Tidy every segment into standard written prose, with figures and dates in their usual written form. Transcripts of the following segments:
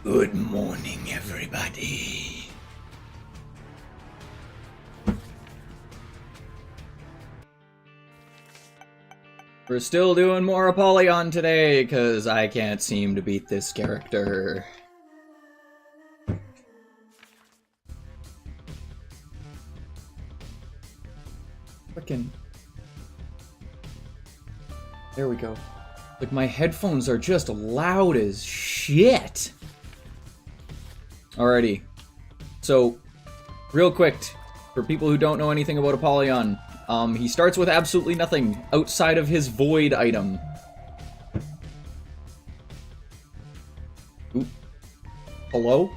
Good morning, everybody. We're still doing more Apollyon today, because I can't seem to beat this character. Frickin'. There we go. Like, my headphones are just loud as shit. Alrighty. So, real quick, for people who don't know anything about Apollyon, he starts with absolutely nothing outside of his void item. Oop. Hello?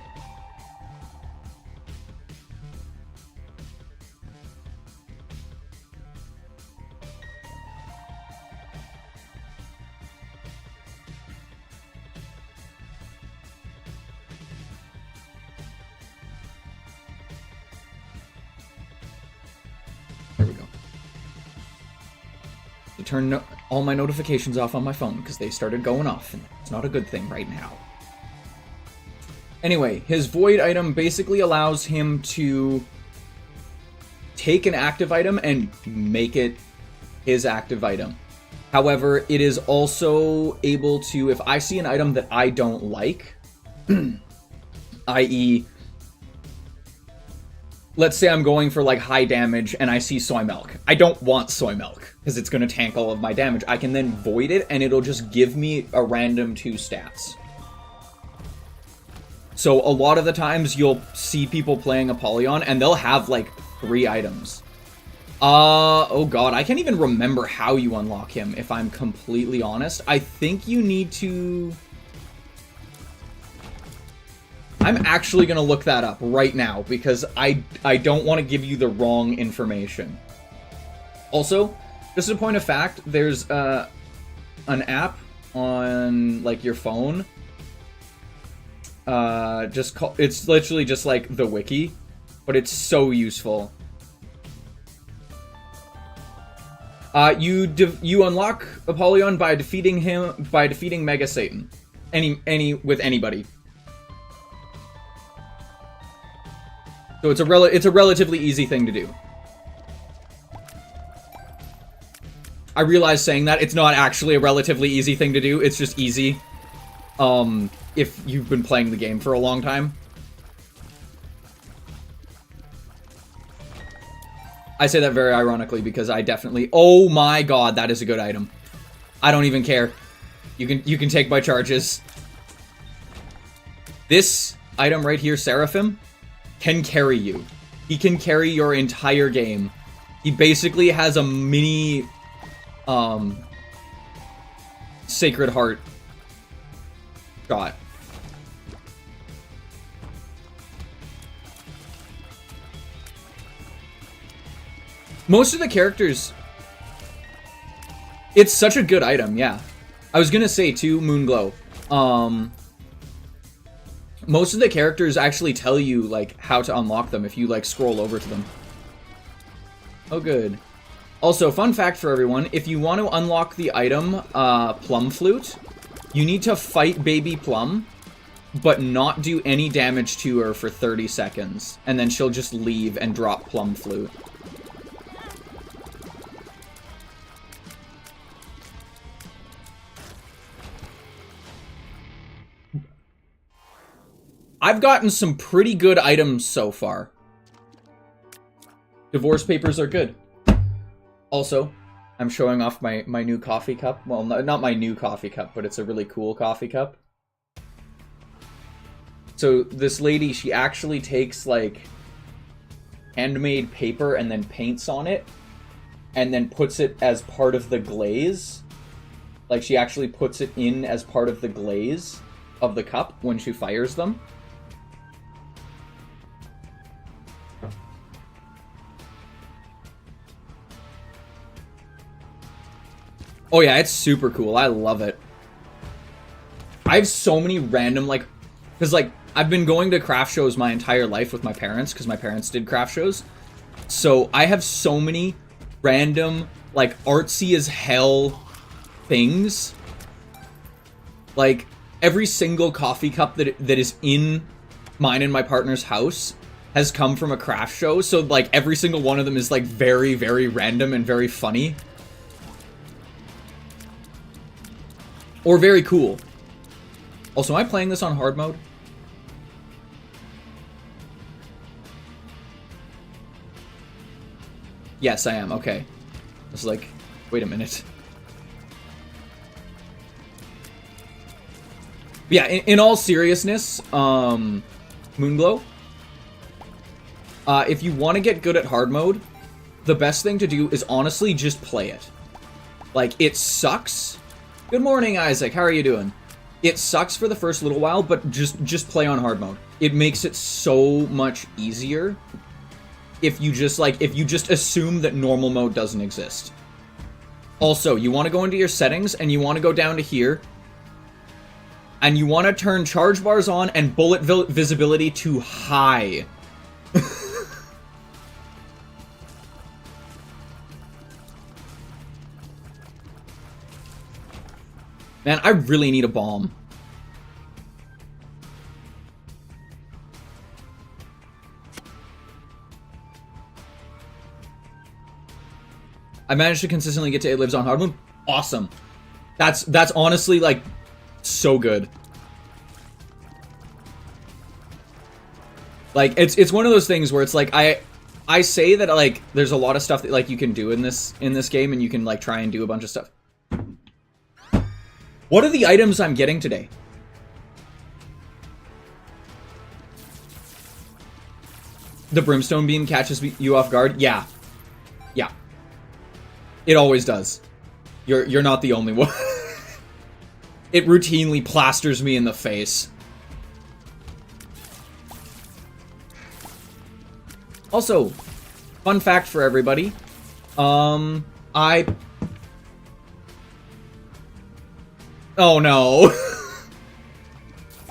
There we go. To turn all my notifications off on my phone because they started going off, and it's not a good thing right now. Anyway, his void item basically allows him to take an active item and make it his active item. However, it is also able to, if I see an item that I don't like, i.e., let's say I'm going for like high damage and I see soy milk. I don't want soy milk because it's going to tank all of my damage. I can then void it and it'll just give me a random 2 stats. So a lot of the times you'll see people playing Apollyon and they'll have like 3 items. Oh god, I can't even remember how you unlock him, if I'm completely honest. I think you need to... I'm actually going to look that up right now, because I don't want to give you the wrong information. Also, just a point of fact, there's an app on, like, your phone. It's literally just like the wiki, but it's so useful. You unlock Apollyon by defeating Mega Satan. With anybody. So it's a relatively easy thing to do. I realize saying that it's not actually a relatively easy thing to do, it's just easy. If you've been playing the game for a long time. I say that very ironically because I definitely... Oh my god, that is a good item. I don't even care. You can take my charges. This item right here, Seraphim, can carry you. He can carry your entire game. He basically has a mini Sacred Heart shot. Most of the characters... It's such a good item, yeah. I was gonna say, too, Moonglow. Most of the characters actually tell you, like, how to unlock them if you, like, scroll over to them. Oh, good. Also, fun fact for everyone, if you want to unlock the item, Plum Flute, you need to fight Baby Plum, but not do any damage to her for 30 seconds. And then she'll just leave and drop Plum Flute. I've gotten some pretty good items so far. Divorce papers are good. Also, I'm showing off my new coffee cup. Well, not my new coffee cup, but it's a really cool coffee cup. So this lady, she actually takes like handmade paper and then paints on it and then puts it as part of the glaze. Like she actually puts it in as part of the glaze of the cup when she fires them. Oh yeah, it's super cool. I love it. I have so many random, like... Because, like, I've been going to craft shows my entire life with my parents, because my parents did craft shows. So, I have so many random, like, artsy as hell things. Like, every single coffee cup that is in mine and my partner's house has come from a craft show, so like every single one of them is like very, very random and very funny. Or very cool. Also, am I playing this on hard mode? Yes, I am. Okay. I was like, wait a minute. Yeah, in all seriousness, Moonglow, if you want to get good at hard mode, the best thing to do is honestly just play it. Like, it sucks. Good morning, Isaac. How are you doing? It sucks for the first little while, but just play on hard mode. It makes it so much easier if you just assume that normal mode doesn't exist. Also, you want to go into your settings and you want to go down to here and you want to turn charge bars on and bullet visibility to high. Man, I really need a bomb. I managed to consistently get to It Lives on hard mode. Awesome. That's honestly like so good. Like it's one of those things where it's like I say that like there's a lot of stuff that like you can do in this game and you can like try and do a bunch of stuff. What are the items I'm getting today? The Brimstone Beam catches you off guard? Yeah. Yeah. It always does. You're not the only one. It routinely plasters me in the face. Also, fun fact for everybody. Oh no.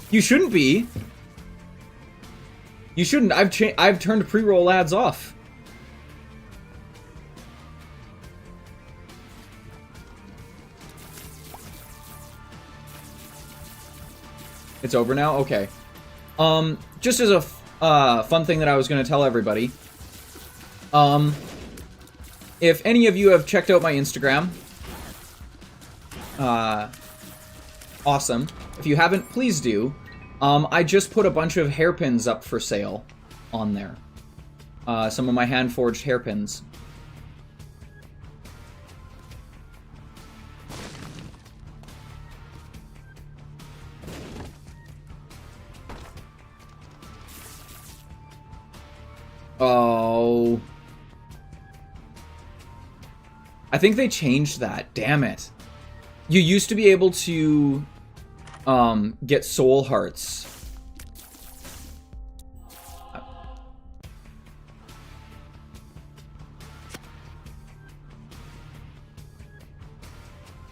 You shouldn't be. You shouldn't. I've turned pre-roll ads off. It's over now? Okay. Just as a fun thing that I was going to tell everybody. If any of you have checked out my Instagram, awesome. If you haven't, please do. I just put a bunch of hairpins up for sale on there. Some of my hand-forged hairpins. Oh. I think they changed that. Damn it. You used to be able to get soul hearts.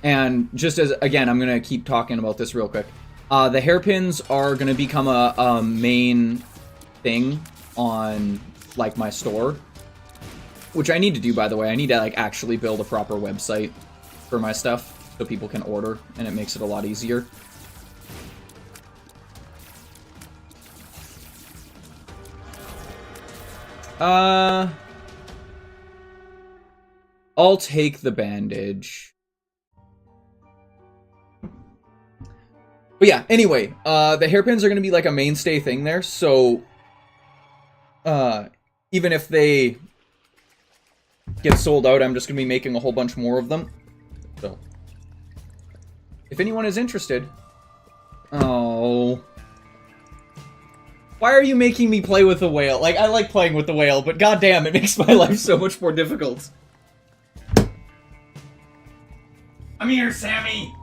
And just as, again, I'm going to keep talking about this real quick. The hairpins are going to become a main thing on, like, my store. Which I need to do, by the way. I need to, like, actually build a proper website for my stuff so people can order, and it makes it a lot easier. I'll take the bandage. But yeah, anyway, the hairpins are going to be like a mainstay thing there, so even if they get sold out, I'm just going to be making a whole bunch more of them. So, if anyone is interested... Oh... Why are you making me play with the whale? Like, I like playing with the whale, but goddamn, it makes my life so much more difficult. I'm here, Sammy!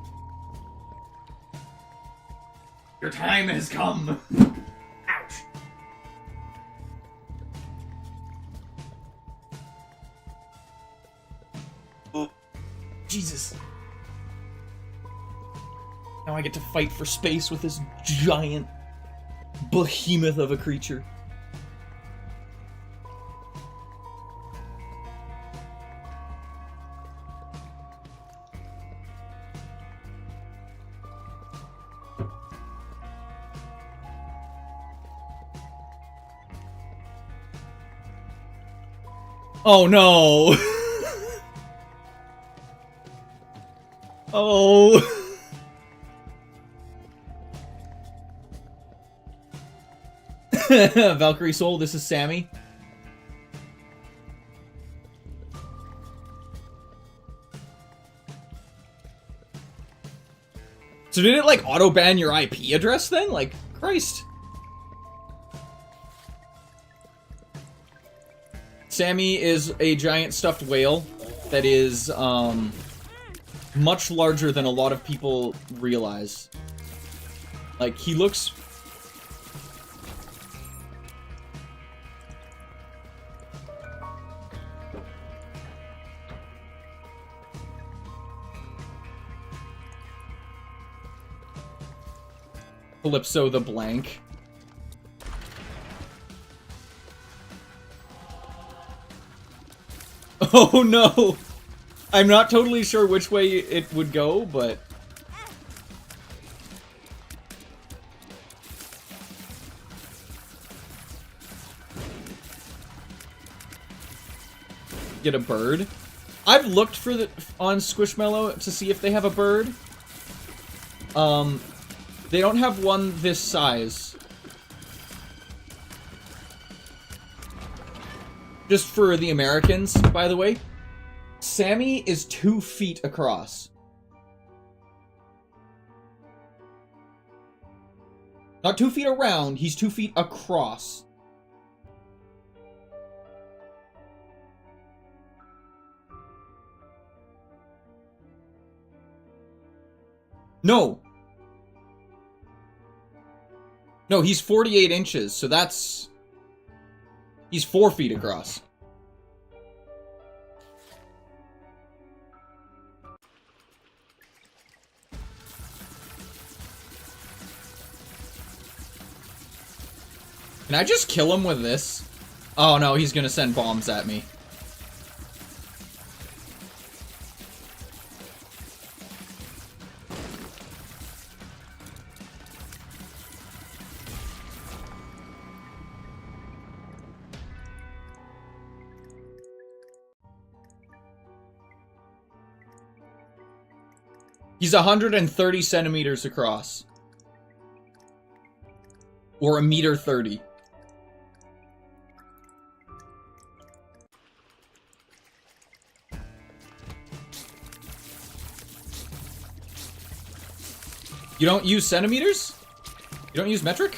Your time has come. Ouch. Oh, Jesus. Now I get to fight for space with this giant behemoth of a creature. Oh no! Oh! Valkyrie Soul, this is Sammy. So did it, like, auto-ban your IP address then? Like, Christ. Sammy is a giant stuffed whale that is, much larger than a lot of people realize. Like, he looks... Calypso the Blank. Oh no! I'm not totally sure which way it would go, but... Get a bird. I've looked for on Squishmallow to see if they have a bird. They don't have one this size. Just for the Americans, by the way. Sammy is 2 feet across. Not 2 feet around, he's 2 feet across. No! No, he's 48 inches, so that's... He's 4 feet across. Can I just kill him with this? Oh no, he's gonna send bombs at me. He's 130 centimeters across. Or 1.30 meters. You don't use centimeters? You don't use metric?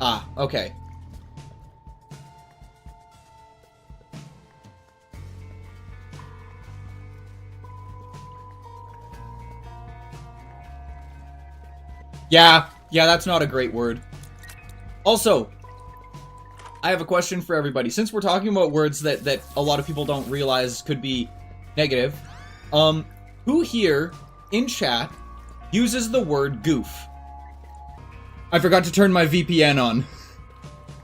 Ah, okay. Yeah, that's not a great word. Also, I have a question for everybody. Since we're talking about words that a lot of people don't realize could be negative, who here in chat uses the word goof? I forgot to turn my VPN on.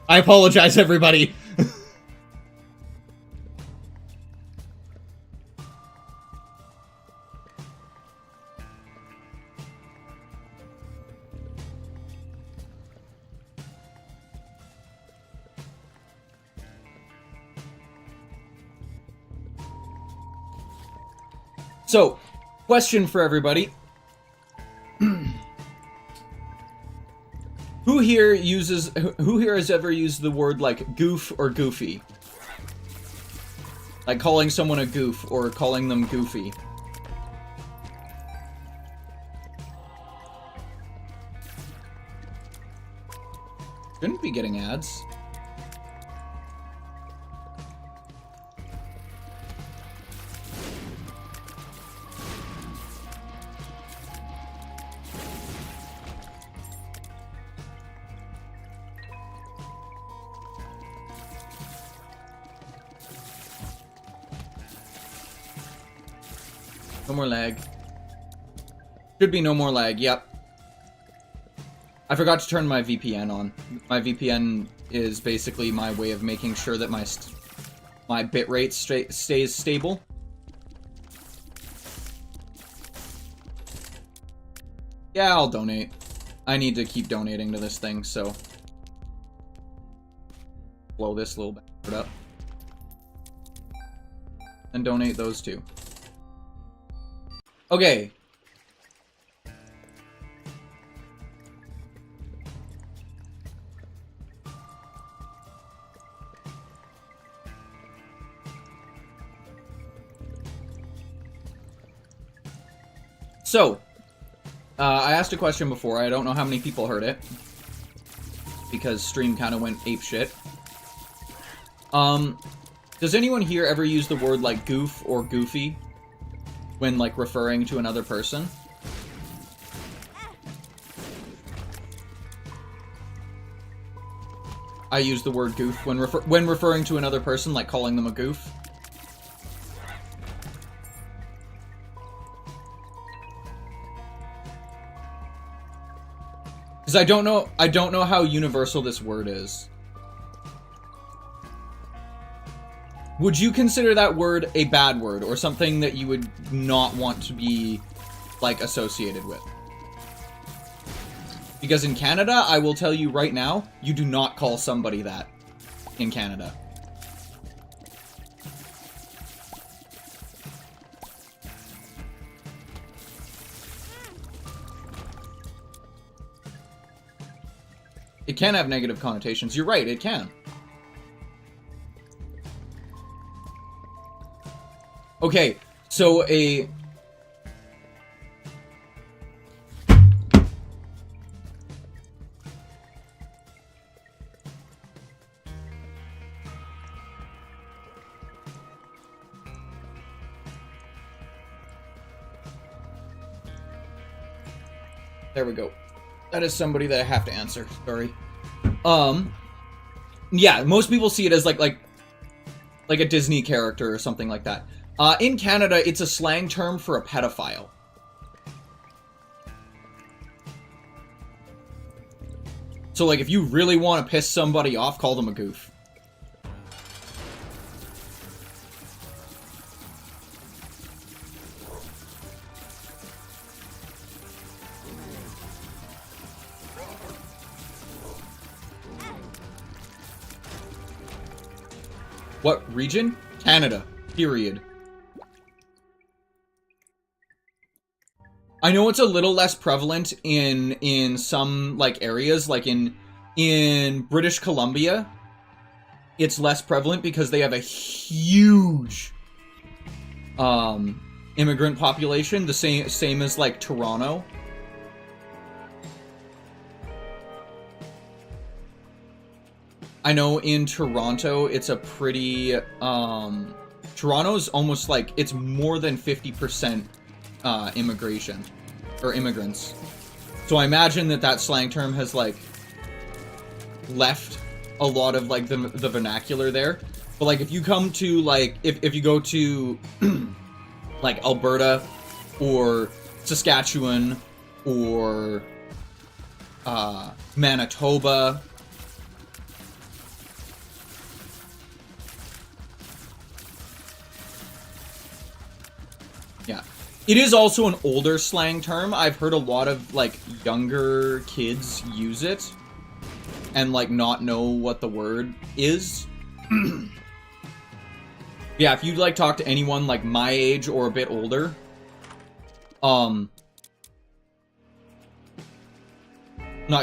I apologize, everybody. So, question for everybody. Who here has ever used the word, like, goof or goofy? Like, calling someone a goof, or calling them goofy. Shouldn't be getting ads. No more lag. Should be no more lag, yep. I forgot to turn my VPN on. My VPN is basically my way of making sure that my bitrate stays stable. Yeah, I'll donate. I need to keep donating to this thing, so blow this little bit up. And donate those two. Okay. So, I asked a question before. I don't know how many people heard it, because stream kind of went apeshit. Does anyone here ever use the word, like, goof or goofy when, like, referring to another person? I use the word goof when referring to another person, like calling them a goof. Because I don't know how universal this word is. Would you consider that word a bad word, or something that you would not want to be, like, associated with? Because in Canada, I will tell you right now, you do not call somebody that in Canada. It can have negative connotations. You're right, it can. Okay, so a... There we go. That is somebody that I have to answer. Sorry. Yeah, most people see it as like a Disney character or something like that. In Canada, it's a slang term for a pedophile. So, like, if you really want to piss somebody off, call them a goof. What region? Canada. Period. I know it's a little less prevalent in some, like, areas, like in British Columbia. It's less prevalent because they have a huge immigrant population, the same as, like, Toronto. I know in Toronto, it's a pretty, Toronto's almost like, it's more than 50% immigration, or immigrants. So I imagine that slang term has, like, left a lot of, like, the vernacular there. But, like, if you come to, like, if you go to, like, Alberta, or Saskatchewan, or, Manitoba... Yeah. It is also an older slang term. I've heard a lot of, like, younger kids use it and, like, not know what the word is. Yeah, if you, like, talk to anyone, like, my age or a bit older, not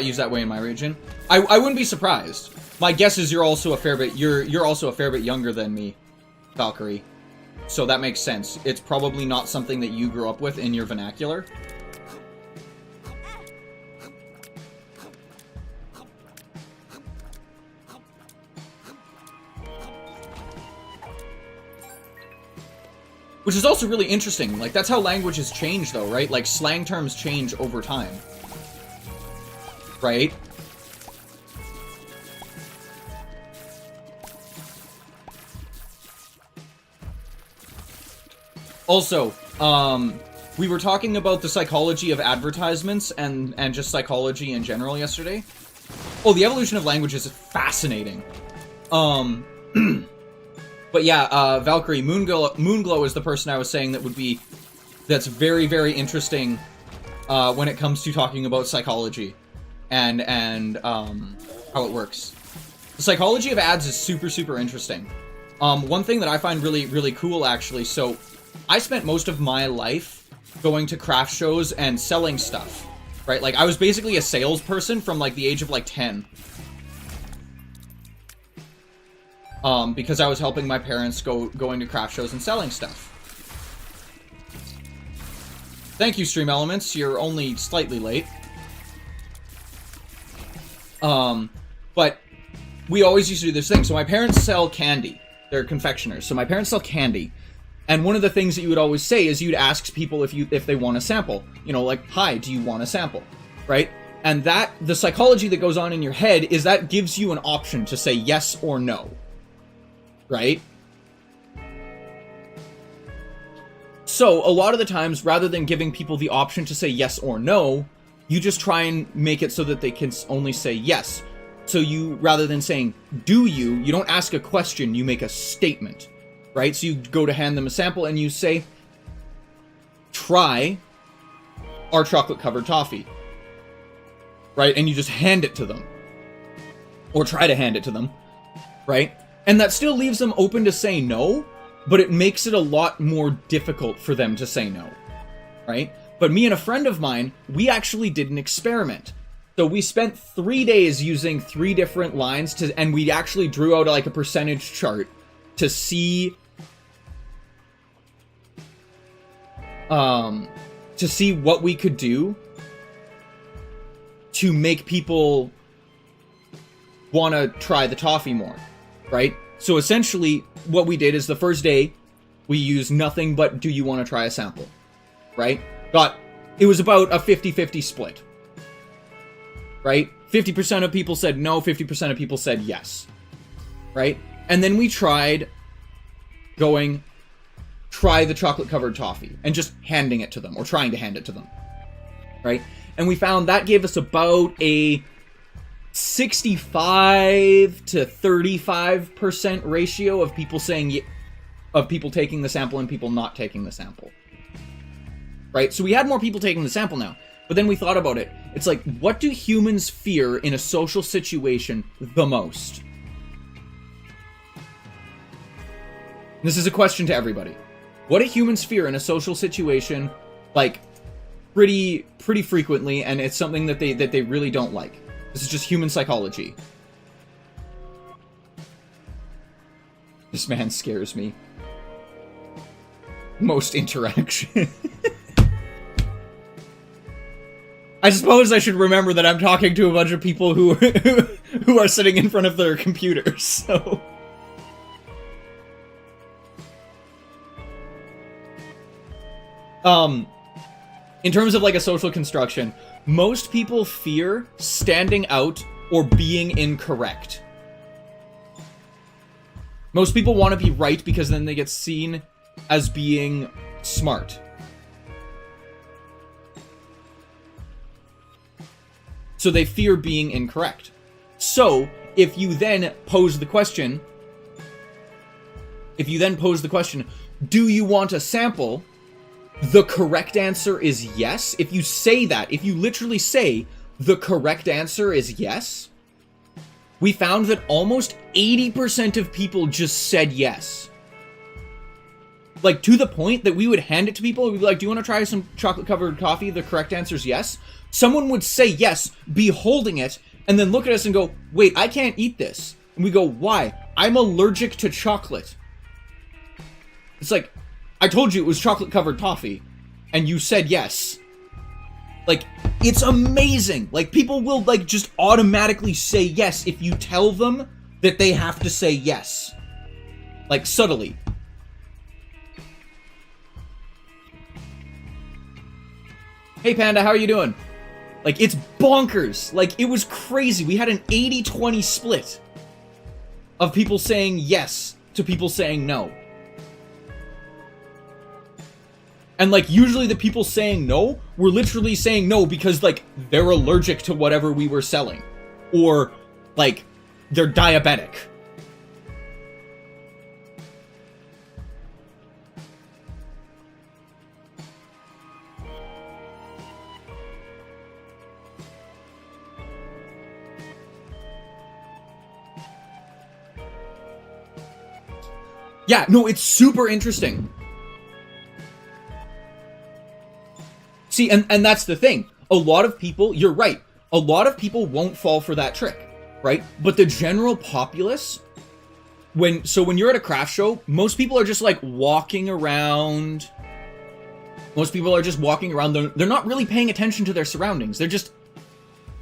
used that way in my region. I wouldn't be surprised. My guess is you're also a fair bit younger than me, Valkyrie. So that makes sense. It's probably not something that you grew up with in your vernacular. Which is also really interesting. Like, that's how languages change, though, right? Like, slang terms change over time. Right? Also, we were talking about the psychology of advertisements and just psychology in general yesterday. Oh, the evolution of language is fascinating. But yeah, Valkyrie, Moonglow is the person I was saying that's very, very interesting when it comes to talking about psychology and how it works. The psychology of ads is super, super interesting. One thing that I find really, really cool, actually, so I spent most of my life going to craft shows and selling stuff, right? Like, I was basically a salesperson from, like, the age of, like, 10. Because I was helping my parents going to craft shows and selling stuff. Thank you, Stream Elements. You're only slightly late. But we always used to do this thing. So my parents sell candy. They're confectioners. So my parents sell candy. And one of the things that you would always say is you'd ask people if they want a sample. You know, like, hi, do you want a sample? Right? And the psychology that goes on in your head is that gives you an option to say yes or no. Right? So, a lot of the times, rather than giving people the option to say yes or no, you just try and make it so that they can only say yes. So you, rather than saying, do you don't ask a question, you make a statement. Right? So you go to hand them a sample and you say, try our chocolate-covered toffee. Right? And you just hand it to them. Or try to hand it to them. Right? And that still leaves them open to say no, but it makes it a lot more difficult for them to say no, right? But me and a friend of mine, we actually did an experiment. So we spent 3 days using 3 different lines and we actually drew out like a percentage chart to see what we could do to make people want to try the toffee more. Right? So essentially, what we did is the first day, we used nothing but do you want to try a sample? Right? It was about a 50-50 split. Right? 50% of people said no, 50% of people said yes. Right? And then we tried try the chocolate-covered toffee, and just handing it to them, or trying to hand it to them. Right? And we found that gave us about a 65 to 35% ratio of people taking the sample and people not taking the sample. Right? So we had more people taking the sample now. But then we thought about it. It's like, what do humans fear in a social situation the most? This is a question to everybody. What do humans fear in a social situation, like, pretty frequently, and it's something that they really don't like? This is just human psychology. This man scares me. Most interaction. I suppose I should remember that I'm talking to a bunch of people who are sitting in front of their computers, so... In terms of like a social construction, most people fear standing out or being incorrect. Most people want to be right because then they get seen as being smart. So they fear being incorrect. So, if you then pose the question, do you want a sample? The correct answer is yes. If you say that, if you literally say the correct answer is yes, we found that almost 80% of people just said yes. Like, to the point that we would hand it to people, we'd be like, do you want to try some chocolate-covered coffee? The correct answer is yes. Someone would say yes, be holding it, and then look at us and go, wait, I can't eat this. And we go, why? I'm allergic to chocolate. It's like, I told you it was chocolate-covered toffee, and you said yes. Like, it's amazing. Like, people will, like, just automatically say yes if you tell them that they have to say yes. Like, subtly. Hey, Panda, how are you doing? Like, it's bonkers. Like, it was crazy. We had an 80-20 split of people saying yes to people saying no. And, like, usually the people saying no were literally saying no because, like, they're allergic to whatever we were selling. or, like, they're diabetic. Yeah, no, it's super interesting. See, and that's the thing. A lot of people, you're right, a lot of people won't fall for that trick, right? But the general populace, when you're at a craft show, most people are just like walking around. Most people are just walking around. They're not really paying attention to their surroundings. They're just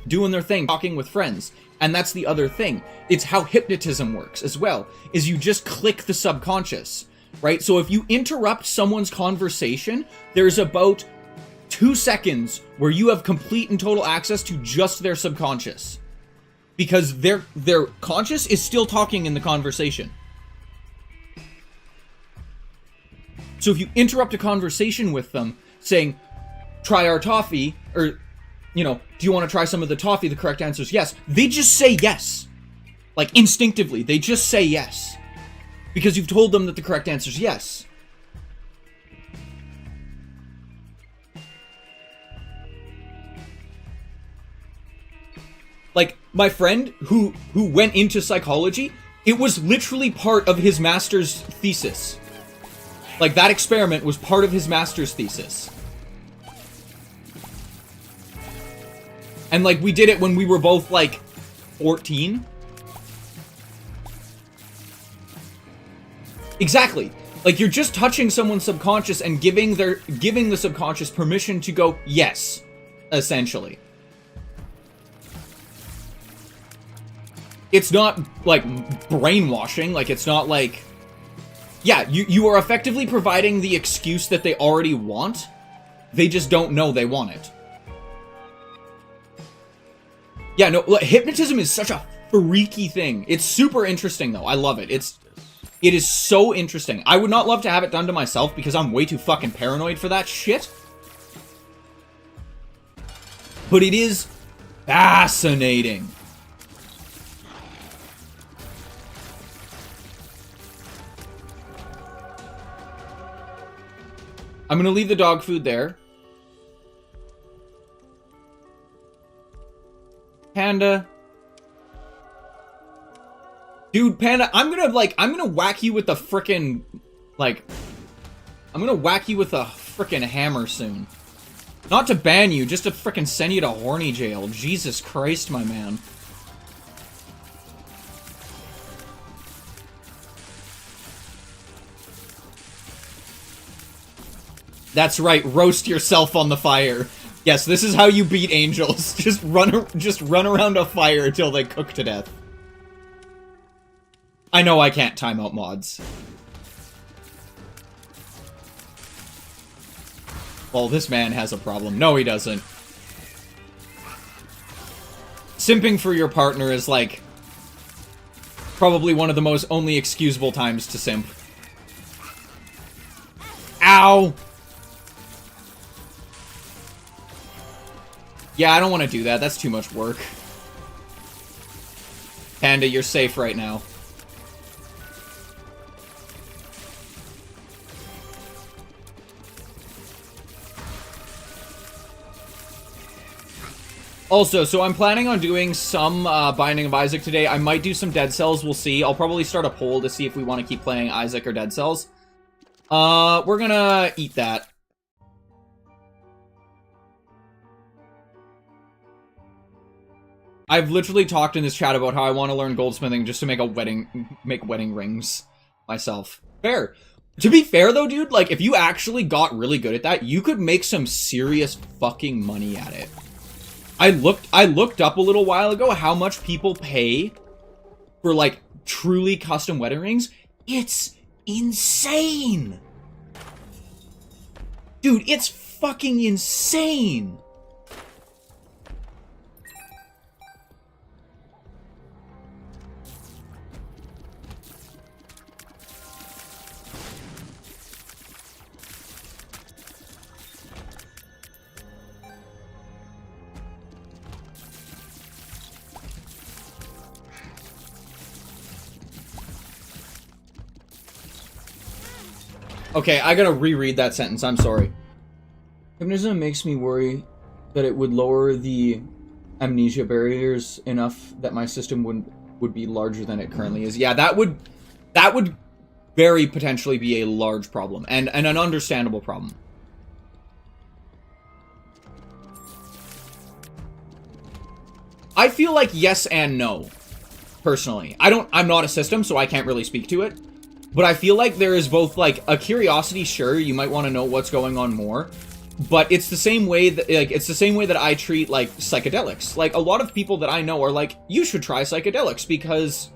doing their thing, talking with friends. And that's the other thing. It's how hypnotism works as well, is you just click the subconscious, right? So if you interrupt someone's conversation, there's about 2 seconds where you have complete and total access to just their subconscious. Because their conscious is still talking in the conversation. So if you interrupt a conversation with them, saying, try our toffee, or, you know, do you want to try some of the toffee? The correct answer is yes. They just say yes. Like, instinctively, they just say yes. Because you've told them that the correct answer is yes. Like, my friend who went into psychology, it was literally part of his master's thesis. Like, that experiment was part of his master's thesis. And, like, we did it when we were both, like, 14. Exactly. Like, you're just touching someone's subconscious and giving the subconscious permission to go, yes, essentially. It's not, like, brainwashing. Like, it's not, like... Yeah, you are effectively providing the excuse that they already want. They just don't know they want it. Yeah, no, hypnotism is such a freaky thing. It's super interesting, though. I love it. It is so interesting. I would not love to have it done to myself because I'm way too fucking paranoid for that shit. But it is fascinating. I'm gonna leave the dog food there. Panda. Dude, Panda, I'm gonna whack you with the frickin', like, I'm gonna whack you with a frickin' hammer soon. Not to ban you, just to frickin' send you to horny jail. Jesus Christ, my man. That's right, roast yourself on the fire. Yes, this is how you beat angels. Just run around a fire until they cook to death. I know I can't time out mods. Well, this man has a problem. No, he doesn't. Simping for your partner is, like, probably one of the most only excusable times to simp. Ow! Yeah, I don't want to do that. That's too much work. Panda, you're safe right now. Also, so I'm planning on doing some Binding of Isaac today. I might do some Dead Cells, we'll see. I'll probably start a poll to see if we want to keep playing Isaac or Dead Cells. We're gonna eat that. I've literally talked in this chat about how I want to learn goldsmithing just to make wedding rings myself. Fair. To be fair though, dude, like, if you actually got really good at that, you could make some serious fucking money at it. I looked up a little while ago how much people pay for, like, truly custom wedding rings. It's insane! Dude, it's fucking insane! Okay, I gotta reread that sentence. I'm sorry. Hypnotism makes me worry that it would lower the amnesia barriers enough that my system would be larger than it currently is. Yeah, that would very potentially be a large problem and an understandable problem. I feel like yes and no, personally. I'm not a system, so I can't really speak to it. But I feel like there is both, like, a curiosity, sure, you might want to know what's going on more. But it's the same way that, it's the same way that I treat, like, psychedelics. Like, a lot of people that I know are like, you should try psychedelics because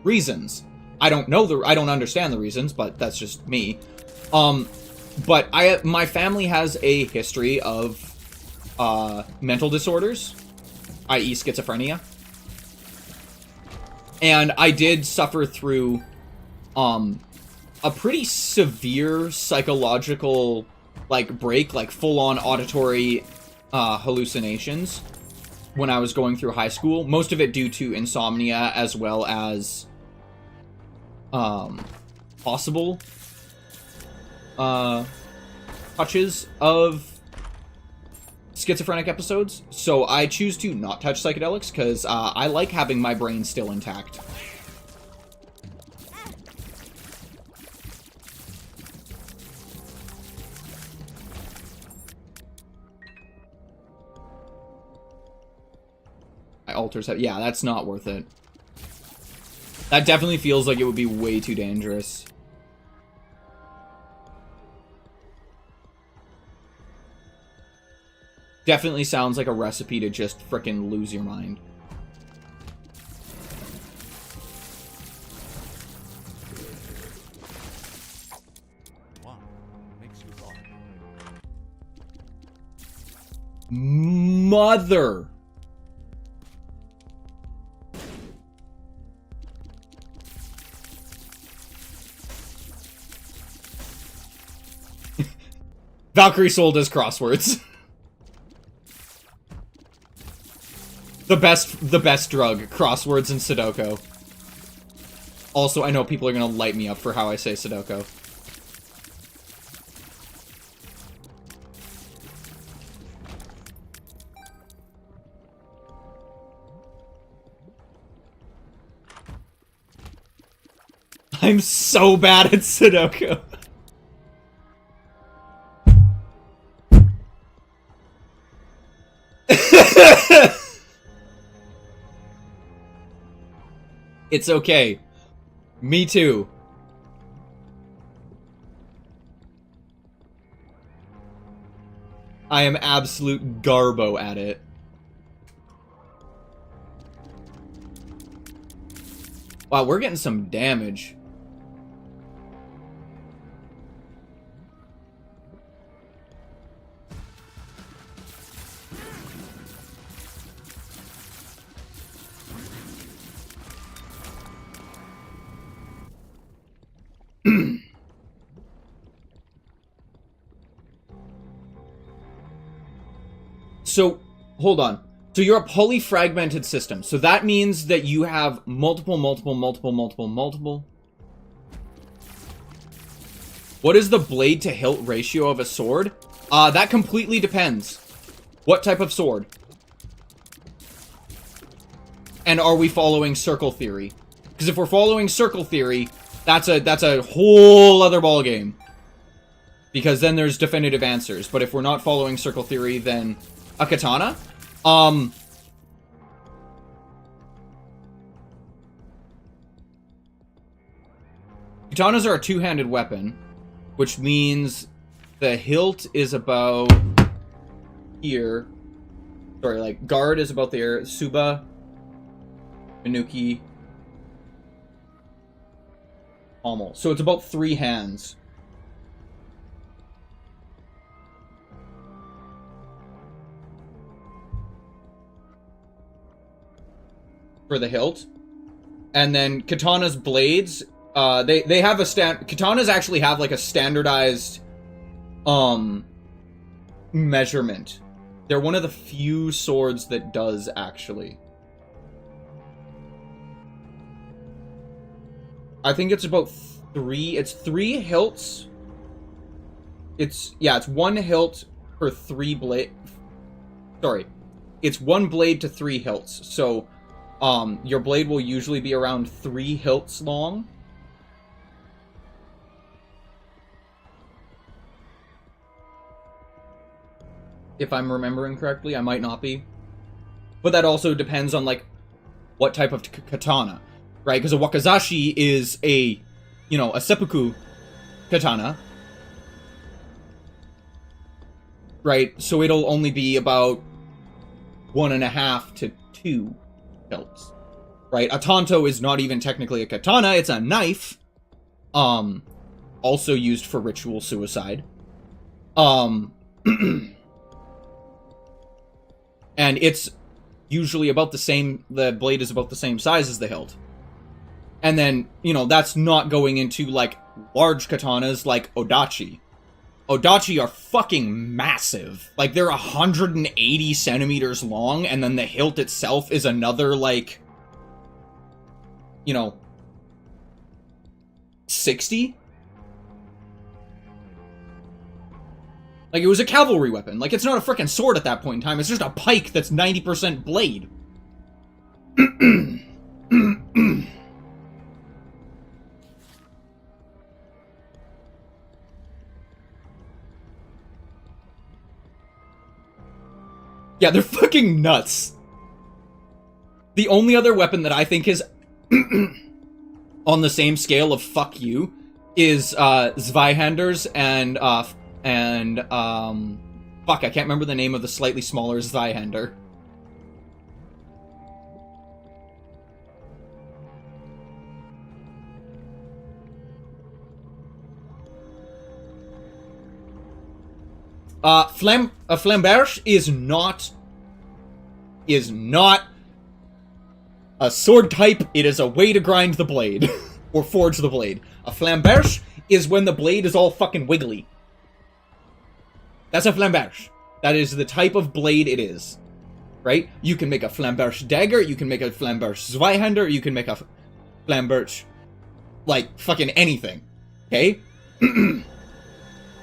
reasons. I don't understand the reasons, but that's just me. But my family has a history of, mental disorders, i.e. schizophrenia. And I did suffer through, a pretty severe psychological, like, break, like, full-on auditory, hallucinations when I was going through high school. Most of it due to insomnia, as well as, possible, touches of schizophrenic episodes. So I choose to not touch psychedelics, because, I like having my brain still intact. Alters have, yeah, that's not worth it. That definitely feels like it would be way too dangerous. Definitely sounds like a recipe to just frickin' lose your mind. Wow, makes you thought. Mother. Valkyrie Soul does crosswords. The best drug, crosswords and Sudoku. Also, I know people are gonna light me up for how I say Sudoku. I'm so bad at Sudoku. It's okay. Me too. I am absolute garbo at it. Wow, we're getting some damage. So, hold on. So you're a polyfragmented system. So that means that you have multiple. What is the blade to hilt ratio of a sword? That completely depends. What type of sword? And are we following circle theory? Because if we're following circle theory, that's a whole other ballgame. Because then there's definitive answers. But if we're not following circle theory, then a katana? Katanas are a two-handed weapon, which means the hilt is about here. Sorry, like, guard is about there. Suba, Minuki, pommel. So it's about 3 hands. For the hilt. And then Katana's blades, they have a Katanas actually have like a standardized measurement. They're one of the few swords that does actually. I think it's about 3 hilts It's one hilt per 3 blade. Sorry. It's 1 blade to 3 hilts. So, your blade will usually be around 3 hilts long. If I'm remembering correctly, I might not be. But that also depends on, like, what type of katana, right? Because a wakizashi is a seppuku katana. Right? So it'll only be about 1.5 to 2 hilts. Right? A tanto is not even technically a katana, it's a knife. Also used for ritual suicide. And it's usually about the same, the blade is about the same size as the hilt. And then, that's not going into, like, large katanas like Odachi. Odachi are fucking massive. Like, they're 180 centimeters long, and then the hilt itself is another, like, 60? Like, it was a cavalry weapon. Like, it's not a frickin' sword at that point in time. It's just a pike that's 90% blade. Yeah, they're fucking nuts. The only other weapon that I think is on the same scale of fuck you is Zweihanders and fuck, I can't remember the name of the slightly smaller Zweihander. A flamberge is not a sword type. It is a way to grind the blade or forge the blade. A flamberge is when the blade is all fucking wiggly. That's a flamberge. That is the type of blade it is. Right? You can make a flamberge dagger, you can make a flamberge Zweihander, you can make a flamberge, like, fucking anything. Okay?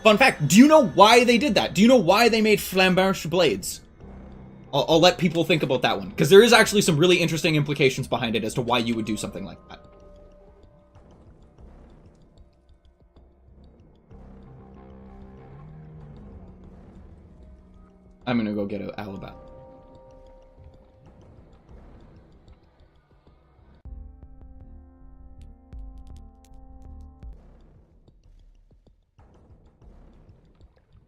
Fun fact, do you know why they did that? Do you know why they made flamberge blades? I'll let people think about that one, because there is actually some really interesting implications behind it as to why you would do something like that. I'm gonna go get an Alabama.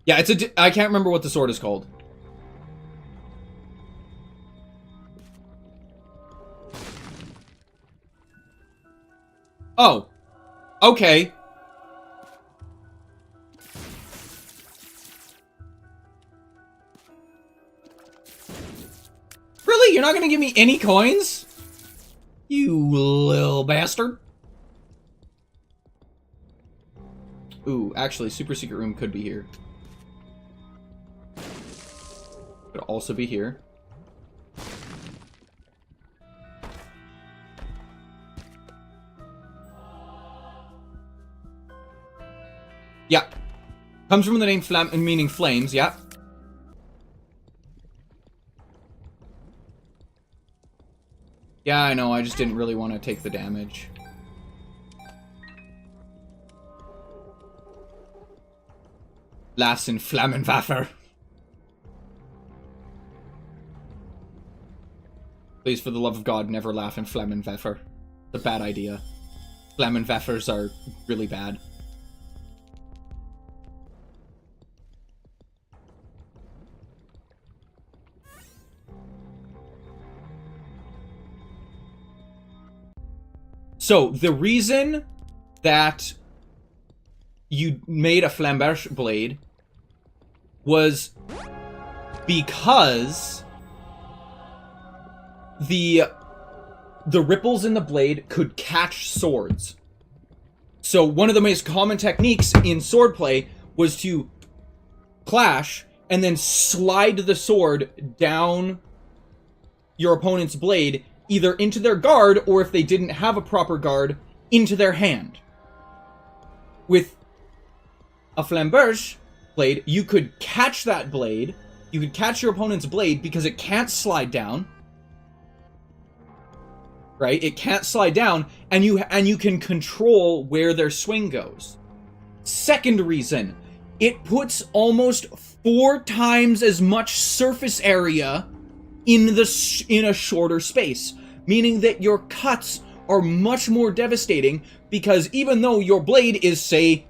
Yeah, I can't remember what the sword is called. Oh. Okay. Really? You're not gonna give me any coins? You little bastard. Ooh, actually, super secret room could be here. Could also be here. Yeah. Comes from the name meaning flames, yeah. Yeah, I know, I just didn't really want to take the damage. Lassen Flammenwaffe. Please, for the love of God, never laugh in Flammenwaffe. It's a bad idea. Flammenwaffers are really bad. So, the reason that you made a flamberge blade was because the ripples in the blade could catch swords. So one of the most common techniques in swordplay was to clash and then slide the sword down your opponent's blade, either into their guard, or if they didn't have a proper guard, into their hand. With a flamberge, blade, you could catch that blade. You could catch your opponent's blade because it can't slide down. Right? It can't slide down, and you can control where their swing goes. Second reason, it puts almost 4 times as much surface area in a shorter space, meaning that your cuts are much more devastating, because even though your blade is, say,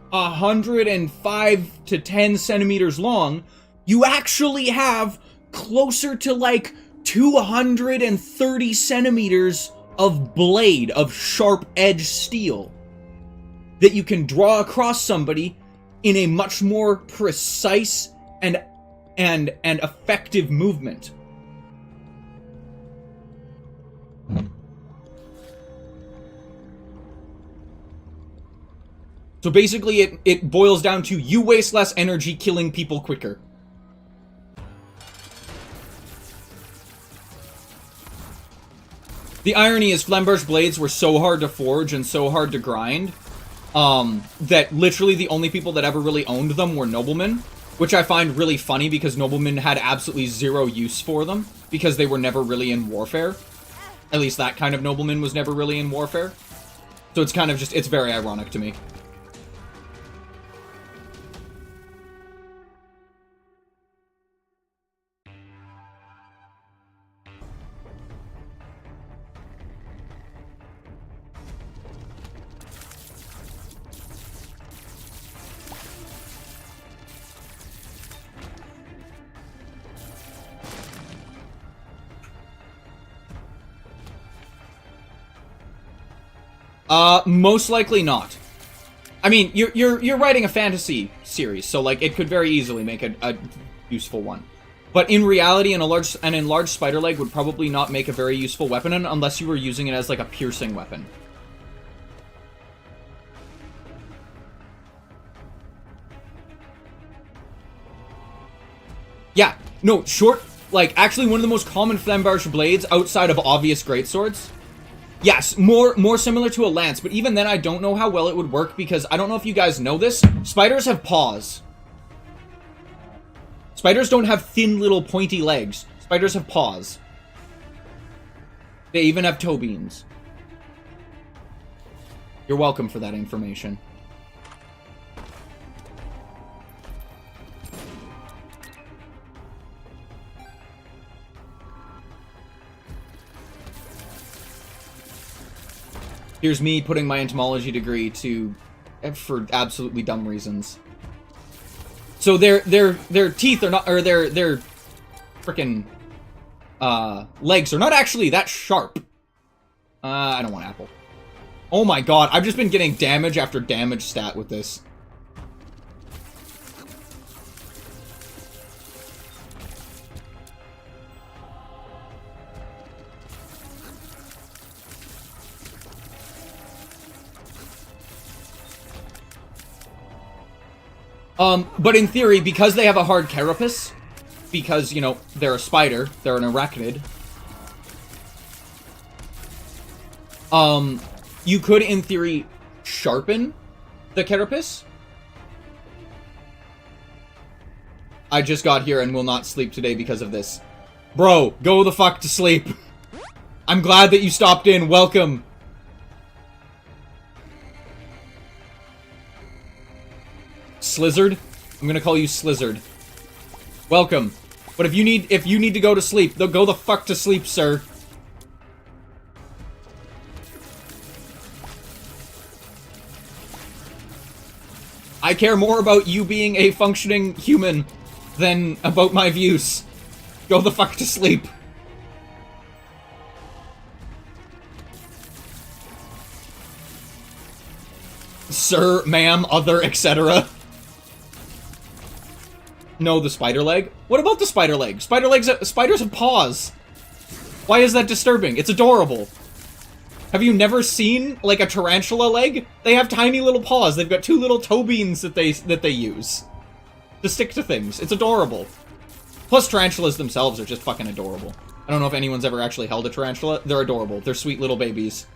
105 to 10 centimeters long, you actually have closer to like 230 centimeters of blade, of sharp edge steel, that you can draw across somebody in a much more precise and effective movement. So basically it boils down to you waste less energy killing people quicker. The irony is Flamberge blades were so hard to forge and so hard to grind that literally the only people that ever really owned them were noblemen, which I find really funny because noblemen had absolutely zero use for them because they were never really in warfare. At least that kind of nobleman was never really in warfare. So it's kind of just, it's very ironic to me. Most likely not. I mean, you're writing a fantasy series, so like it could very easily make a useful one. But in reality, an enlarged spider leg would probably not make a very useful weapon unless you were using it as like a piercing weapon. Yeah, no, short, like actually one of the most common Flamberge blades outside of obvious greatswords. Yes, more similar to a lance, but even then I don't know how well it would work because I don't know if you guys know this. Spiders have paws. Spiders don't have thin little pointy legs. Spiders have paws. They even have toe beans. You're welcome for that information. Here's me putting my entomology degree for absolutely dumb reasons. So their teeth are not, or their frickin' legs are not actually that sharp. I don't want apple. Oh my god, I've just been getting damage after damage stat with this. But in theory, because they have a hard carapace, because, you know, they're a spider, they're an arachnid, you could, in theory, sharpen the carapace. I just got here and will not sleep today because of this. Bro, go the fuck to sleep. I'm glad that you stopped in. Welcome. Slizzard? I'm gonna call you Slizzard. Welcome. But if you need to go to sleep, then go the fuck to sleep, sir. I care more about you being a functioning human than about my views. Go the fuck to sleep. Sir, ma'am, other, etc. No, the spider leg? What about the spider leg? Spiders have paws. Why is that disturbing? It's adorable. Have you never seen, like, a tarantula leg? They have tiny little paws. They've got 2 little toe beans that they use to stick to things. It's adorable. Plus, tarantulas themselves are just fucking adorable. I don't know if anyone's ever actually held a tarantula. They're adorable. They're sweet little babies.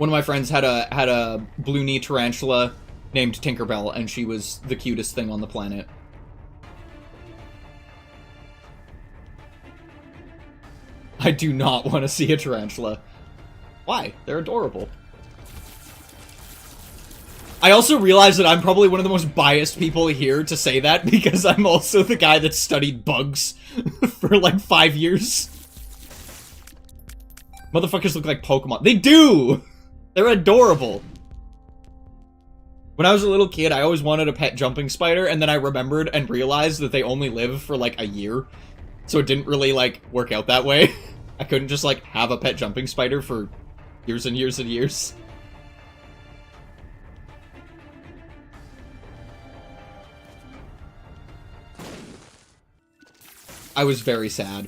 One of my friends had a blue knee tarantula named Tinkerbell, and she was the cutest thing on the planet. I do not want to see a tarantula. Why? They're adorable. I also realize that I'm probably one of the most biased people here to say that, because I'm also the guy that studied bugs for like 5 years. Motherfuckers look like Pokemon. They do! They're adorable. When I was a little kid, I always wanted a pet jumping spider, and then I remembered and realized that they only live for like a year. So it didn't really like work out that way. I couldn't just like have a pet jumping spider for years and years and years. I was very sad.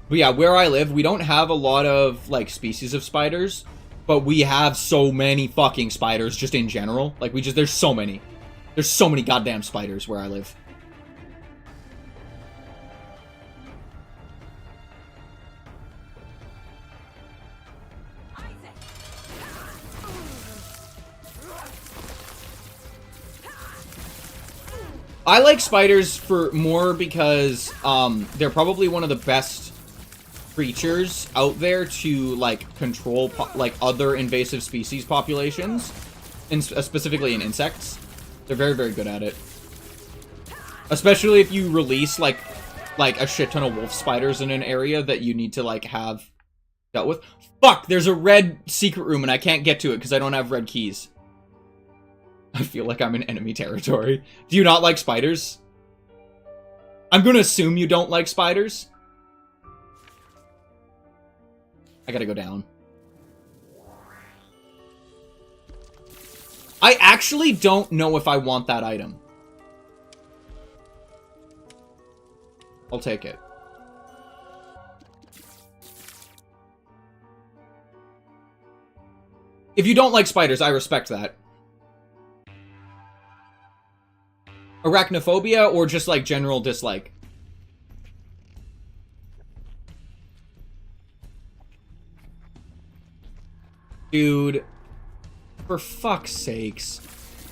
But yeah, where I live, we don't have a lot of, like, species of spiders, but we have so many fucking spiders just in general. Like, there's so many. There's so many goddamn spiders where I live. I like spiders for more because they're probably one of the best creatures out there to like control like other invasive species populations, and specifically in insects. They're very, very good at it. Especially if you release like a shit ton of wolf spiders in an area that you need to like have dealt with. Fuck, there's a red secret room and I can't get to it because I don't have red keys. I feel like I'm in enemy territory. Do you not like spiders? I'm gonna assume you don't like spiders. I gotta go down. I actually don't know if I want that item. I'll take it. If you don't like spiders, I respect that. Arachnophobia or just like general dislike? Dude, for fuck's sakes.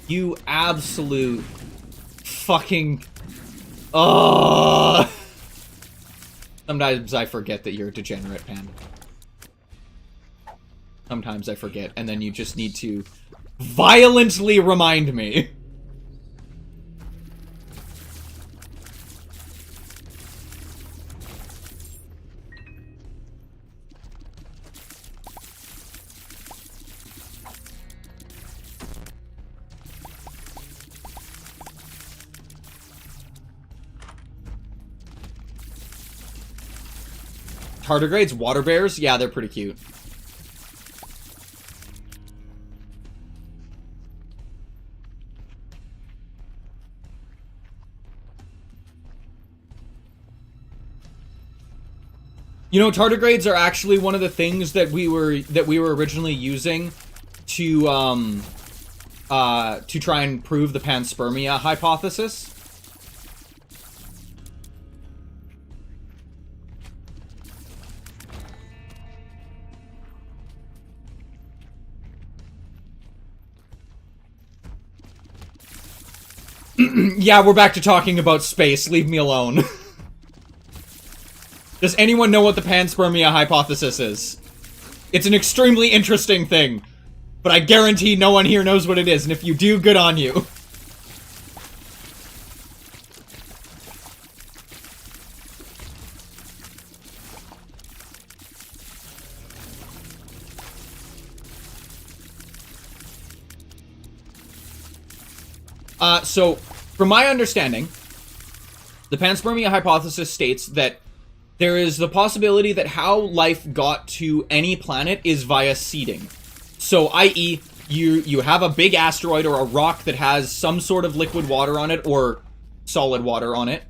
You absolute fucking... Ugh. Sometimes I forget that you're a degenerate, Panda. Sometimes I forget, and then you just need to violently remind me. Tardigrades, water bears? Yeah, they're pretty cute. You know, tardigrades are actually one of the things that we were originally using to try and prove the panspermia hypothesis. Yeah, we're back to talking about space. Leave me alone. Does anyone know what the panspermia hypothesis is? It's an extremely interesting thing, but I guarantee no one here knows what it is, and if you do, good on you. So, from my understanding, the panspermia hypothesis states that there is the possibility that how life got to any planet is via seeding. So, i.e., you have a big asteroid or a rock that has some sort of liquid water on it, or solid water on it,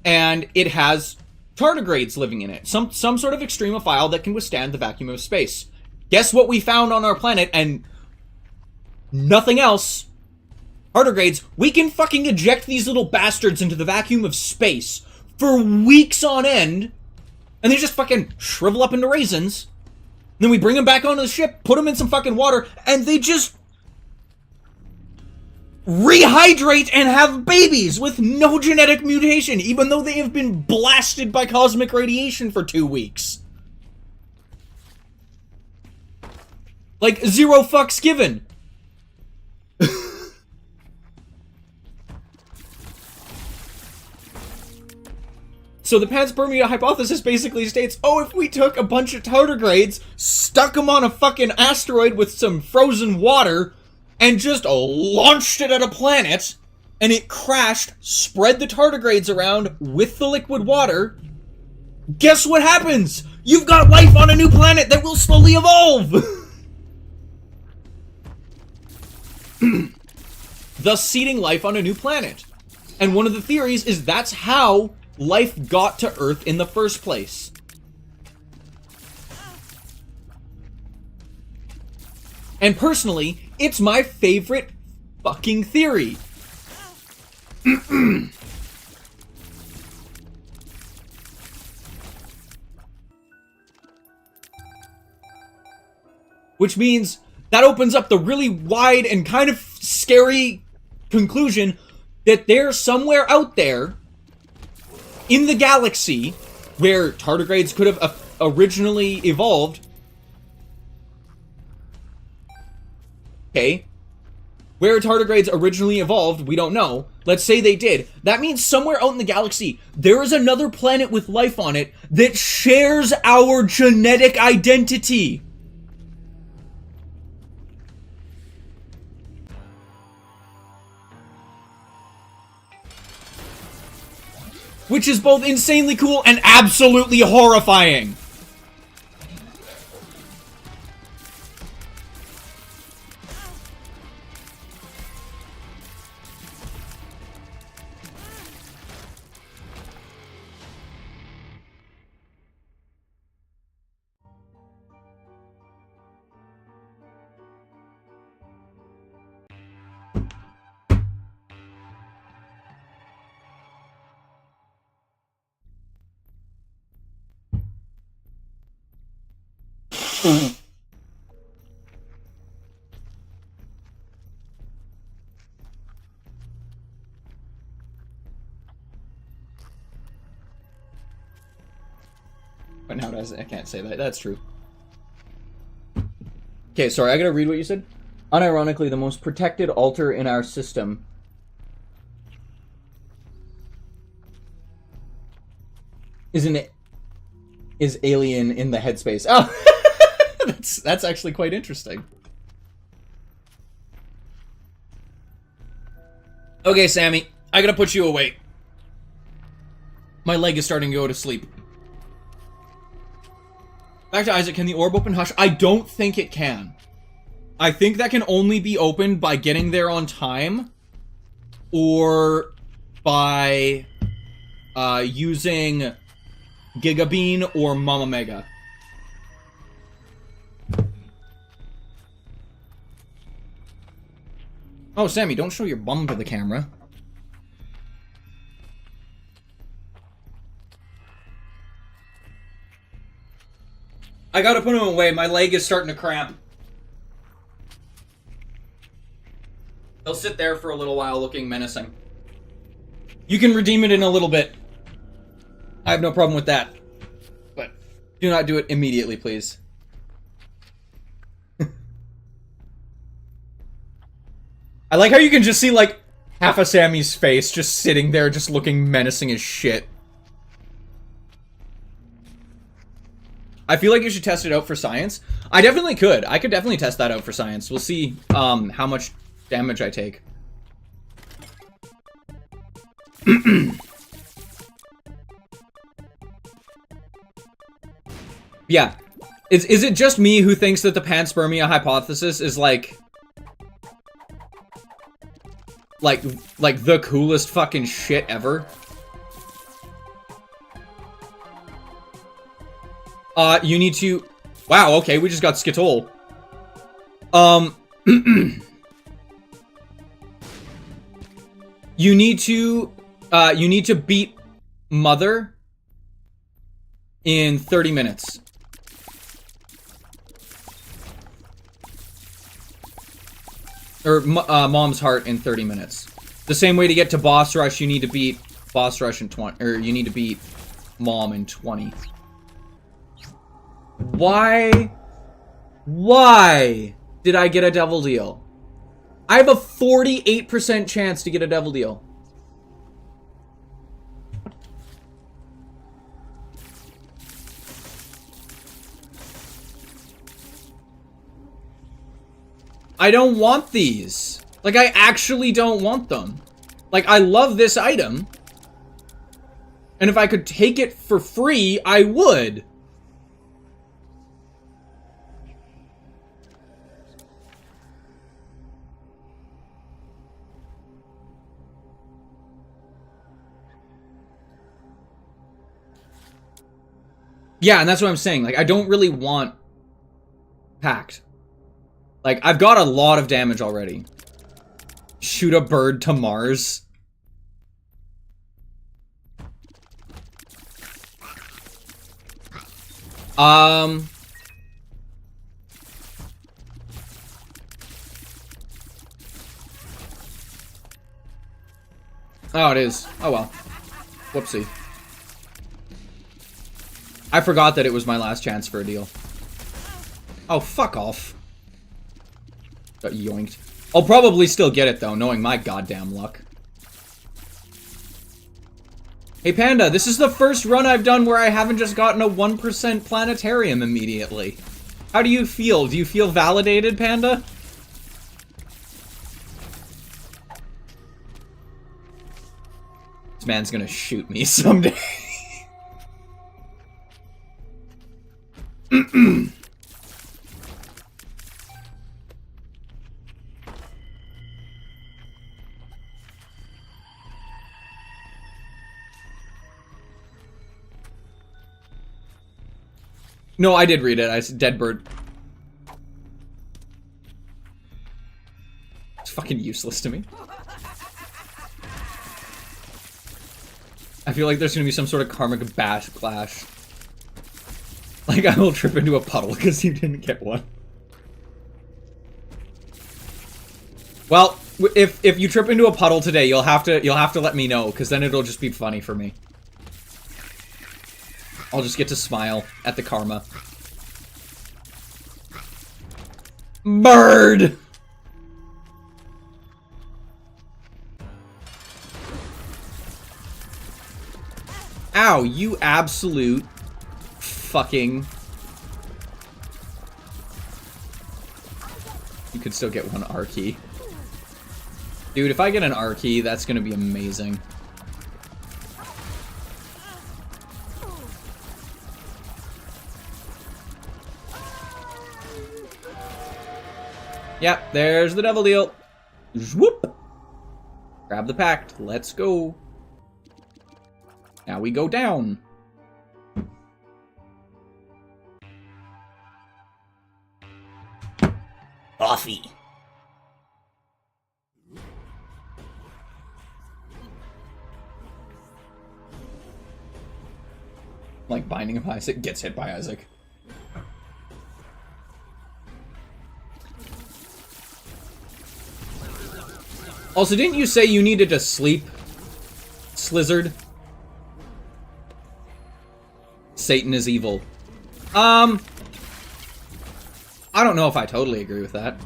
and it has tardigrades living in it. Some sort of extremophile that can withstand the vacuum of space. Guess what we found on our planet, and nothing else? tardigrades, we can fucking eject these little bastards into the vacuum of space for weeks on end, and they just fucking shrivel up into raisins. Then we bring them back onto the ship, put them in some fucking water, and they just rehydrate and have babies with no genetic mutation, even though they have been blasted by cosmic radiation for 2 weeks. Like, zero fucks given. So the panspermia hypothesis basically states, oh, if we took a bunch of tardigrades, stuck them on a fucking asteroid with some frozen water, and just launched it at a planet, and it crashed, spread the tardigrades around with the liquid water, guess what happens? You've got life on a new planet that will slowly evolve! Thus seeding life on a new planet. And one of the theories is that's how life got to Earth in the first place. And personally, it's my favorite fucking theory. Which means that opens up the really wide and kind of scary conclusion that there's somewhere out there in the galaxy where tardigrades could have originally evolved. Okay. Where tardigrades originally evolved, we don't know. Let's say they did. That means somewhere out in the galaxy, there is another planet with life on it that shares our genetic identity. Which is both insanely cool and absolutely horrifying. But now I can't say that. That's true. Okay, sorry, I gotta read what you said. Unironically, the most protected altar in our system is alien in the headspace. Oh, that's actually quite interesting. Okay, Sammy, I gotta put you away. My leg is starting to go to sleep. Back to Isaac, can the orb open Hush? I don't think it can. I think that can only be opened by getting there on time, or by using Gigabean or Mama Mega. Oh, Sammy, don't show your bum to the camera. I gotta put him away. My leg is starting to cramp. He'll sit there for a little while looking menacing. You can redeem it in a little bit. I have no problem with that. But do not do it immediately, please. I like how you can just see, like, half of Sammy's face just sitting there, just looking menacing as shit. I feel like you should test it out for science. I definitely could. I could definitely test that out for science. We'll see how much damage I take. Yeah. Is it just me who thinks that the panspermia hypothesis is like the coolest fucking shit ever? You need to... Wow, okay, we just got Skittle. You need to beat Mother in 30 minutes. Or Mom's Heart in 30 minutes. The same way to get to Boss Rush, you need to beat Boss Rush in 20, or you need to beat Mom in 20. Why did I get a Devil Deal? I have a 48% chance to get a Devil Deal. I don't want these. Like, I actually don't want them. Like, I love this item. And if I could take it for free, I would. Yeah, and that's what I'm saying. Like, I don't really want Pact. Like, I've got a lot of damage already. Shoot a bird to Mars. Oh, it is. Oh, well. Whoopsie. I forgot that it was my last chance for a deal. Oh, fuck off. Got yoinked. I'll probably still get it, though, knowing my goddamn luck. Hey, Panda, this is the first run I've done where I haven't just gotten a 1% planetarium immediately. How do you feel? Do you feel validated, Panda? This man's gonna shoot me someday. No, I did read it. I said dead bird. It's fucking useless to me. I feel like there's gonna be some sort of karmic backlash. Like, I will trip into a puddle because you didn't get one. Well, if you trip into a puddle today, you'll have to let me know, because then it'll just be funny for me. I'll just get to smile at the karma. Bird! Ow, you absolute fucking... You could still get one R key. Dude, if I get an R key, that's gonna be amazing. Yep, there's the Devil Deal. Whoop! Grab the Pact. Let's go. Now we go down. Coffee. Like Binding of Isaac gets hit by Isaac. Also, didn't you say you needed to sleep, Slizzard? Satan is evil. I don't know if I totally agree with that.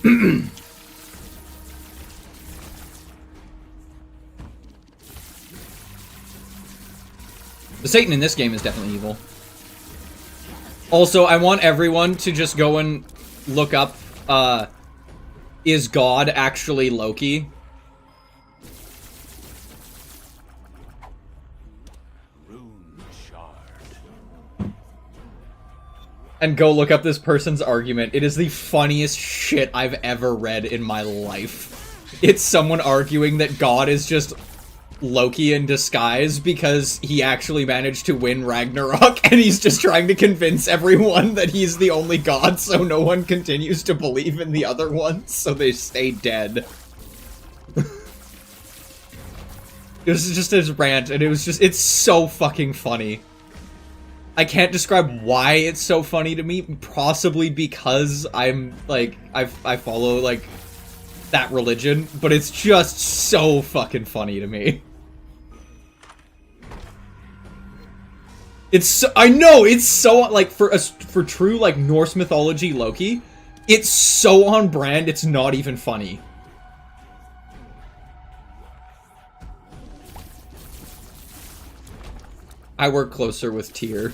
The Satan in this game is definitely evil. Also, I want everyone to just go and look up, is God actually Loki? Rune shard. And go look up this person's argument. It is the funniest shit I've ever read in my life. It's someone arguing that God is just Loki in disguise because he actually managed to win Ragnarok, and he's just trying to convince everyone that he's the only god so no one continues to believe in the other ones, so they stay dead. It was just his rant, and it's so fucking funny. I can't describe why it's so funny to me, possibly because I'm, like, I follow, like, that religion, but it's just so fucking funny to me. I know, it's so, like, for true, like, Norse mythology Loki, it's so on brand, it's not even funny. I work closer with Tyr.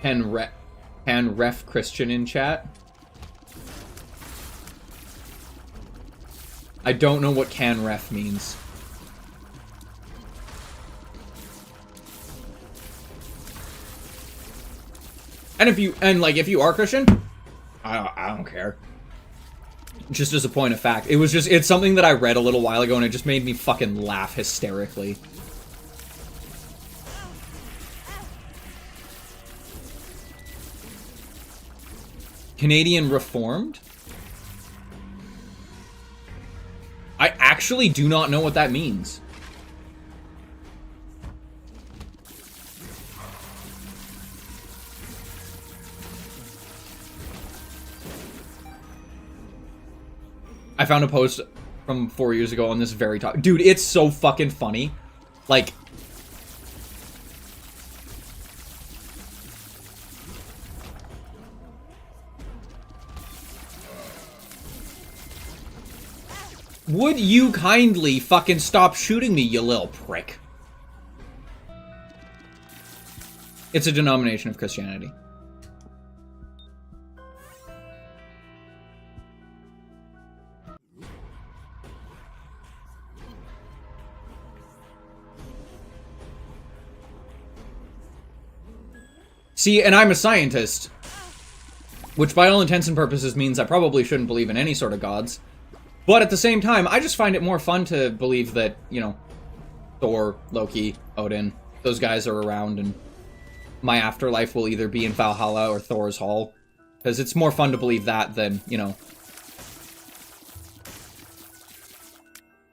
Can ref Christian in chat? I don't know what can ref means. And if you are Christian, I don't care. Just as a point of fact, it's something that I read a little while ago and it just made me fucking laugh hysterically. Canadian Reformed? I actually do not know what that means. I found a post from 4 years ago on this very topic. Dude, it's so fucking funny. Like, would you kindly fucking stop shooting me, you little prick? It's a denomination of Christianity. See, and I'm a scientist, which by all intents and purposes means I probably shouldn't believe in any sort of gods. But at the same time, I just find it more fun to believe that, you know, Thor, Loki, Odin, those guys are around, and my afterlife will either be in Valhalla or Thor's Hall. Because it's more fun to believe that than, you know,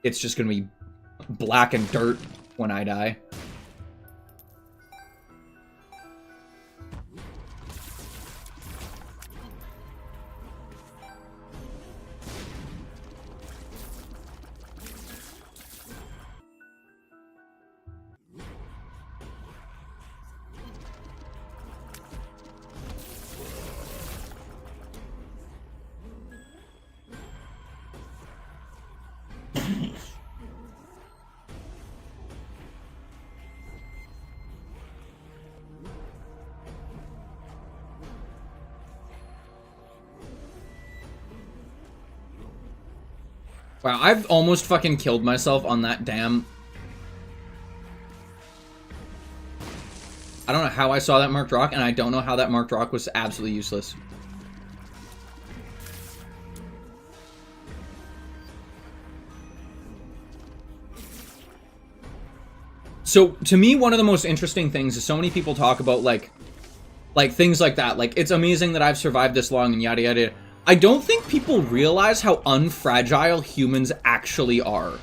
it's just gonna be black and dirt when I die. Wow, I've almost fucking killed myself on that damn... I don't know how I saw that marked rock, and I don't know how that marked rock was absolutely useless. So, to me, one of the most interesting things is so many people talk about, like things like that. Like, it's amazing that I've survived this long and yada yada. I don't think people realize how unfragile humans actually are.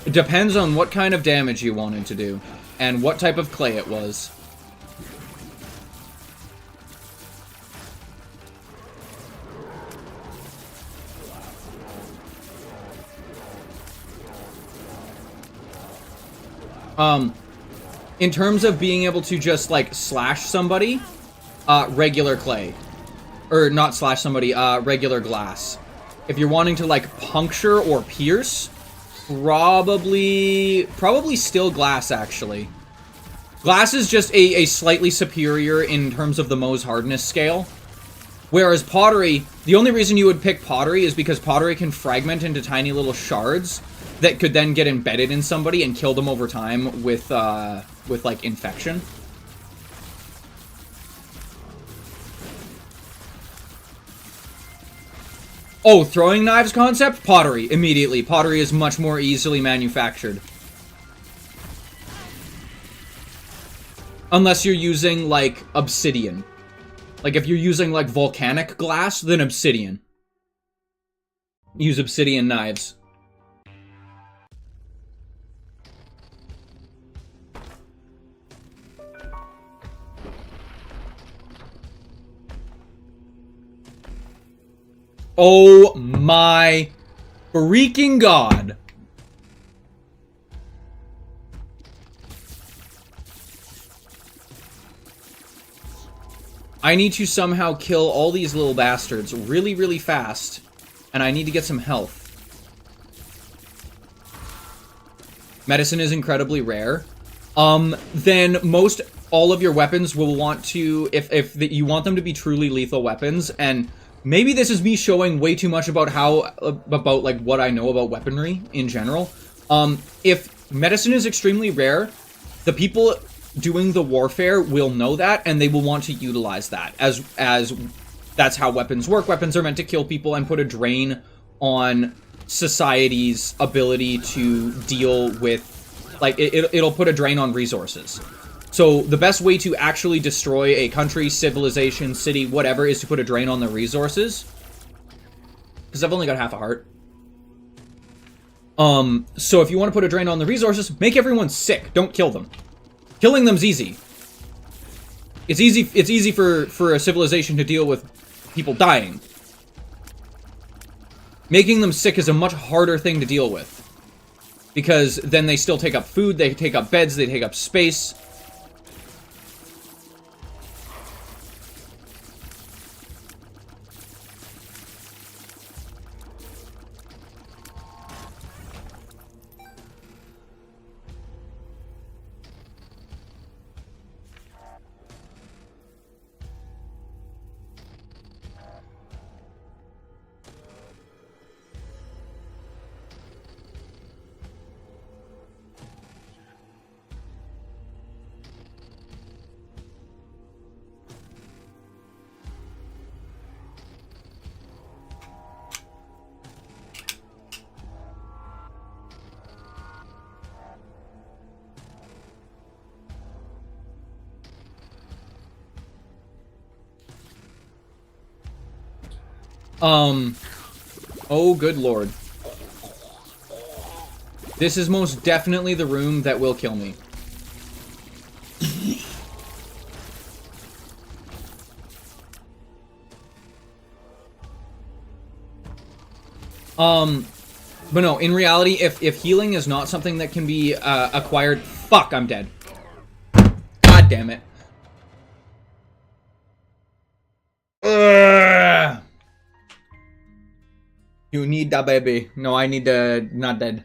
It depends on what kind of damage you wanted to do, and what type of clay it was. In terms of being able to just, like, slash somebody, regular clay. Or, not slash somebody, regular glass. If you're wanting to, like, puncture or pierce, probably still glass, actually. Glass is just a slightly superior in terms of the Mohs hardness scale. Whereas pottery, the only reason you would pick pottery is because pottery can fragment into tiny little shards that could then get embedded in somebody and kill them over time with like, infection. Oh, throwing knives concept? Pottery, immediately. Pottery is much more easily manufactured. Unless you're using, like, obsidian. Like, if you're using, like, volcanic glass, then obsidian. Use obsidian knives. Oh my freaking god. I need to somehow kill all these little bastards really, really fast. And I need to get some health. Medicine is incredibly rare. Then most all of your weapons will want to, if you want them to be truly lethal weapons, and maybe this is me showing way too much about about like what I know about weaponry in general. If medicine is extremely rare, the people doing the warfare will know that, and they will want to utilize that as that's how weapons work. Weapons are meant to kill people and put a drain on society's ability to deal with, like, it'll put a drain on resources. So the best way to actually destroy a country, civilization, city, whatever, is to put a drain on the resources. Because I've only got half a heart. So if you want to put a drain on the resources, make everyone sick. Don't kill them. Killing them's easy. It's easy for a civilization to deal with people dying. Making them sick is a much harder thing to deal with. Because then they still take up food, they take up beds, they take up space. Oh, good lord. This is most definitely the room that will kill me. But no, in reality, if healing is not something that can be, acquired... Fuck, I'm dead. God damn it. Ugh. You need that, baby. No, I need to... Not dead.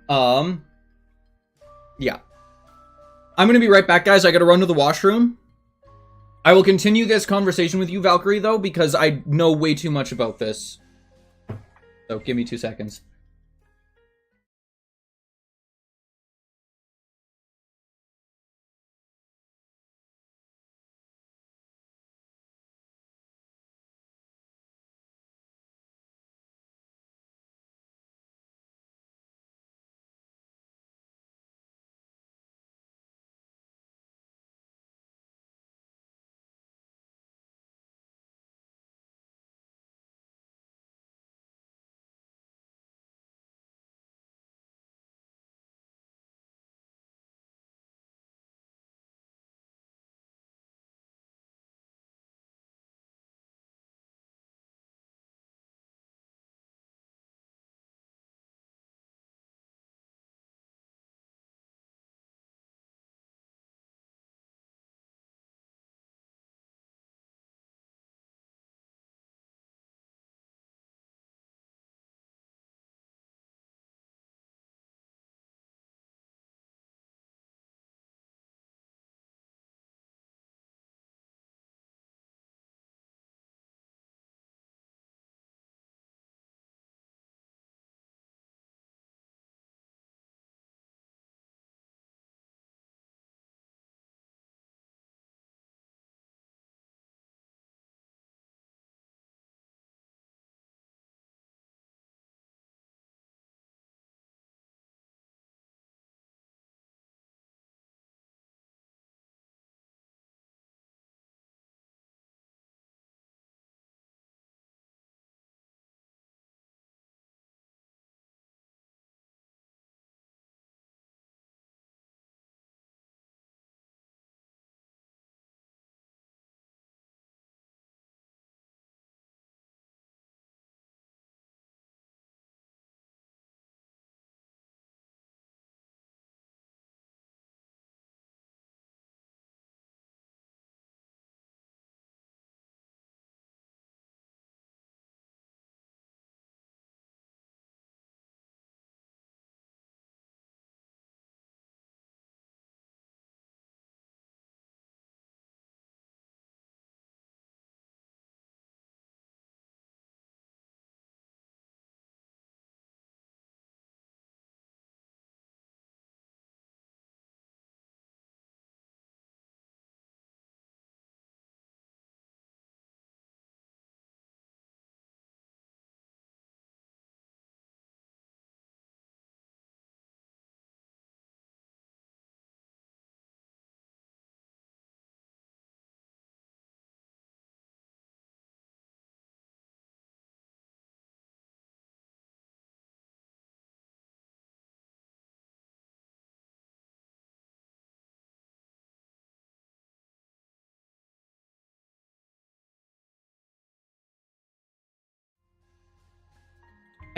Yeah. I'm gonna be right back, guys. I gotta run to the washroom. I will continue this conversation with you, Valkyrie, though, because I know way too much about this. So, give me 2 seconds.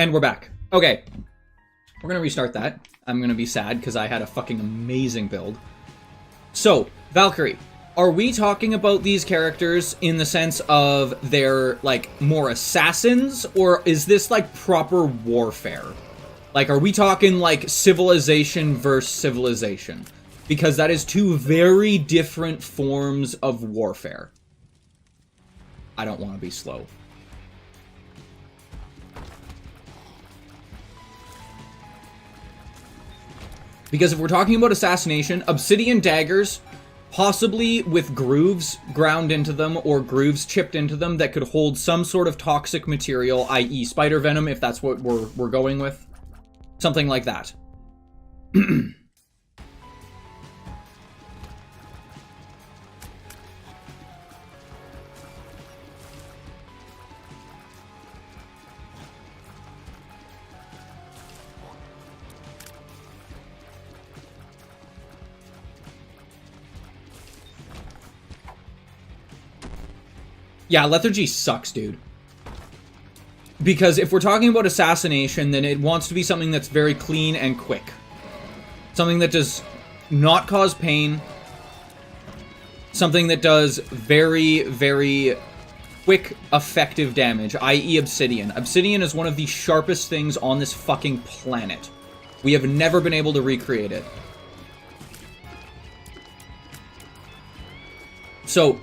And we're back. Okay. We're gonna restart that. I'm gonna be sad because I had a fucking amazing build. So, Valkyrie. Are we talking about these characters in the sense of they're, like, more assassins? Or is this, like, proper warfare? Like, are we talking, like, civilization versus civilization? Because that is two very different forms of warfare. I don't want to be slow. Because if we're talking about assassination, obsidian daggers, possibly with grooves ground into them or grooves chipped into them that could hold some sort of toxic material, i.e. spider venom, if that's what we're going with. Something like that. Yeah, lethargy sucks, dude. Because if we're talking about assassination, then it wants to be something that's very clean and quick. Something that does not cause pain. Something that does very, very quick, effective damage, i.e. obsidian. Obsidian is one of the sharpest things on this fucking planet. We have never been able to recreate it. So,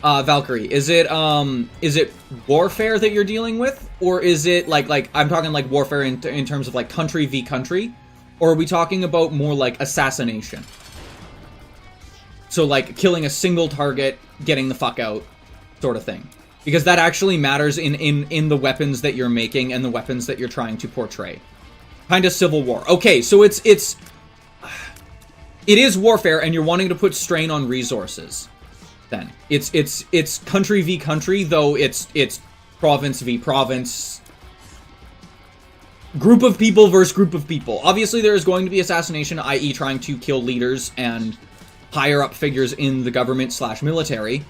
Valkyrie, is it warfare that you're dealing with? Or is it, like, I'm talking, like, warfare in terms of, like, country v. country? Or are we talking about more, like, assassination? So, like, killing a single target, getting the fuck out, sort of thing. Because that actually matters in the weapons that you're making and the weapons that you're trying to portray. Kind of Civil War. Okay, so it is warfare, and you're wanting to put strain on resources. Then it's country v country, though it's province v province, group of people versus group of people. Obviously there is going to be assassination, i.e. trying to kill leaders and higher up figures in the government / military,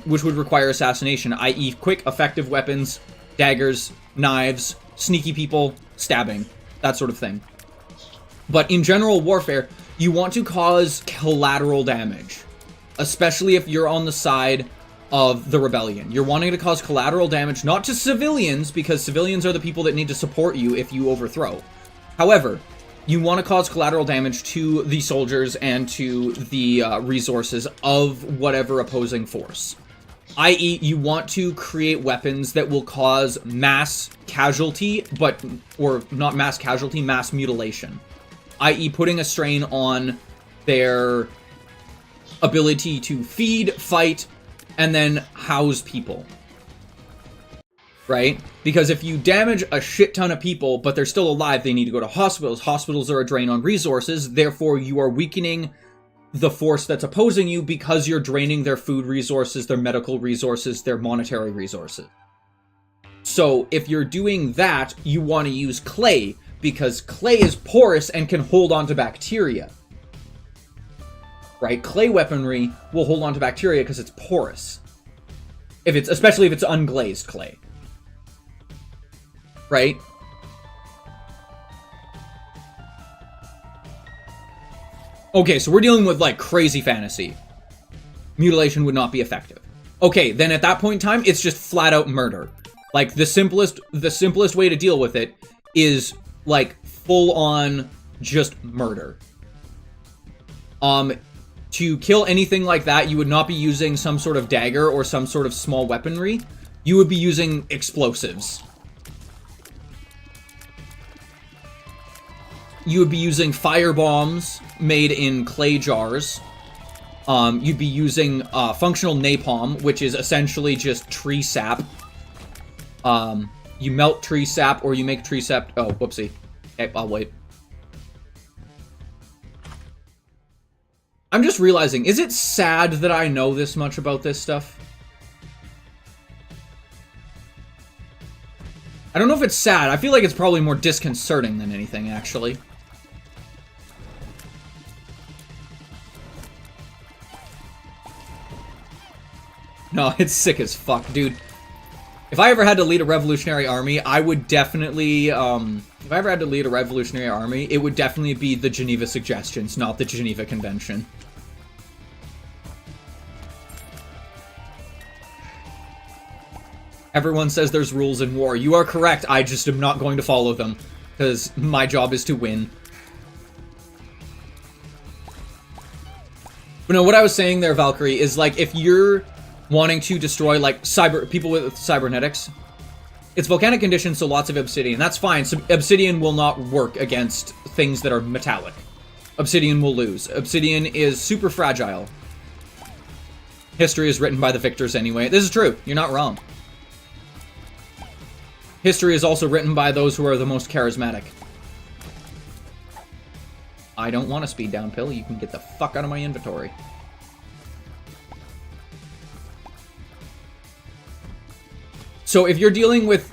which would require assassination, i.e. quick, effective weapons, daggers, knives, sneaky people, stabbing, that sort of thing. But in general warfare, you want to cause collateral damage. Especially if you're on the side of the rebellion. You're wanting to cause collateral damage, not to civilians, because civilians are the people that need to support you if you overthrow. However, you want to cause collateral damage to the soldiers and to the resources of whatever opposing force. I.e., you want to create weapons that will cause mass casualty, or not mass casualty, mass mutilation. I.e., putting a strain on their ability to feed, fight, and then house people. Right? Because if you damage a shit ton of people, but they're still alive, they need to go to hospitals. Hospitals are a drain on resources, therefore you are weakening the force that's opposing you because you're draining their food resources, their medical resources, their monetary resources. So if you're doing that, you want to use clay, because clay is porous and can hold on to bacteria. Right? Clay weaponry will hold on to bacteria because it's porous. Especially if it's unglazed clay. Right? Okay, so we're dealing with, like, crazy fantasy. Mutilation would not be effective. Okay, then at that point in time, it's just flat out murder. Like, the simplest way to deal with it is, like, full on just murder. To kill anything like that, you would not be using some sort of dagger or some sort of small weaponry. You would be using explosives. You would be using fire bombs made in clay jars. You'd be using functional napalm, which is essentially just tree sap. You melt tree sap, or you make tree sap... Oh, whoopsie. Okay, I'll wait. I'm just realizing, is it sad that I know this much about this stuff? I don't know if it's sad. I feel like it's probably more disconcerting than anything, actually. No, it's sick as fuck, dude. If I ever had to lead a revolutionary army, I would definitely, if I ever had to lead a revolutionary army, it would definitely be the Geneva Suggestions, not the Geneva Convention. Everyone says there's rules in war. You are correct, I just am not going to follow them, because my job is to win. But no, what I was saying there, Valkyrie, is like, if you're wanting to destroy, like, people with cybernetics, it's volcanic conditions, so lots of obsidian. That's fine. So obsidian will not work against things that are metallic. Obsidian will lose. Obsidian is super fragile. History is written by the victors anyway. This is true. You're not wrong. History is also written by those who are the most charismatic. I don't want a speed down pill. You can get the fuck out of my inventory. So if you're dealing with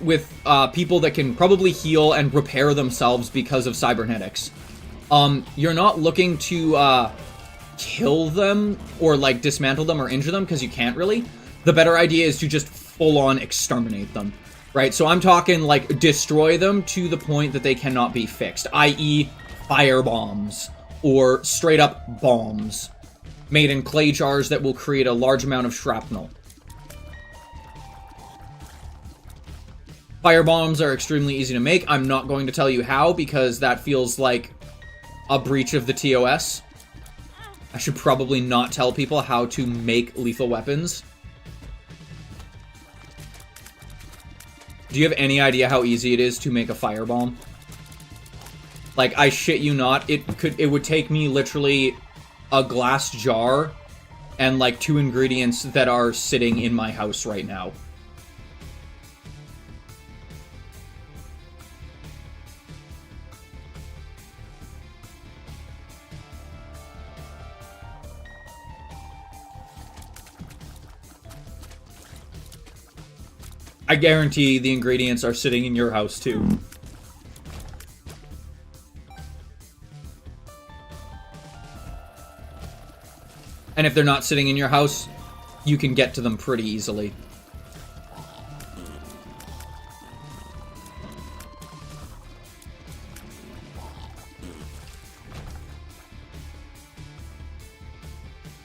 people that can probably heal and repair themselves because of cybernetics, you're not looking to kill them or like dismantle them or injure them because you can't really. The better idea is to just full-on exterminate them, right? So I'm talking like destroy them to the point that they cannot be fixed, i.e. fire bombs or straight up bombs made in clay jars that will create a large amount of shrapnel. Fire bombs are extremely easy to make. I'm not going to tell you how, because that feels like a breach of the TOS. I should probably not tell people how to make lethal weapons. Do you have any idea how easy it is to make a firebomb? Like, I shit you not, it would take me literally a glass jar and like 2 ingredients that are sitting in my house right now. I guarantee the ingredients are sitting in your house, too. And if they're not sitting in your house, you can get to them pretty easily.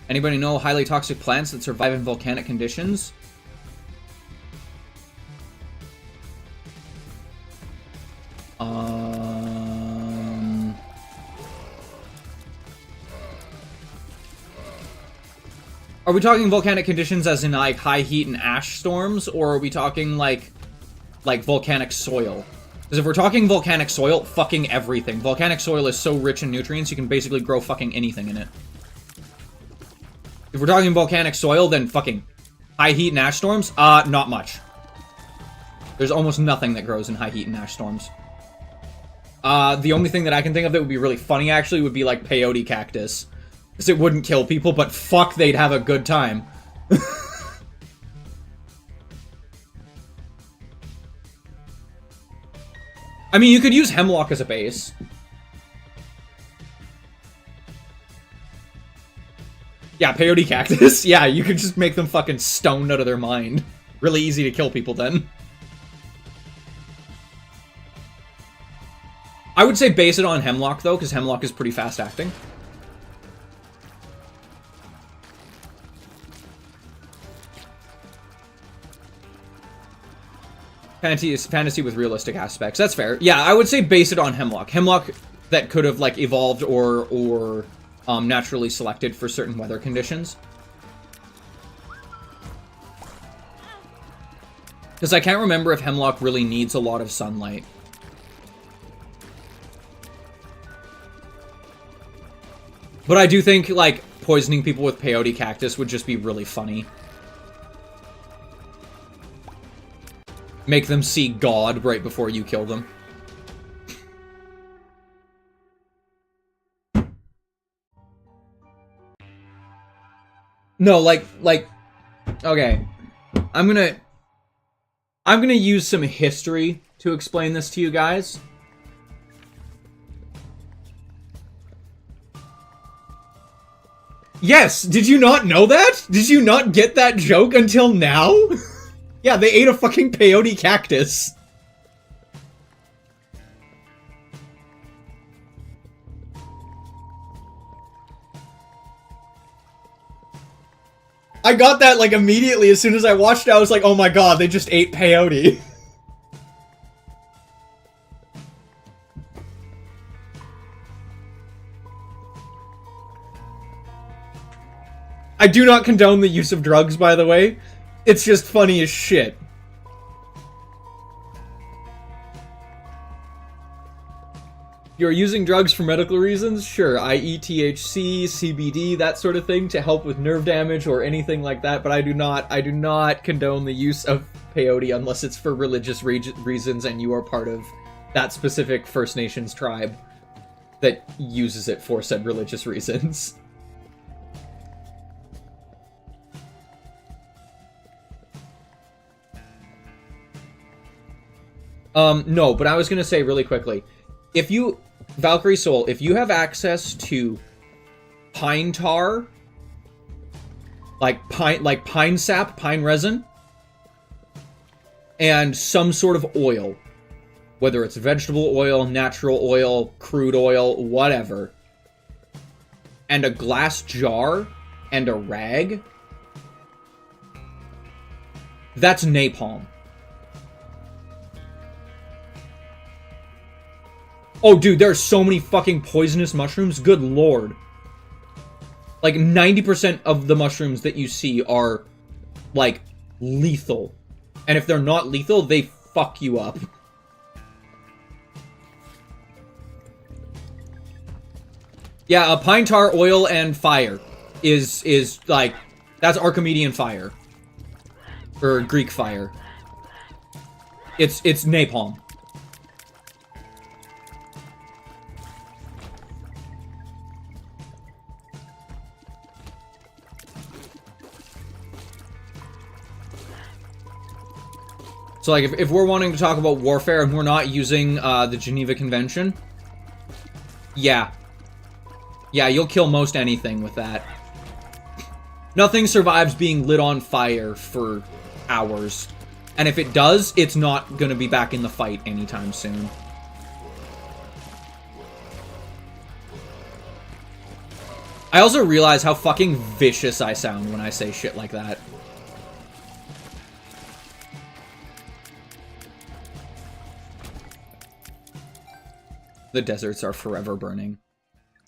Anybody know highly toxic plants that survive in volcanic conditions? Are we talking volcanic conditions as in like high heat and ash storms, or are we talking like volcanic soil? Because if we're talking volcanic soil, fucking everything. Volcanic soil is so rich in nutrients, you can basically grow fucking anything in it. If we're talking volcanic soil, then fucking high heat and ash storms? Not much. There's almost nothing that grows in high heat and ash storms. The only thing that I can think of that would be really funny, actually, would be like peyote cactus. Because it wouldn't kill people, but fuck, they'd have a good time. I mean, you could use hemlock as a base. Yeah, peyote cactus. Yeah, you could just make them fucking stoned out of their mind. Really easy to kill people then. I would say base it on hemlock, though, because hemlock is pretty fast-acting. Fantasy with realistic aspects. That's fair. Yeah, I would say base it on hemlock. Hemlock that could have, like, evolved or naturally selected for certain weather conditions. Because I can't remember if hemlock really needs a lot of sunlight. But I do think, like, poisoning people with peyote cactus would just be really funny. Make them see God right before you kill them. No, like, okay. I'm gonna use some history to explain this to you guys. Yes! Did you not know that? Did you not get that joke until now? Yeah, they ate a fucking peyote cactus. I got that, like, immediately as soon as I watched it. I was like, oh my god, they just ate peyote. I do not condone the use of drugs, by the way. It's just funny as shit. You're using drugs for medical reasons? Sure, i.e. THC, CBD, that sort of thing to help with nerve damage or anything like that, but I do not condone the use of peyote unless it's for religious reasons and you are part of that specific First Nations tribe that uses it for said religious reasons. No, but I was gonna say really quickly, if you, Valkyrie Soul, if you have access to pine tar, like pine sap, pine resin, and some sort of oil, whether it's vegetable oil, natural oil, crude oil, whatever, and a glass jar and a rag, that's napalm. Oh, dude, there are so many fucking poisonous mushrooms. Good lord. Like, 90% of the mushrooms that you see are, like, lethal. And if they're not lethal, they fuck you up. Yeah, pine tar, oil, and fire is like, that's Archimedean fire. Or Greek fire. It's napalm. So, like, if we're wanting to talk about warfare and we're not using the Geneva Convention, yeah. Yeah, you'll kill most anything with that. Nothing survives being lit on fire for hours. And if it does, it's not gonna be back in the fight anytime soon. I also realize how fucking vicious I sound when I say shit like that. The deserts are forever burning.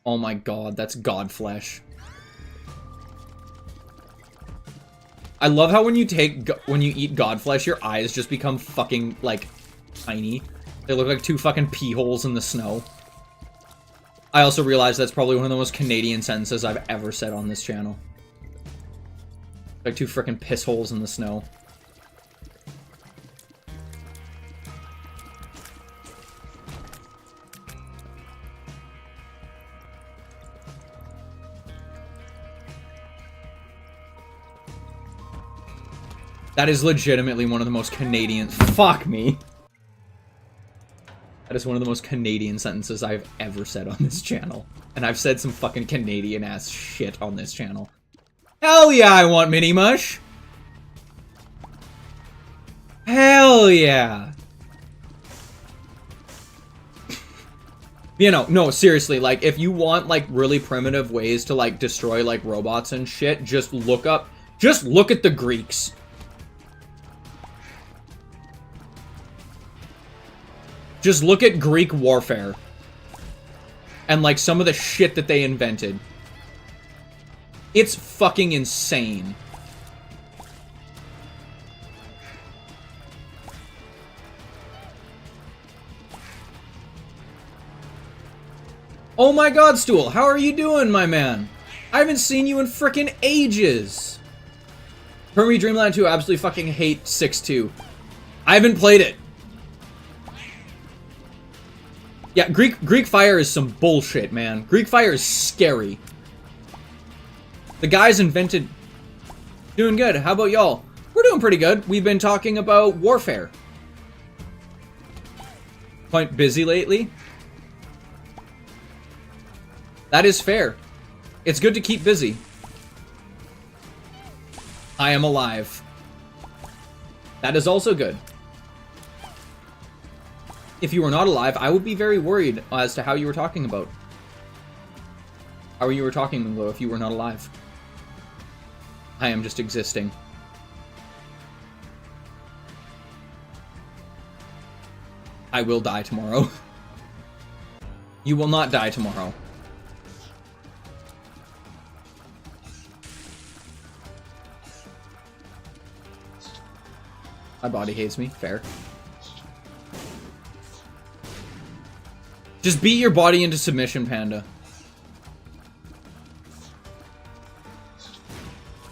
Oh my god, that's god flesh. I love how when you eat god flesh, your eyes just become fucking, like, tiny. They look like two fucking pee holes in the snow. I also realize that's probably one of the most Canadian sentences I've ever said on this channel. Like two frickin' piss holes in the snow. That is legitimately one of the most Canadian— fuck me! That is one of the most Canadian sentences I've ever said on this channel. And I've said some fucking Canadian-ass shit on this channel. Hell yeah, I want Mini Mush! Hell yeah! You know, no, seriously, like, if you want, like, really primitive ways to, like, destroy, like, robots and shit, just look at the Greeks. Just look at Greek warfare. And, like, some of the shit that they invented. It's fucking insane. Oh my god, Stool, how are you doing, my man? I haven't seen you in frickin' ages. Hermie Dreamland 2, absolutely fucking hate 6-2. I haven't played it. Yeah, Greek Fire is some bullshit, man. Greek Fire is scary. The guys invented... Doing good. How about y'all? We're doing pretty good. We've been talking about warfare. Quite busy lately. That is fair. It's good to keep busy. I am alive. That is also good. If you were not alive, I would be very worried as to how you were talking about. How you were talking, though, if you were not alive. I am just existing. I will die tomorrow. You will not die tomorrow. My body hates me. Fair. Just beat your body into submission, Panda.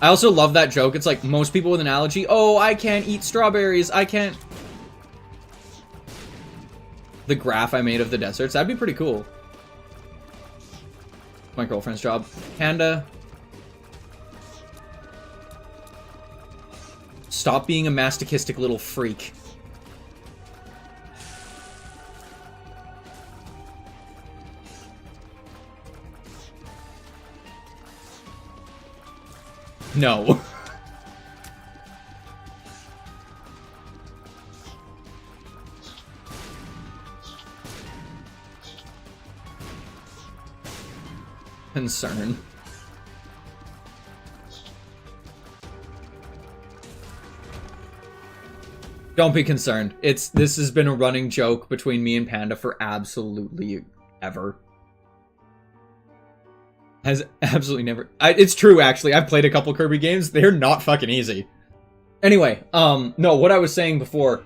I also love that joke. It's like most people with an allergy. Oh, I can't eat strawberries. I can't. The graph I made of the deserts. That'd be pretty cool. My girlfriend's job. Panda. Stop being a masochistic little freak. No. Concern. Don't be concerned. This has been a running joke between me and Panda for absolutely ever. Has absolutely never... it's true, actually. I've played a couple Kirby games. They're not fucking easy. Anyway, no, what I was saying before...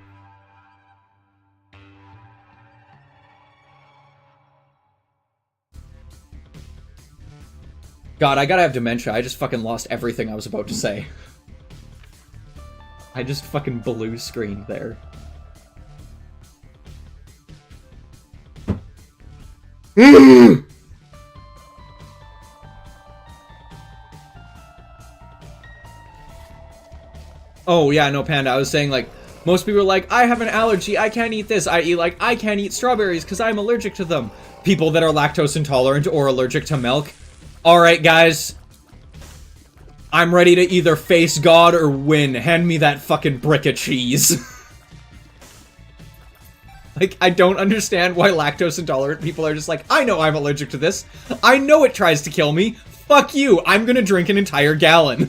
God, I gotta have dementia. I just fucking lost everything I was about to say. I just fucking blue screened there. Oh, yeah, no, Panda, I was saying, like, most people are like, I have an allergy, I can't eat this. I can't eat strawberries because I'm allergic to them. People that are lactose intolerant or allergic to milk. Alright, guys. I'm ready to either face God or win. Hand me that fucking brick of cheese. Like, I don't understand why lactose intolerant people are just like, I know I'm allergic to this. I know it tries to kill me. Fuck you. I'm gonna drink an entire gallon.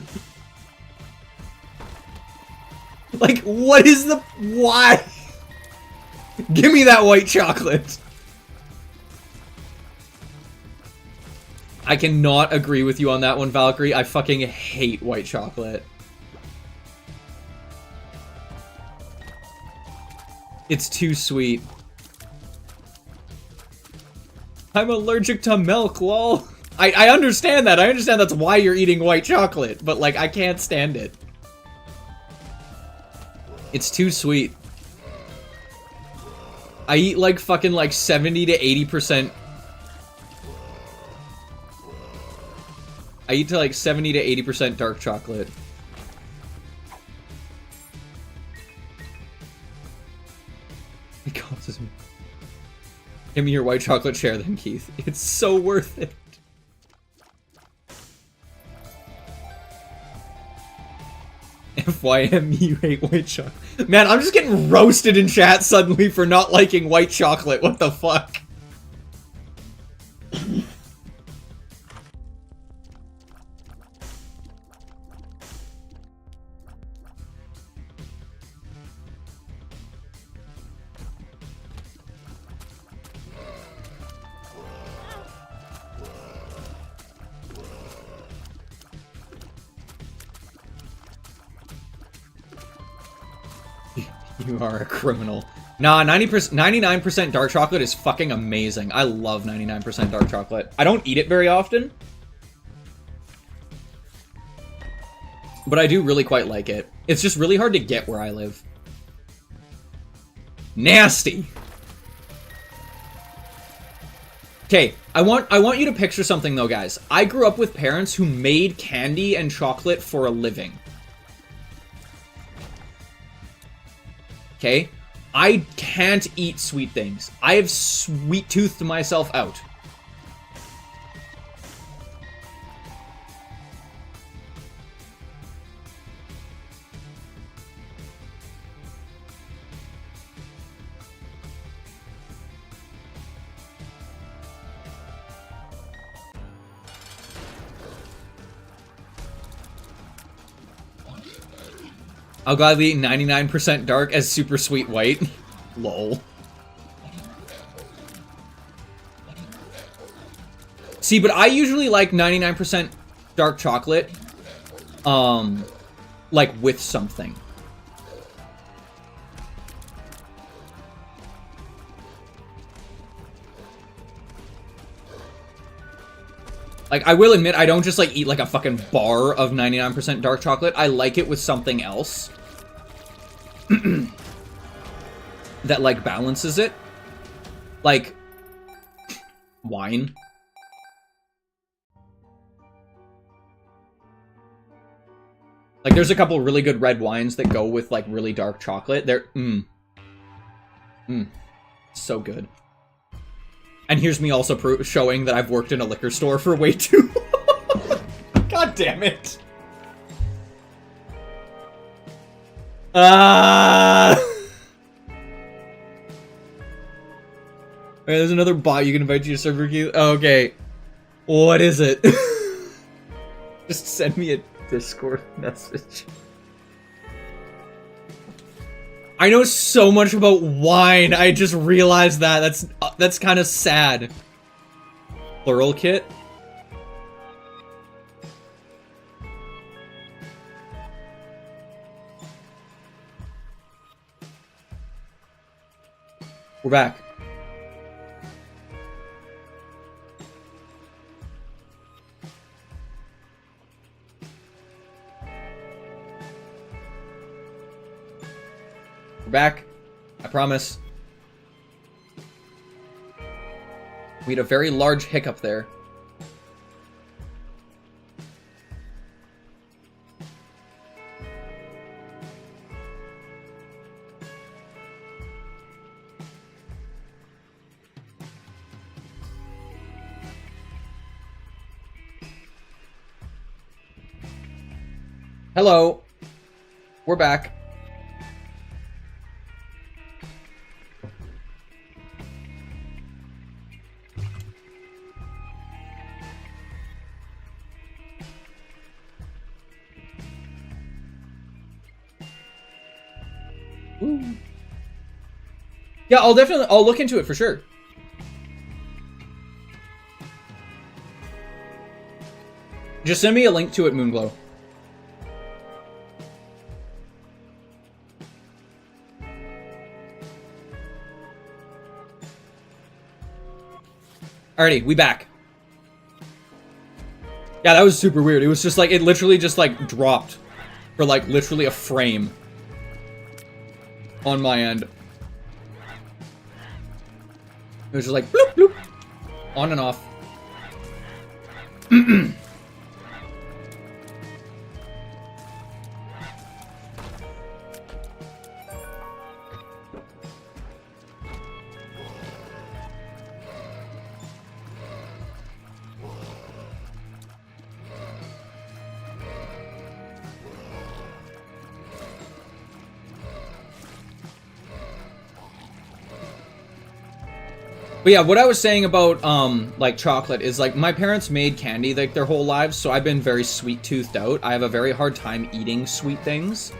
Like, what is the... Why? Give me that white chocolate. I cannot agree with you on that one, Valkyrie. I fucking hate white chocolate. It's too sweet. I'm allergic to milk, lol. I understand that. I understand that's why you're eating white chocolate. But, like, I can't stand it. It's too sweet. I eat, like, fucking, like, 70 to 80%... I eat to like 70 to 80% dark chocolate. It causes me. Give me your white chocolate share then, Keith. It's so worth it. FYM, you hate white chocolate. Man, I'm just getting roasted in chat suddenly for not liking white chocolate. What the fuck? You are a criminal. Nah, 99% dark chocolate is fucking amazing. I love 99% dark chocolate. I don't eat it very often. But I do really quite like it. It's just really hard to get where I live. Nasty! Okay, I want you to picture something though, guys. I grew up with parents who made candy and chocolate for a living. Okay? I can't eat sweet things. I have sweet-toothed myself out. I'll gladly eat 99% dark as super sweet white. Lol. See, but I usually like 99% dark chocolate, like with something. Like, I will admit, I don't just, like, eat, like, a fucking bar of 99% dark chocolate. I like it with something else. That, like, balances it. Like, wine. Like, there's a couple really good red wines that go with, like, really dark chocolate. They're, so good. And here's me also showing that I've worked in a liquor store for way too long. God damn it. Alright, there's another bot you can invite to your server queue. Okay. What is it? Just send me a Discord message. I know so much about wine. I just realized that. That's kind of sad. Plural kit. We're back. We're back. I promise. We had a very large hiccup there. Hello. We're back. Ooh. Yeah, I'll look into it for sure. Just send me a link to it, Moonglow. Alrighty, we back. Yeah, that was super weird. It was just like, it literally just like dropped for like literally a frame on my end. It was just like bloop bloop, on and off. But yeah, what I was saying about, like, chocolate is, like, my parents made candy, like, their whole lives, so I've been very sweet-toothed out. I have a very hard time eating sweet things.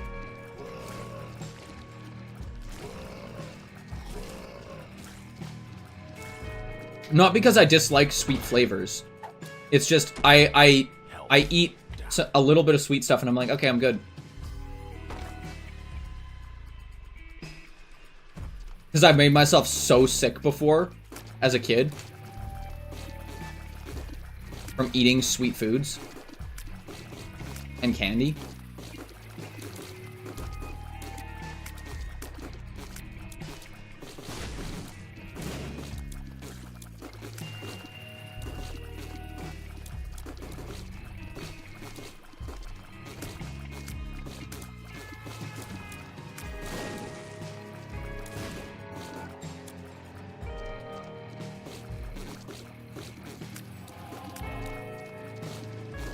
Not because I dislike sweet flavors. It's just, I eat a little bit of sweet stuff and I'm like, okay, I'm good. Because I've made myself so sick before. As a kid, from eating sweet foods and candy.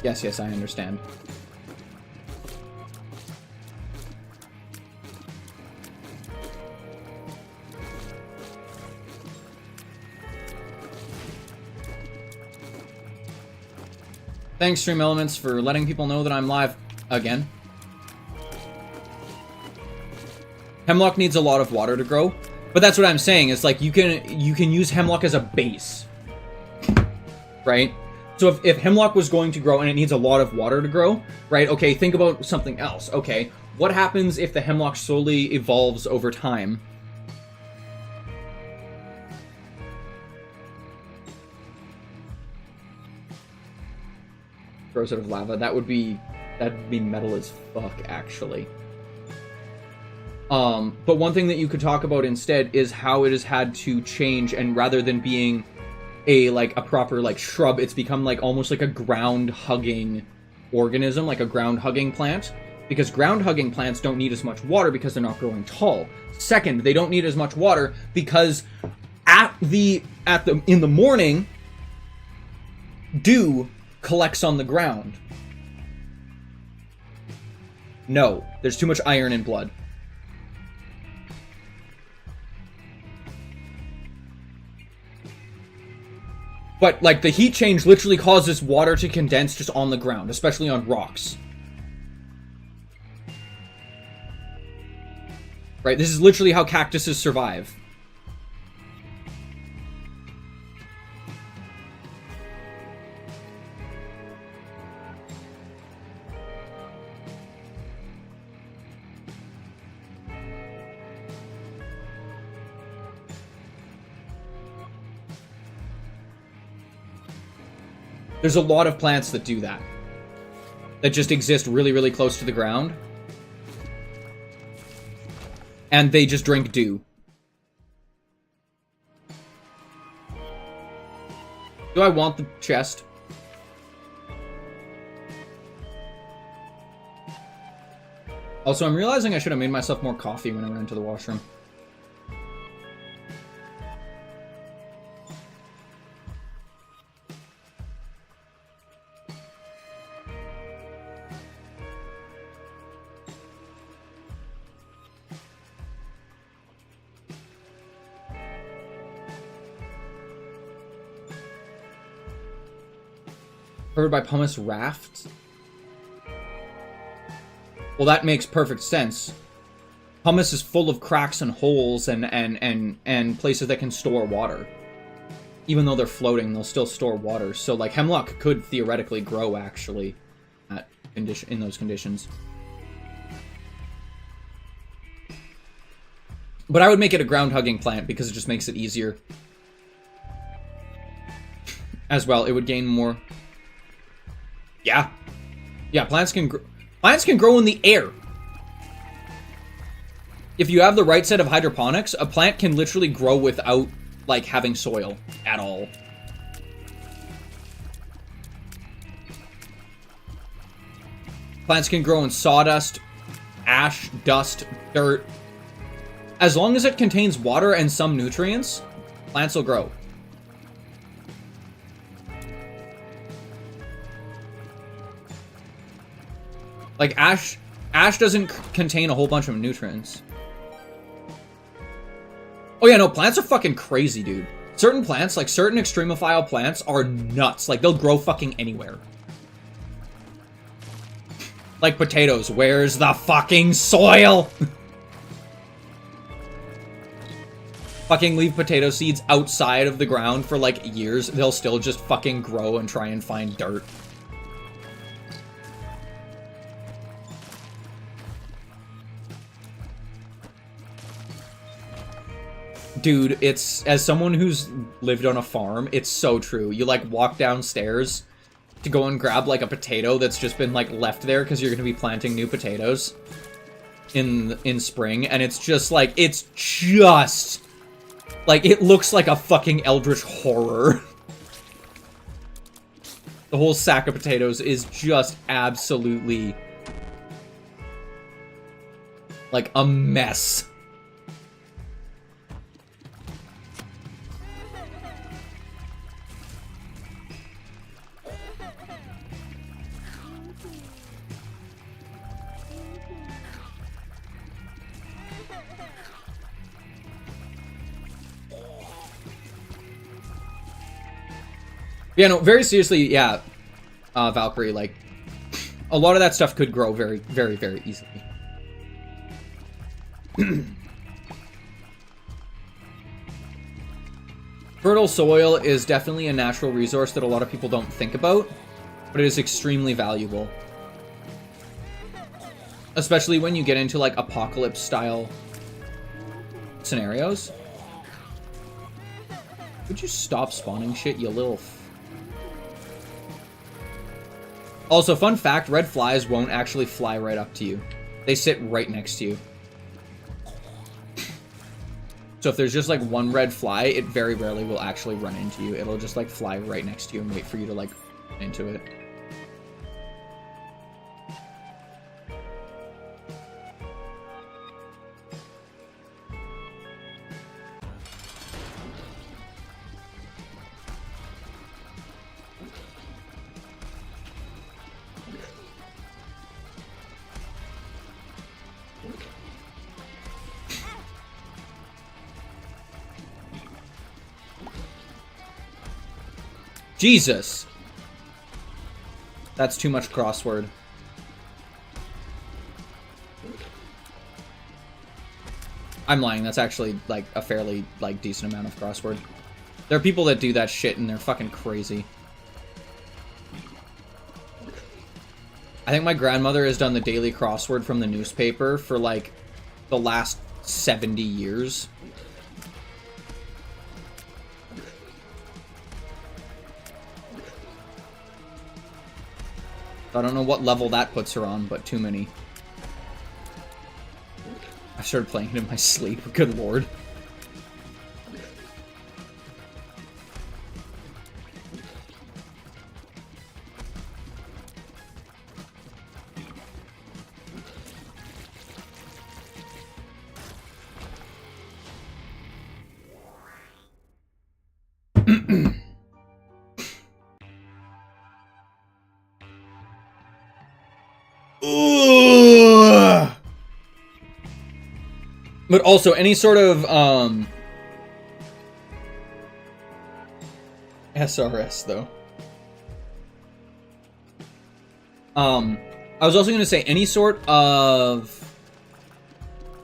Yes, I understand. Thanks, Stream Elements, for letting people know that I'm live again. Hemlock needs a lot of water to grow. But that's what I'm saying, is like you can use hemlock as a base. Right? So if hemlock was going to grow and it needs a lot of water to grow, right? Okay, think about something else. Okay, what happens if the hemlock slowly evolves over time? Grows out of lava. That'd be metal as fuck, actually. But one thing that you could talk about instead is how it has had to change, and rather than being a proper like shrub, it's become like almost like a ground hugging organism, like a ground hugging plant, because ground hugging plants don't need as much water because they're not growing tall. Second, they don't need as much water because in the morning, dew collects on the ground. No, there's too much iron in blood. But, like, the heat change literally causes water to condense just on the ground, especially on rocks. Right, this is literally how cactuses survive. There's a lot of plants that do that. That just exist really, really close to the ground. And they just drink dew. Do I want the chest? Also, I'm realizing I should have made myself more coffee when I went into the washroom. Covered by pumice rafts? Well, that makes perfect sense. Pumice is full of cracks and holes and places that can store water. Even though they're floating, they'll still store water. So, like, hemlock could theoretically grow, actually, in those conditions. But I would make it a ground-hugging plant because it just makes it easier. As well, it would gain more... Yeah. Yeah, plants can grow in the air. If you have the right set of hydroponics, a plant can literally grow without, like, having soil at all. Plants can grow in sawdust, ash, dust, dirt. As long as it contains water and some nutrients, plants will grow. Like, ash doesn't contain a whole bunch of nutrients. Oh yeah, no, plants are fucking crazy, dude. Certain plants, like certain extremophile plants, are nuts. Like, they'll grow fucking anywhere. Like potatoes, where's the fucking soil? Fucking leave potato seeds outside of the ground for like years. They'll still just fucking grow and try and find dirt. Dude, it's, as someone who's lived on a farm, it's so true. You, like, walk downstairs to go and grab, like, a potato that's just been, like, left there because you're going to be planting new potatoes in spring, and it's just, like, it looks like a fucking eldritch horror. The whole sack of potatoes is just absolutely, like, a mess. Yeah, no, very seriously, yeah, Valkyrie, like, a lot of that stuff could grow very, very, very easily. Fertile soil is definitely a natural resource that a lot of people don't think about, but it is extremely valuable. Especially when you get into, like, apocalypse-style scenarios. Would you stop spawning shit, you little... Also, fun fact, red flies won't actually fly right up to you. They sit right next to you. So if there's just, like, one red fly, it very rarely will actually run into you. It'll just, like, fly right next to you and wait for you to, like, run into it. Jesus! That's too much crossword. I'm lying, that's actually, like, a fairly, like, decent amount of crossword. There are people that do that shit and they're fucking crazy. I think my grandmother has done the daily crossword from the newspaper for, like, the last 70 years. I don't know what level that puts her on, but too many. I started playing it in my sleep, good lord. But also, any sort of, SRS, though. I was also going to say, any sort of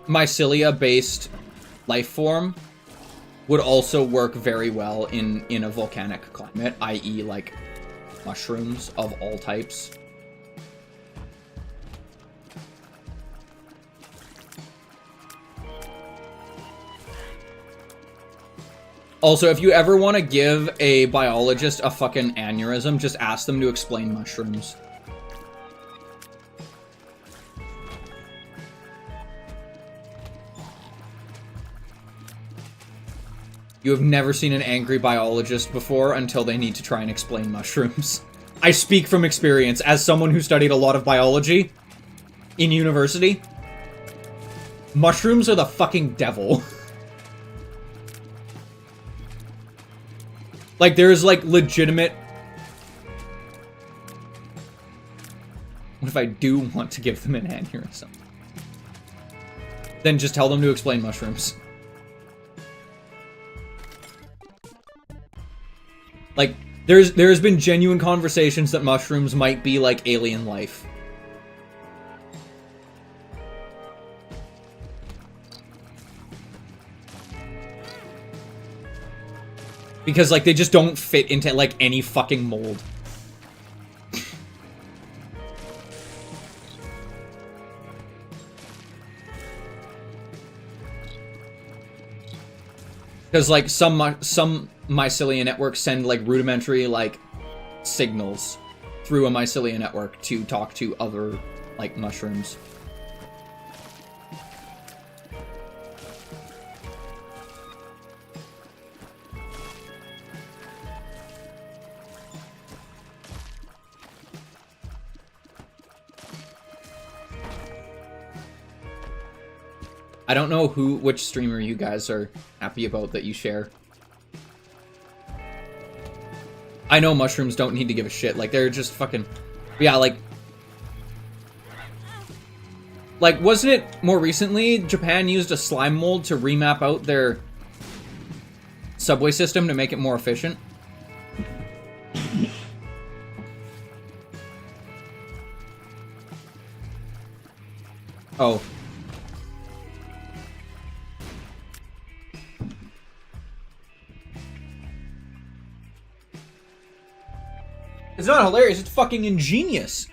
mycelia-based life form would also work very well in a volcanic climate, i.e., like, mushrooms of all types. Also, if you ever want to give a biologist a fucking aneurysm, just ask them to explain mushrooms. You have never seen an angry biologist before until they need to try and explain mushrooms. I speak from experience as someone who studied a lot of biology in university. Mushrooms are the fucking devil. Like, there's, like, legitimate... What if I do want to give them an aneurysm? Then just tell them to explain mushrooms. Like, there's been genuine conversations that mushrooms might be like alien life. Because, like, they just don't fit into, like, any fucking mold. Because, like, some mycelia networks send, like, rudimentary, like, signals through a mycelia network to talk to other, like, mushrooms. I don't know which streamer you guys are happy about that you share. I know mushrooms don't need to give a shit. Like, they're just fucking... Yeah, like... Like, wasn't it more recently Japan used a slime mold to remap out their subway system to make it more efficient? Oh. It's not hilarious, it's fucking ingenious.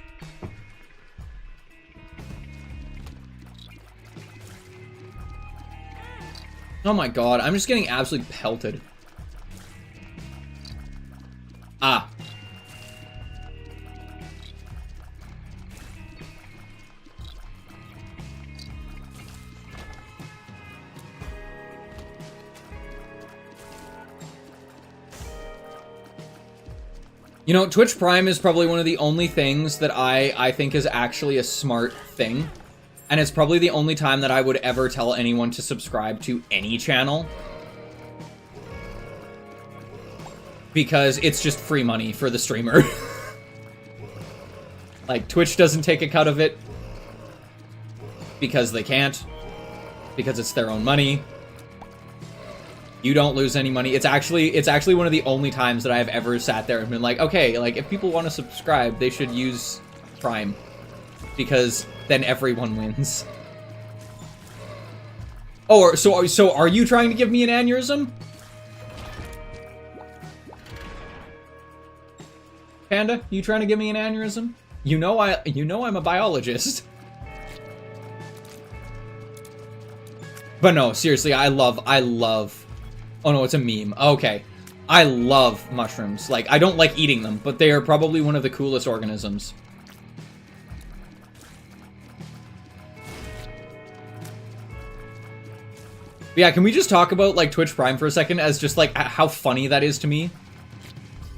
Oh my god, I'm just getting absolutely pelted. Ah. You know, Twitch Prime is probably one of the only things that I think is actually a smart thing. And it's probably the only time that I would ever tell anyone to subscribe to any channel. Because it's just free money for the streamer. Like, Twitch doesn't take a cut of it. Because they can't. Because it's their own money. You don't lose any money. It's actually one of the only times that I've ever sat there and been like, okay, like, if people want to subscribe, they should use Prime. Because then everyone wins. Oh, so are you trying to give me an aneurysm? Panda, you trying to give me an aneurysm? You know I'm a biologist. But no, seriously, I love oh no, it's a meme. Okay. I love mushrooms. Like, I don't like eating them, but they are probably one of the coolest organisms. But yeah, can we just talk about, like, Twitch Prime for a second as just, like, how funny that is to me?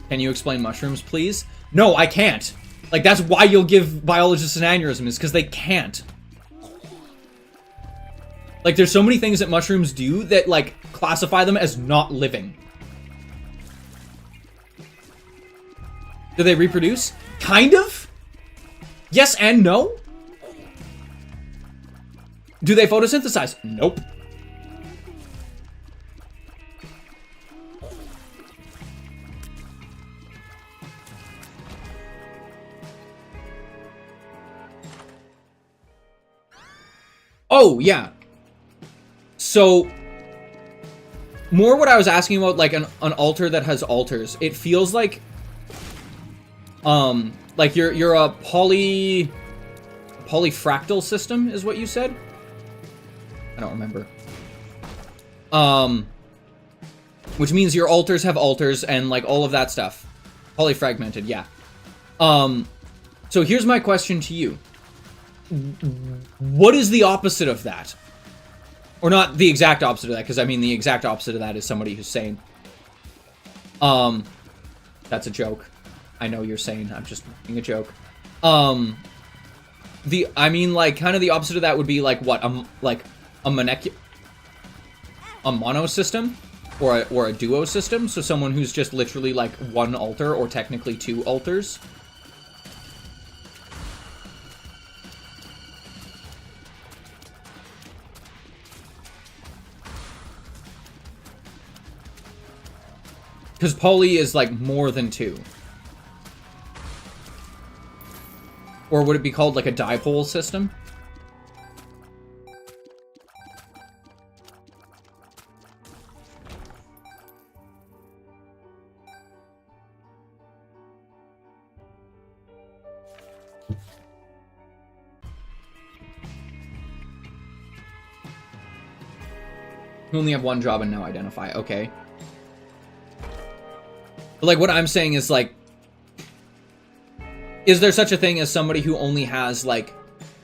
Can you explain mushrooms, please? No, I can't. Like, that's why you'll give biologists an aneurysm, is because they can't. Like, there's so many things that mushrooms do that, like, classify them as not living. Do they reproduce? Kind of? Yes and no? Do they photosynthesize? Nope. Oh, yeah. So, more what I was asking about, like, an altar that has altars. It feels like, like you're a polyfractal system, is what you said? I don't remember. Which means your altars have altars and, like, all of that stuff. Polyfragmented, yeah. So here's my question to you. What is the opposite of that? Or not the exact opposite of that, because I mean the exact opposite of that is somebody who's sane. That's a joke. I know you're sane. I'm just making a joke. I mean, like, kind of the opposite of that would be like what? Like a mono system or a duo system. So someone who's just literally like one altar or technically two altars. Because poly is, like, more than two. Or would it be called, like, a dipole system? You only have one job and now identify. Okay. But, like, what I'm saying is, like, is there such a thing as somebody who only has, like,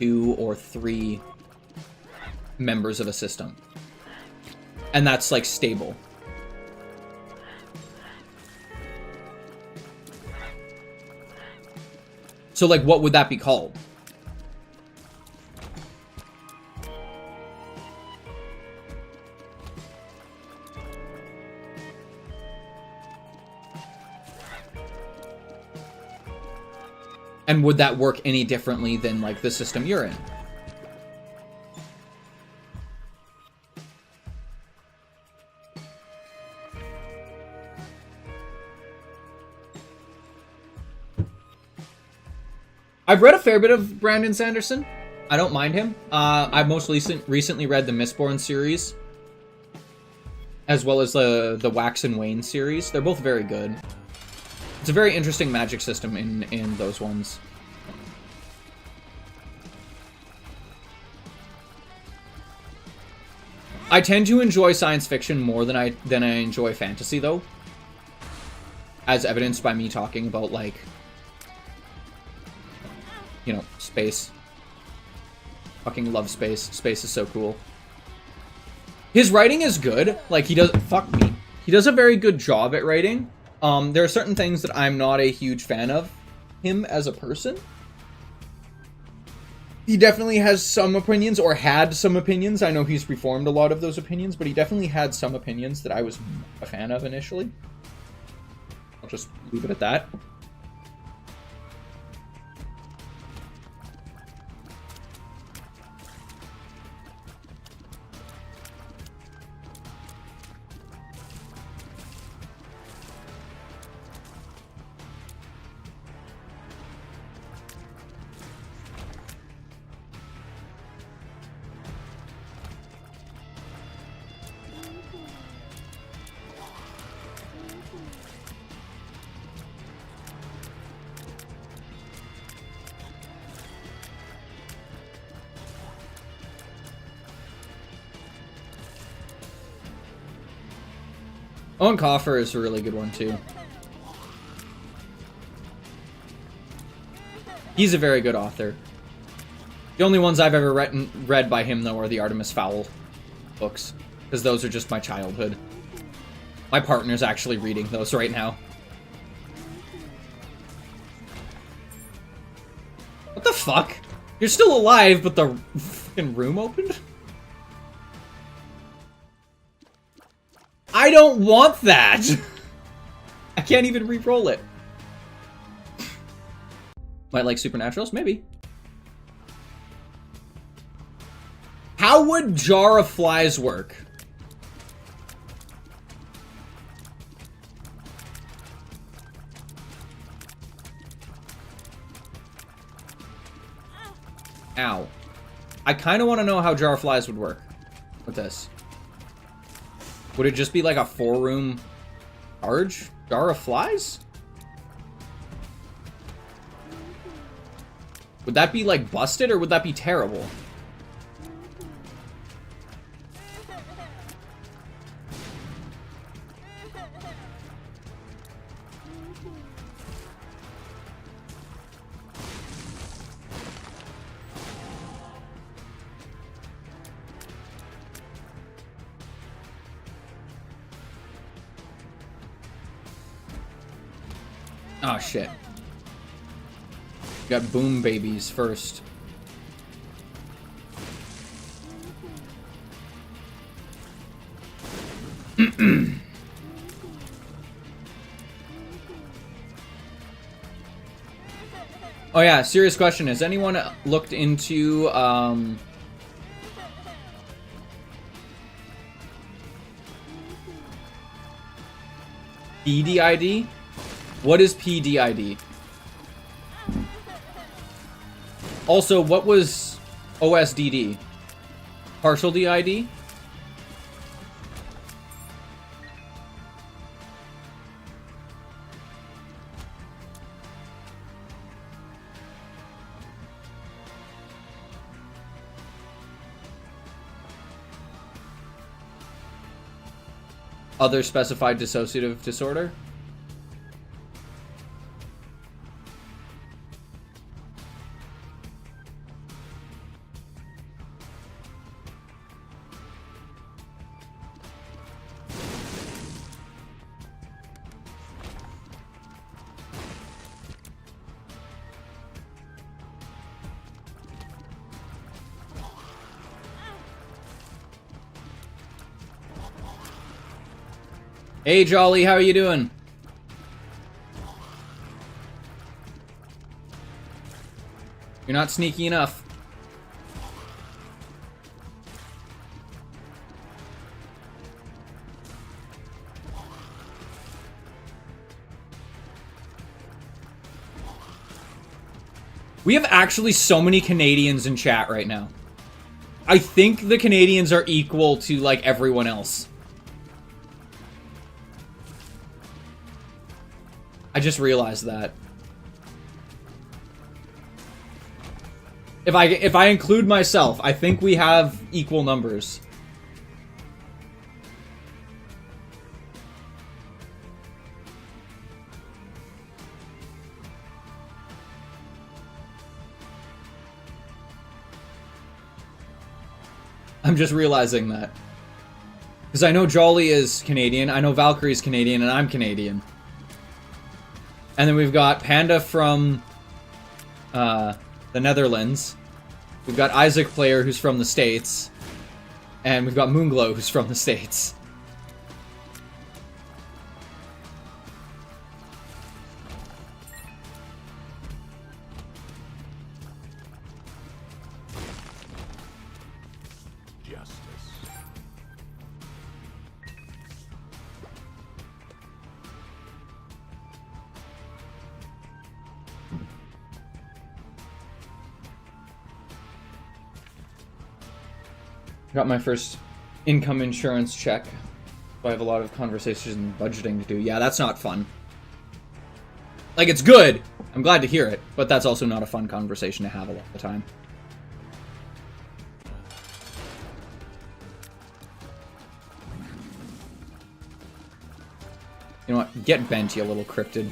2 or 3 members of a system? And that's, like, stable. So, like, what would that be called? And would that work any differently than, like, the system you're in? I've read a fair bit of Brandon Sanderson. I don't mind him. I've most recently read the Mistborn series, as well as the Wax and Wane series. They're both very good. It's a very interesting magic system in those ones. I tend to enjoy science fiction more than I enjoy fantasy, though. As evidenced by me talking about, like, you know, space. Fucking love space. Space is so cool. His writing is good. Like, he does... Fuck me. He does a very good job at writing. There are certain things that I'm not a huge fan of him as a person. He definitely has some opinions, or had some opinions. I know he's reformed a lot of those opinions, but he definitely had some opinions that I was a fan of initially. I'll just leave it at that. Owen Coffer is a really good one, too. He's a very good author. The only ones I've ever read by him, though, are the Artemis Fowl books. Because those are just my childhood. My partner's actually reading those right now. What the fuck? You're still alive, but the fucking room opened? I don't want that! I can't even re-roll it. Might like Supernaturals? Maybe. How would Jar of Flies work? Ow. I kind of want to know how Jar of Flies would work with this. Would it just be like a 4-room charge? Jar of Flies? Would that be like busted, or would that be terrible? Oh, shit. Got boom babies first. Oh yeah, serious question. Has anyone looked into, PDID? What is PDID? Also, what was OSDD? Partial DID? Other specified dissociative disorder? Hey Jolly, how are you doing? You're not sneaky enough. We have actually so many Canadians in chat right now. I think the Canadians are equal to, like, everyone else. I just realized that. If I include myself, I think we have equal numbers. I'm just realizing that. Because I know Jolly is Canadian, I know Valkyrie's Canadian, and I'm Canadian. And then we've got Panda from the Netherlands. We've got Isaac Player, who's from the States. And we've got Moonglow, who's from the States. Got my first income insurance check. So I have a lot of conversations and budgeting to do. Yeah, that's not fun. Like, it's good. I'm glad to hear it. But that's also not a fun conversation to have a lot of the time. You know what? Get bent, you little cryptid.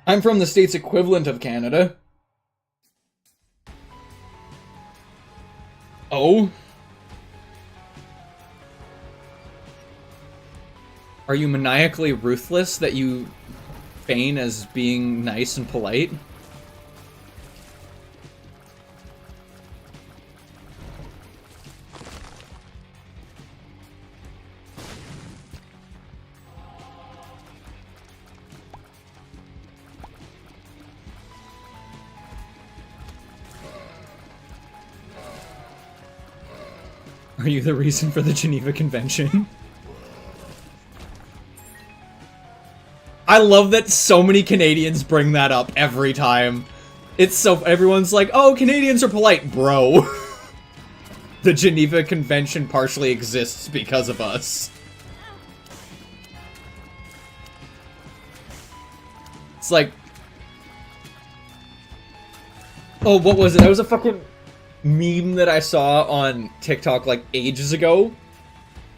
I'm from the state's equivalent of Canada. Oh? Are you maniacally ruthless that you feign as being nice and polite? Are you the reason for the Geneva Convention? I love that so many Canadians bring that up every time. It's so... everyone's like, oh, Canadians are polite. Bro. The Geneva Convention partially exists because of us. It's like... oh, what was it? That was a fucking meme that I saw on TikTok like ages ago.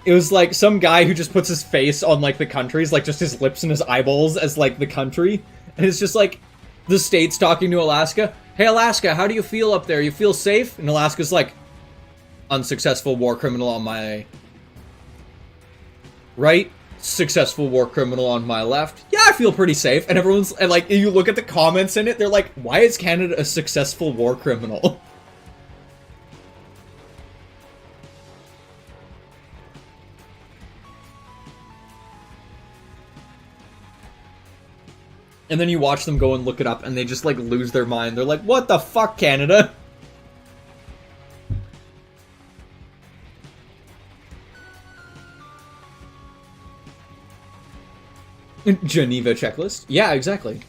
It was like some guy who just puts his face on like the countries, like just his lips and his eyeballs as like the country. And it's just like the states talking to Alaska. Hey Alaska, how do you feel up there? You feel safe? And Alaska's like, unsuccessful war criminal on my right, successful war criminal on my left. Yeah, I feel pretty safe. And everyone's and like, you look at the comments in it, they're like, why is Canada a successful war criminal? And then you watch them go and look it up, and they just, like, lose their mind. They're like, what the fuck, Canada? Geneva checklist? Yeah, exactly.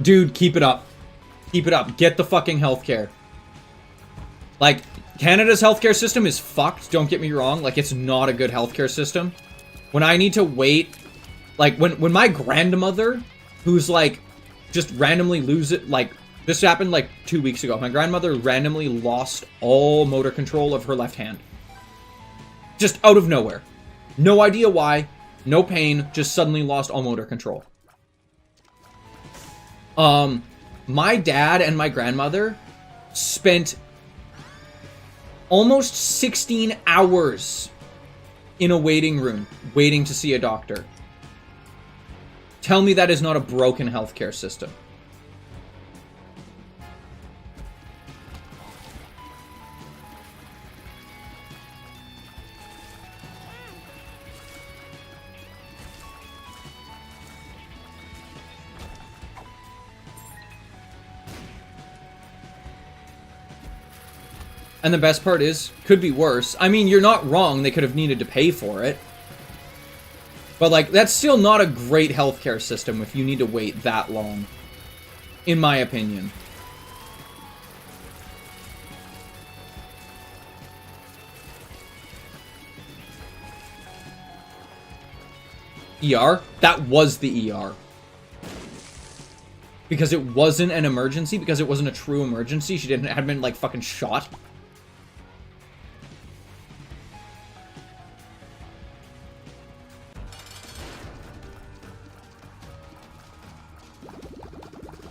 Dude, keep it up. Keep it up. Get the fucking healthcare. Like, Canada's healthcare system is fucked, don't get me wrong. Like, it's not a good healthcare system. When I need to wait... like, when my grandmother, who's, like, just randomly lose it... like, this happened, like, 2 weeks ago. My grandmother randomly lost all motor control of her left hand. Just out of nowhere. No idea why. No pain. Just suddenly lost all motor control. My dad and my grandmother spent almost 16 hours in a waiting room, waiting to see a doctor. Tell me that is not a broken healthcare system. And the best part is, could be worse. I mean, you're not wrong, they could have needed to pay for it. But, like, that's still not a great healthcare system if you need to wait that long. In my opinion. ER? That was the ER. Because it wasn't an emergency, because it wasn't a true emergency, she hadn't been, like, fucking shot.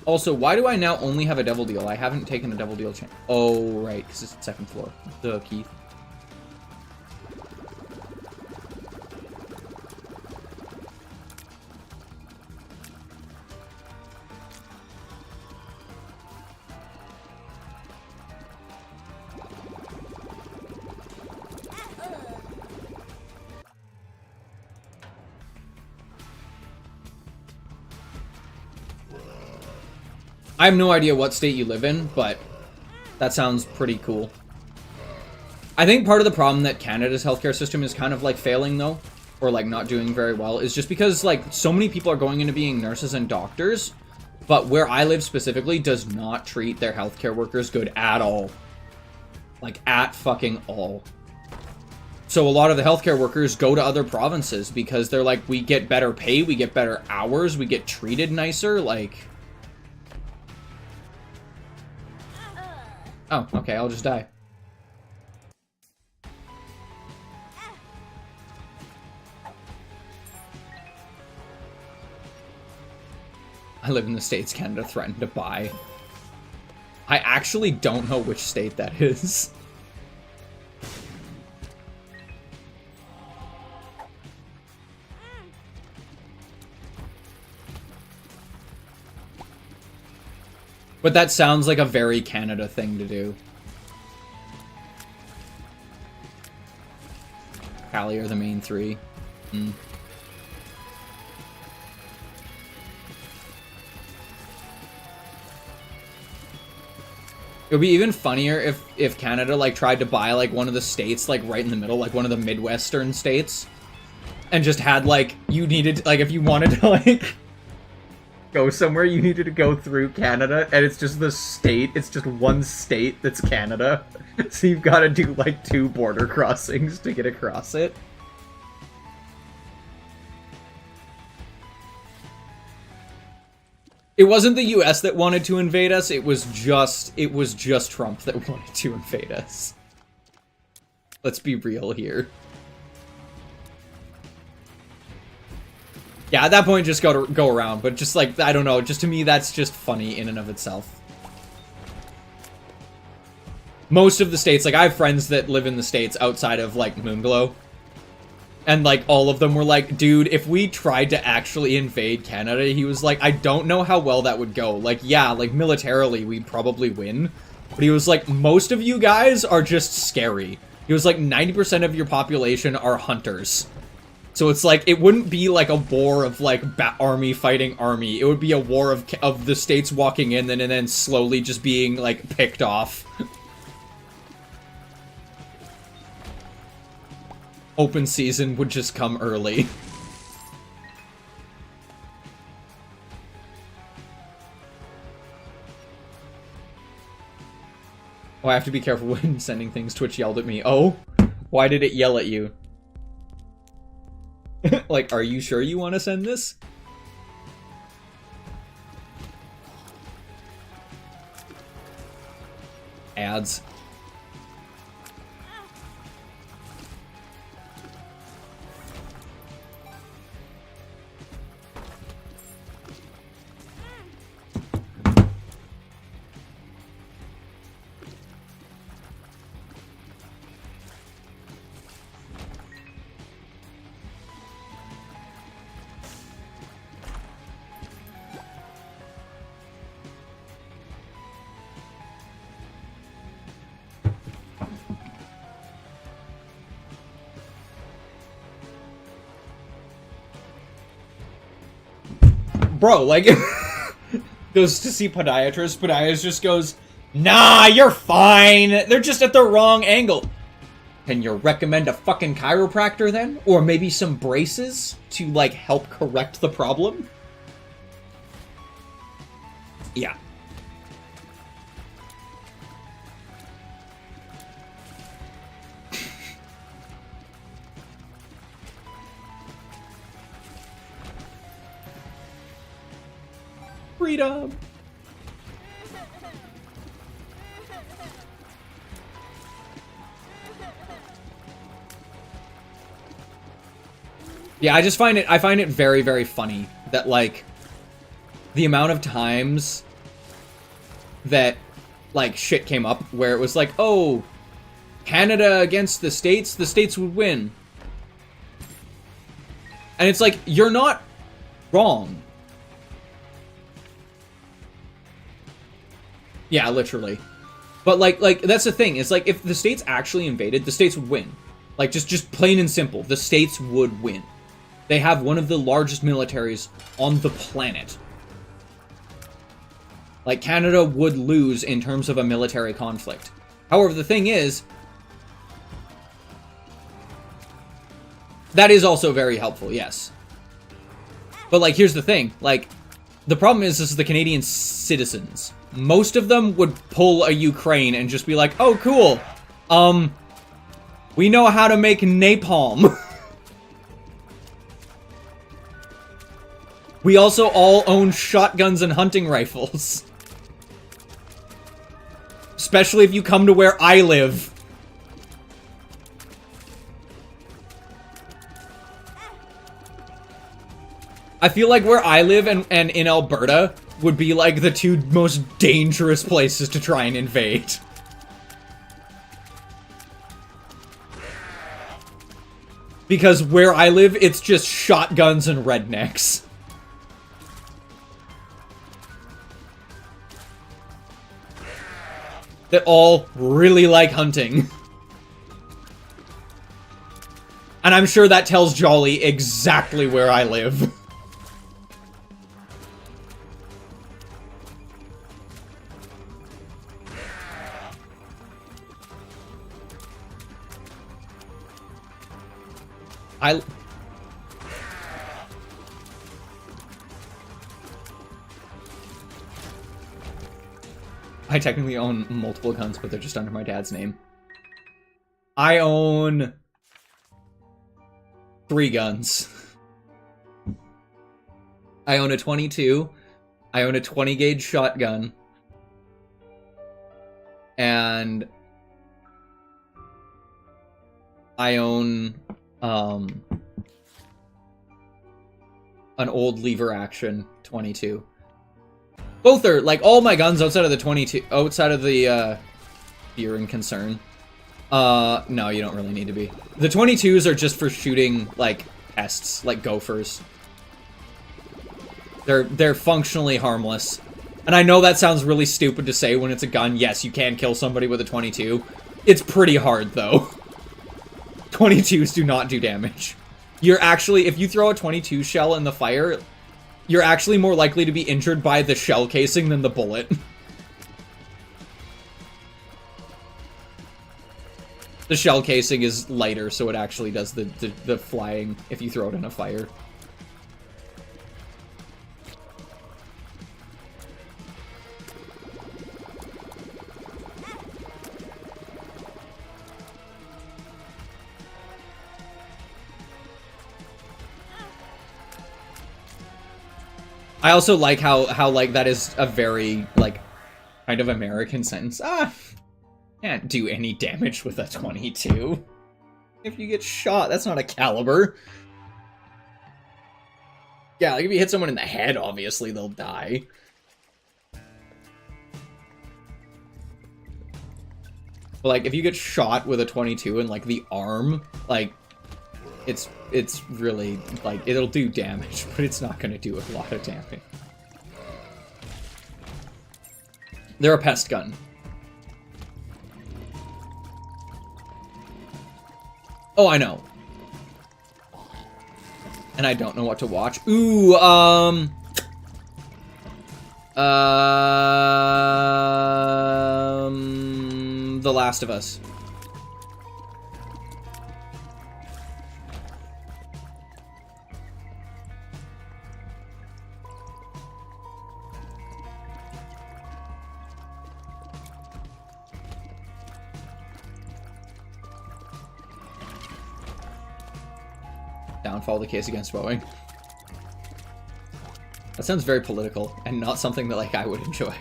Also, why do I now only have a devil deal? I haven't taken a devil deal chance. Oh, right, because it's the second floor. Duh, Keith. I have no idea what state you live in, but that sounds pretty cool. I think part of the problem that Canada's healthcare system is kind of like failing though, or like not doing very well, is just because like so many people are going into being nurses and doctors, but where I live specifically does not treat their healthcare workers good at all. Like at fucking all. So a lot of the healthcare workers go to other provinces because they're like, we get better pay, we get better hours, we get treated nicer, like... Oh, okay, I'll just die. I live in the States Canada threatened to buy. I actually don't know which state that is. But that sounds like a very Canada thing to do. Cali are the main three. Hmm. It would be even funnier if Canada, like, tried to buy, like, one of the states, like, right in the middle, like, one of the Midwestern states. And just had, like, you needed, like, if you wanted to, like... go somewhere, you needed to go through Canada, and it's just the state, it's just one state that's Canada. So you've got to do, like, 2 border crossings to get across it. It wasn't the US that wanted to invade us, it was just Trump that wanted to invade us. Let's be real here. Yeah, at that point, just go around, but just, like, I don't know, just to me, that's just funny in and of itself. Most of the states, like, I have friends that live in the states outside of, like, Moonglow. And, like, all of them were like, dude, if we tried to actually invade Canada, he was like, I don't know how well that would go. Like, yeah, like, militarily, we'd probably win. But he was like, most of you guys are just scary. He was like, 90% of your population are hunters. So it's like, it wouldn't be like a war of like army fighting army. It would be a war of the states walking in and then slowly just being like picked off. Open season would just come early. Oh, I have to be careful when sending things. Twitch yelled at me. Oh? Why did it yell at you? Like, are you sure you want to send this? Ads. Bro, like, goes to see podiatrist just goes, Nah, you're fine. They're just at the wrong angle. Can you recommend a fucking chiropractor then? Or maybe some braces to, like, help correct the problem? Yeah. Freedom! Yeah, I find it very, very funny that, like, the amount of times that, like, shit came up where it was like, oh, Canada against the States would win. And it's like, you're not wrong. Yeah, literally. But, like, that's the thing, is, like, if the States actually invaded, the States would win. Like, just plain and simple, the States would win. They have one of the largest militaries on the planet. Like, Canada would lose in terms of a military conflict. However, the thing is, that is also very helpful, yes. But, like, here's the thing. Like, the problem is the Canadian citizens. Most of them would pull a Ukraine and just be like, oh, cool. We know how to make napalm. We also all own shotguns and hunting rifles. Especially if you come to where I live. I feel like where I live and in Alberta would be like the two most dangerous places to try and invade. Because where I live, it's just shotguns and rednecks. That all really like hunting. And I'm sure that tells Jolly exactly where I live. I technically own multiple guns, but they're just under my dad's name. I own 3 guns. I own a 22. I own a 20 gauge shotgun. And I own an old lever action 22. Both are, like, all my guns outside of the 22, outside of the, fear and concern. No, you don't really need to be. The 22s are just for shooting, like, pests, like gophers. They're functionally harmless. And I know that sounds really stupid to say when it's a gun. Yes, you can kill somebody with a 22. It's pretty hard, though. 22s do not do damage. You're actually, if you throw a 22 shell in the fire, you're actually more likely to be injured by the shell casing than the bullet. The shell casing is lighter, so it actually does the flying if you throw it in a fire. I also like how like that is a very like kind of American sentence. Can't do any damage with a 22. If you get shot, that's not a caliber. Yeah, like if you hit someone in the head, obviously they'll die. But like if you get shot with a 22 in like the arm, like it's really, like, it'll do damage, but it's not going to do a lot of damage. They're a pest gun. Oh, I know. And I don't know what to watch. Ooh, The Last of Us. Downfall the case against Boeing. That sounds very political and not something that like I would enjoy.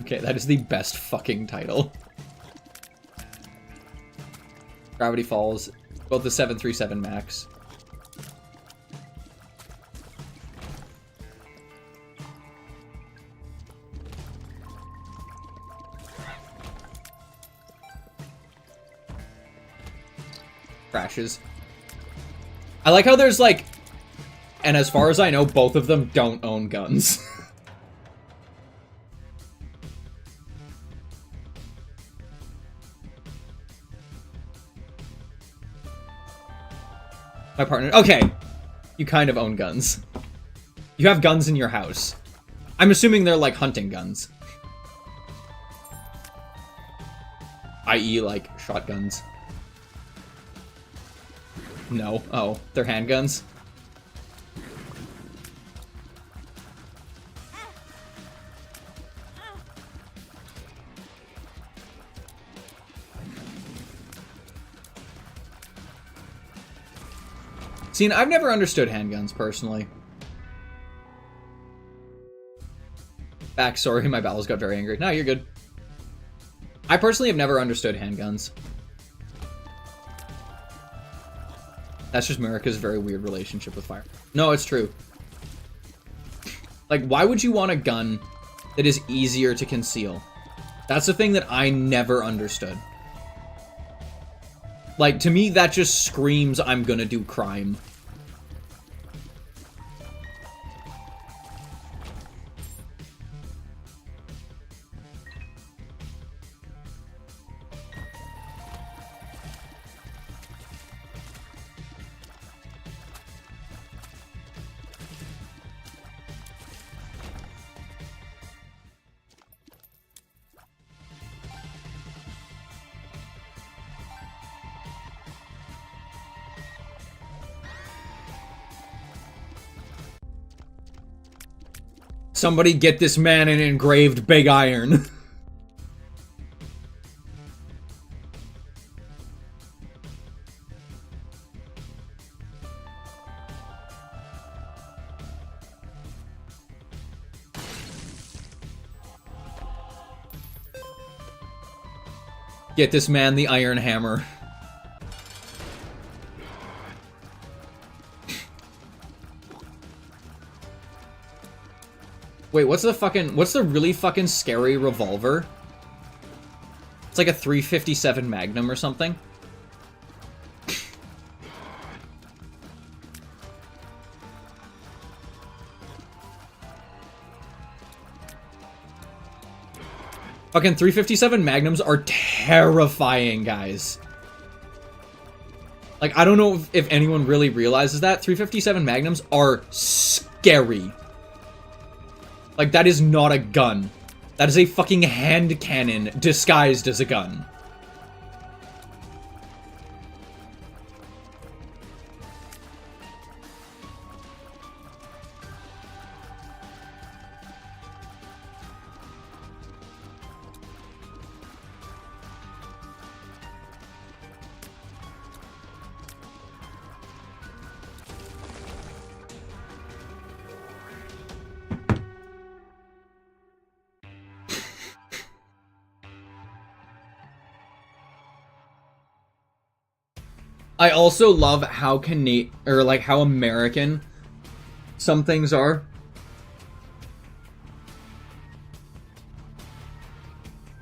Okay, that is the best fucking title. Gravity Falls, both the 737 MAX. Crashes. I like how there's like, and as far as I know, both of them don't own guns. My partner. Okay. You kind of own guns. You have guns in your house. I'm assuming they're like hunting guns. I.e. like shotguns. No. Oh, they're handguns? See, I've never understood handguns, personally. Back, sorry, my bowels got very angry. No, you're good. I personally have never understood handguns. That's just America's very weird relationship with fire. No, it's true. Like, why would you want a gun that is easier to conceal? That's the thing that I never understood. Like, to me, that just screams, I'm gonna do crime. Somebody get this man an engraved big iron. Get this man the iron hammer. Wait, what's the really fucking scary revolver? It's like a 357 Magnum or something. Fucking 357 Magnums are terrifying, guys. Like, I don't know if anyone really realizes that. 357 Magnums are scary. Like, that is not a gun. That is a fucking hand cannon disguised as a gun. I also love how how American some things are.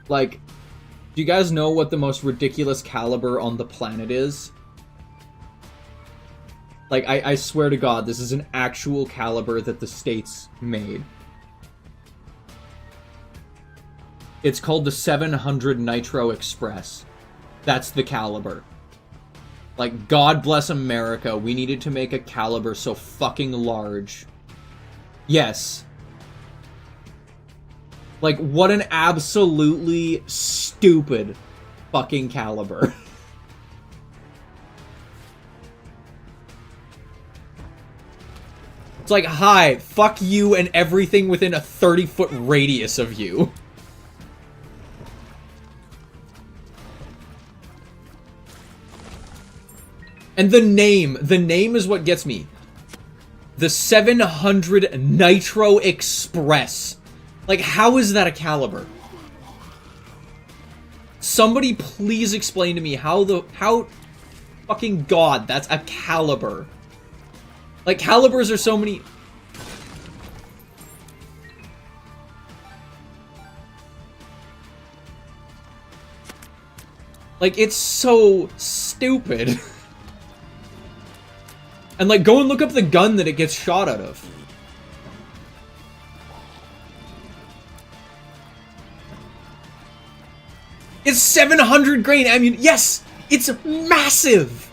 Like, do you guys know what the most ridiculous caliber on the planet is? Like, I swear to God, this is an actual caliber that the States made. It's called the 700 Nitro Express. That's the caliber. Like, God bless America, we needed to make a caliber so fucking large. Yes. Like, what an absolutely stupid fucking caliber. It's like, hi, fuck you and everything within a 30-foot radius of you. And the name is what gets me. The 700 Nitro Express. Like, how is that a caliber? Somebody please explain to me how fucking God, that's a caliber. Like, calibers are so many... Like, it's so stupid. And, like, go and look up the gun that it gets shot out of. It's 700 grain ammunition. Yes! It's massive!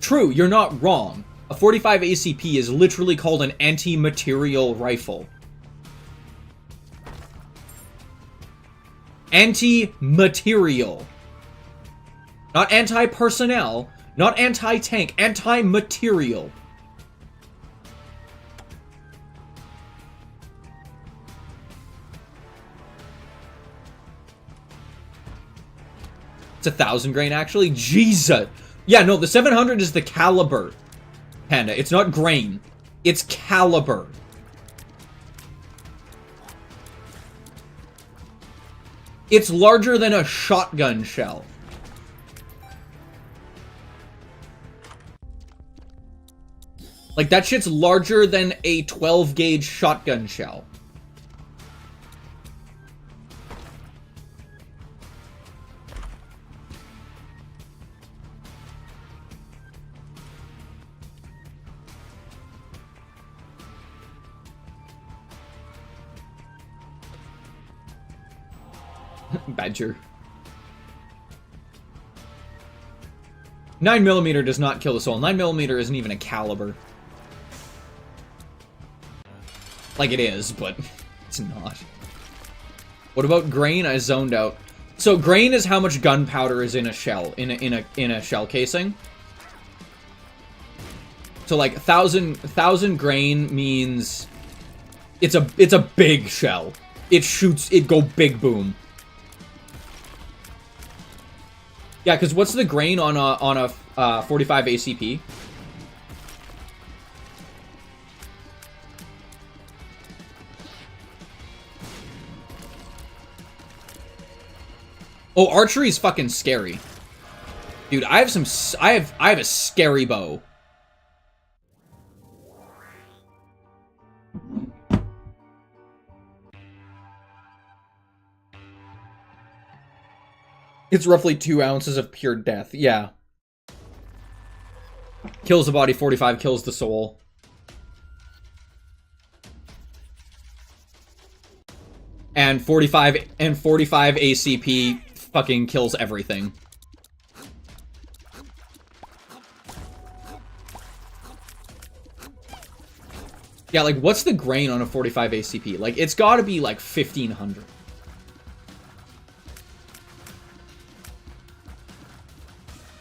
True, you're not wrong. A 45 ACP is literally called an anti-material rifle. Anti-material. Not anti-personnel, not anti-tank, anti-material. It's 1,000 grain, actually? Jesus! Yeah, no, the 700 is the caliber, Panda. It's not grain. It's caliber. It's larger than a shotgun shell. Like, that shit's larger than a 12-gauge shotgun shell. Badger. 9mm does not kill the soul. 9mm isn't even a caliber. Like, it is, but it's not. What about grain? I zoned out. So grain is how much gunpowder is in a shell, in a shell casing. So like 1,000 grain means it's a big shell. It shoots. It go big boom. Yeah, because what's the grain on a 45 ACP? Oh, archery is fucking scary. Dude, I have a scary bow. It's roughly 2 ounces of pure death. Yeah. Kills the body, 45 kills the soul. And 45 ACP fucking kills everything. Yeah, like, what's the grain on a 45 ACP? Like, it's gotta be, like, 1,500.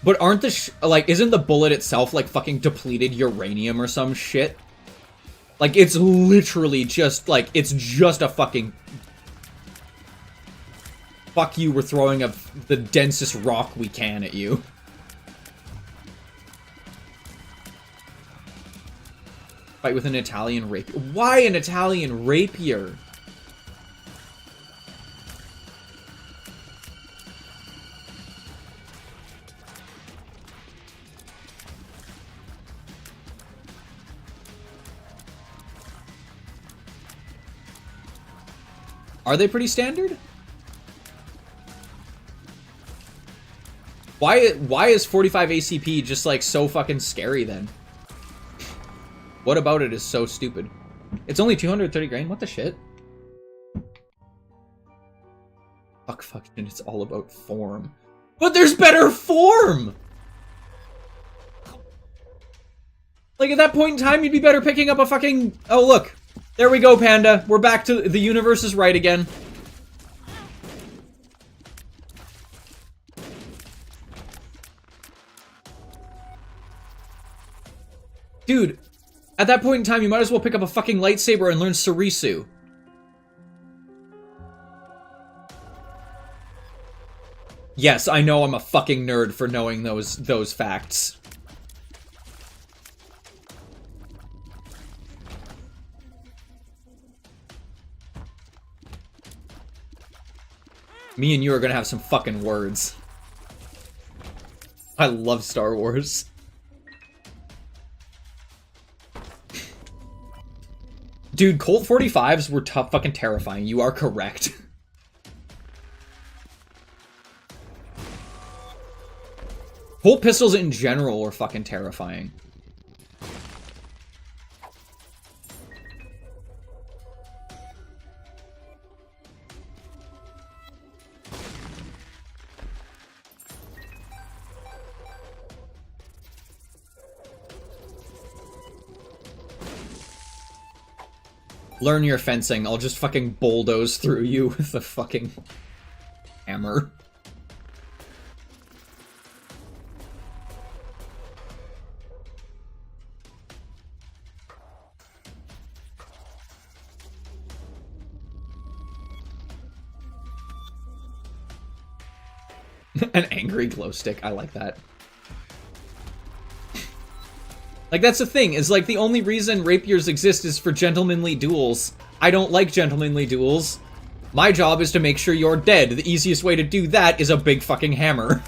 But aren't the like, isn't the bullet itself, like, fucking depleted uranium or some shit? Like, it's literally just, like, it's just a fucking... Fuck you, we're throwing the densest rock we can at you. Fight with an Italian rapier. Why an Italian rapier? Are they pretty standard? Why is 45 ACP just, like, so fucking scary then? What about it is so stupid? It's only 230 grain? What the shit? Fuck function, it's all about form. But there's better form! Like, at that point in time, you'd be better picking up a fucking... Oh, look. There we go, Panda. We're back to... The universe is right again. Dude, at that point in time, you might as well pick up a fucking lightsaber and learn Sarisu. Yes, I know I'm a fucking nerd for knowing those facts. Me and you are gonna have some fucking words. I love Star Wars. Dude, Colt 45s were tough, fucking terrifying. You are correct. Colt pistols in general were fucking terrifying. Learn your fencing. I'll just fucking bulldoze through you with a fucking hammer. An angry glow stick. I like that. Like, that's the thing, is like the only reason rapiers exist is for gentlemanly duels. I don't like gentlemanly duels. My job is to make sure you're dead. The easiest way to do that is a big fucking hammer.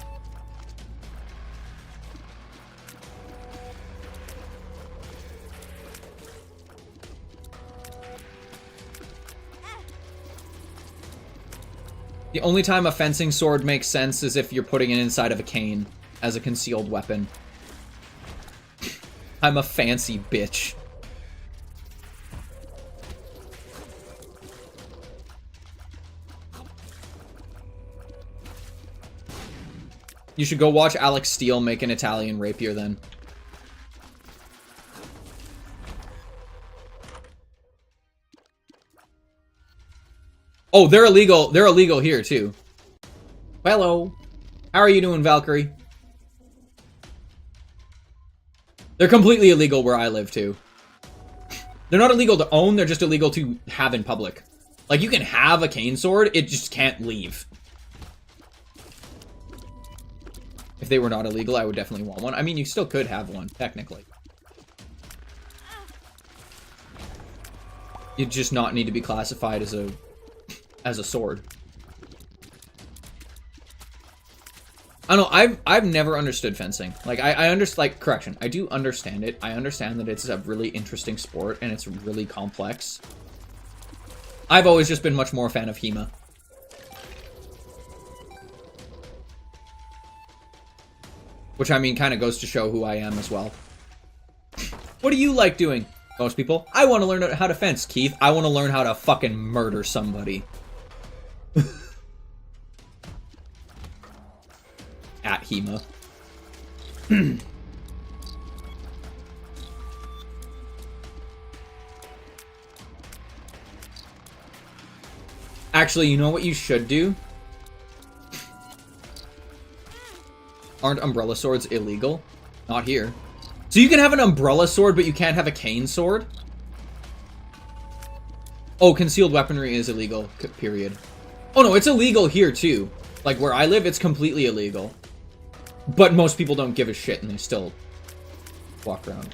The only time a fencing sword makes sense is if you're putting it inside of a cane as a concealed weapon. I'm a fancy bitch. You should go watch Alex Steele make an Italian rapier then. Oh, they're illegal. They're illegal here too. Hello. How are you doing, Valkyrie? They're completely illegal where I live, too. They're not illegal to own, they're just illegal to have in public. Like, you can have a cane sword, it just can't leave. If they were not illegal, I would definitely want one. I mean, you still could have one, technically. You'd just not need to be classified as a sword. I don't know, I've never understood fencing. Like, I understand, like, correction, I do understand it. I understand that it's a really interesting sport, and it's really complex. I've always just been much more a fan of HEMA. Which, I mean, kind of goes to show who I am as well. What do you like doing? Most people, I want to learn how to fence, Keith. I want to learn how to fucking murder somebody. At HEMA. Actually, you know what you should do? Aren't umbrella swords illegal? Not here. So you can have an umbrella sword, but you can't have a cane sword? Oh, concealed weaponry is illegal, period. Oh no, it's illegal here too. Like, where I live, it's completely illegal. But most people don't give a shit, and they still walk around.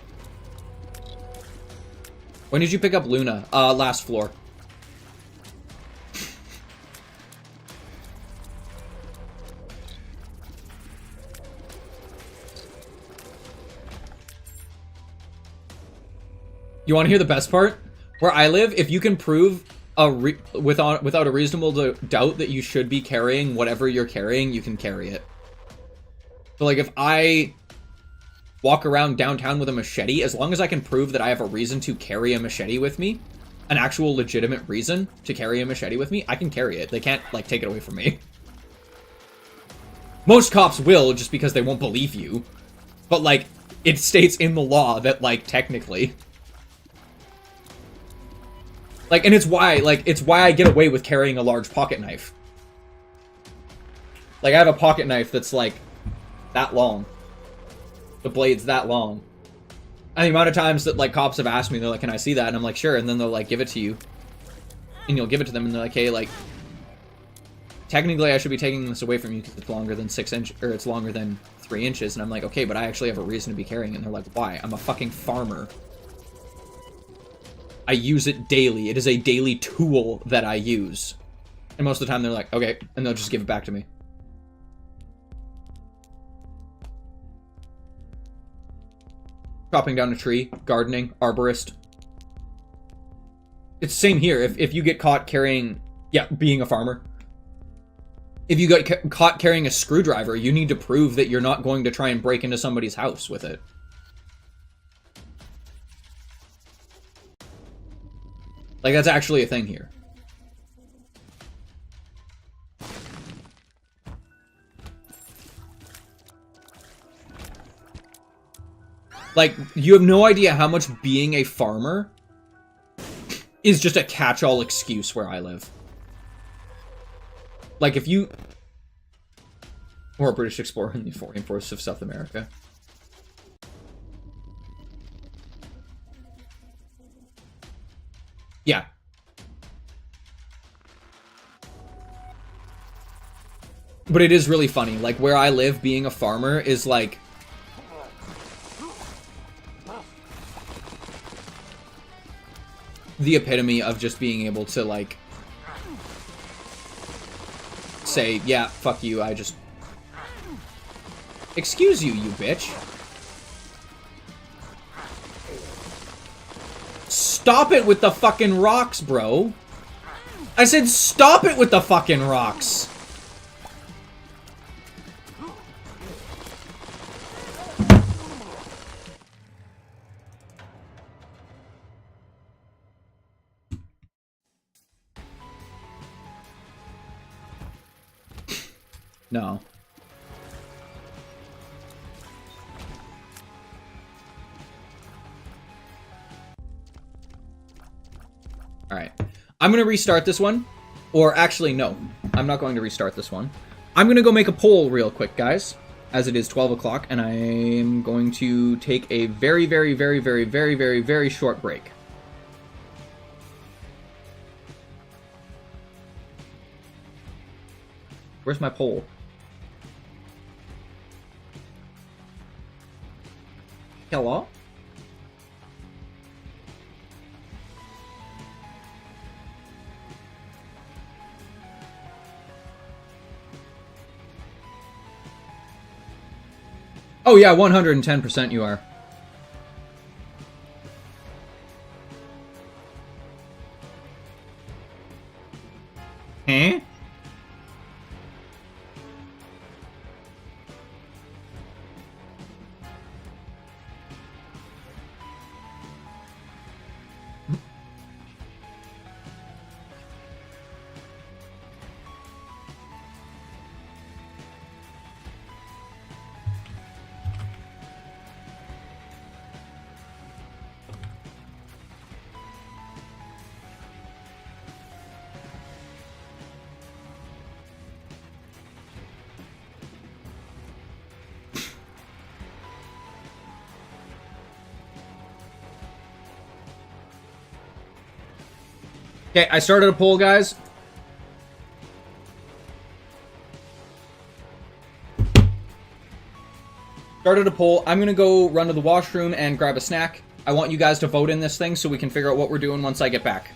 When did you pick up Luna? Last floor. You want to hear the best part? Where I live, if you can prove without a reasonable doubt that you should be carrying whatever you're carrying, you can carry it. So, like, if I walk around downtown with a machete, as long as I can prove that I have a reason to carry a machete with me, an actual legitimate reason to carry a machete with me, I can carry it. They can't, like, take it away from me. Most cops will, just because they won't believe you. But, like, it states in the law that, like, technically. Like, and it's why I get away with carrying a large pocket knife. Like, I have a pocket knife that's, like, that long. The blade's that long. And the amount of times that, like, cops have asked me, they're like, can I see that? And I'm like, sure. And then they'll, like, give it to you. And you'll give it to them, and they're like, hey, like, technically I should be taking this away from you because it's longer than 6 inches, or it's longer than 3 inches. And I'm like, okay, but I actually have a reason to be carrying it. And they're like, why? I'm a fucking farmer. I use it daily. It is a daily tool that I use. And most of the time they're like, okay, and they'll just give it back to me. Chopping down a tree, gardening, arborist. It's the same here. If you get caught carrying, yeah, being a farmer. If you get caught carrying a screwdriver, you need to prove that you're not going to try and break into somebody's house with it. Like, that's actually a thing here. Like, you have no idea how much being a farmer is just a catch-all excuse where I live. Like, if you... Or a British explorer in the rainforests of South America. Yeah. But it is really funny. Like, where I live, being a farmer is, like... the epitome of just being able to, like... say, yeah, fuck you, I just... Excuse you, you bitch. Stop it with the fucking rocks, bro. I said stop it with the fucking rocks. No. Alright. I'm going to restart this one. Or actually, no. I'm not going to restart this one. I'm going to go make a poll real quick, guys. As it is 12 o'clock, and I'm going to take a very, very, very, very, very, very, very short break. Where's my poll? Hello? Oh yeah, 110% you are. Huh? Okay, I started a poll, guys. Started a poll. I'm gonna go run to the washroom and grab a snack. I want you guys to vote in this thing so we can figure out what we're doing once I get back.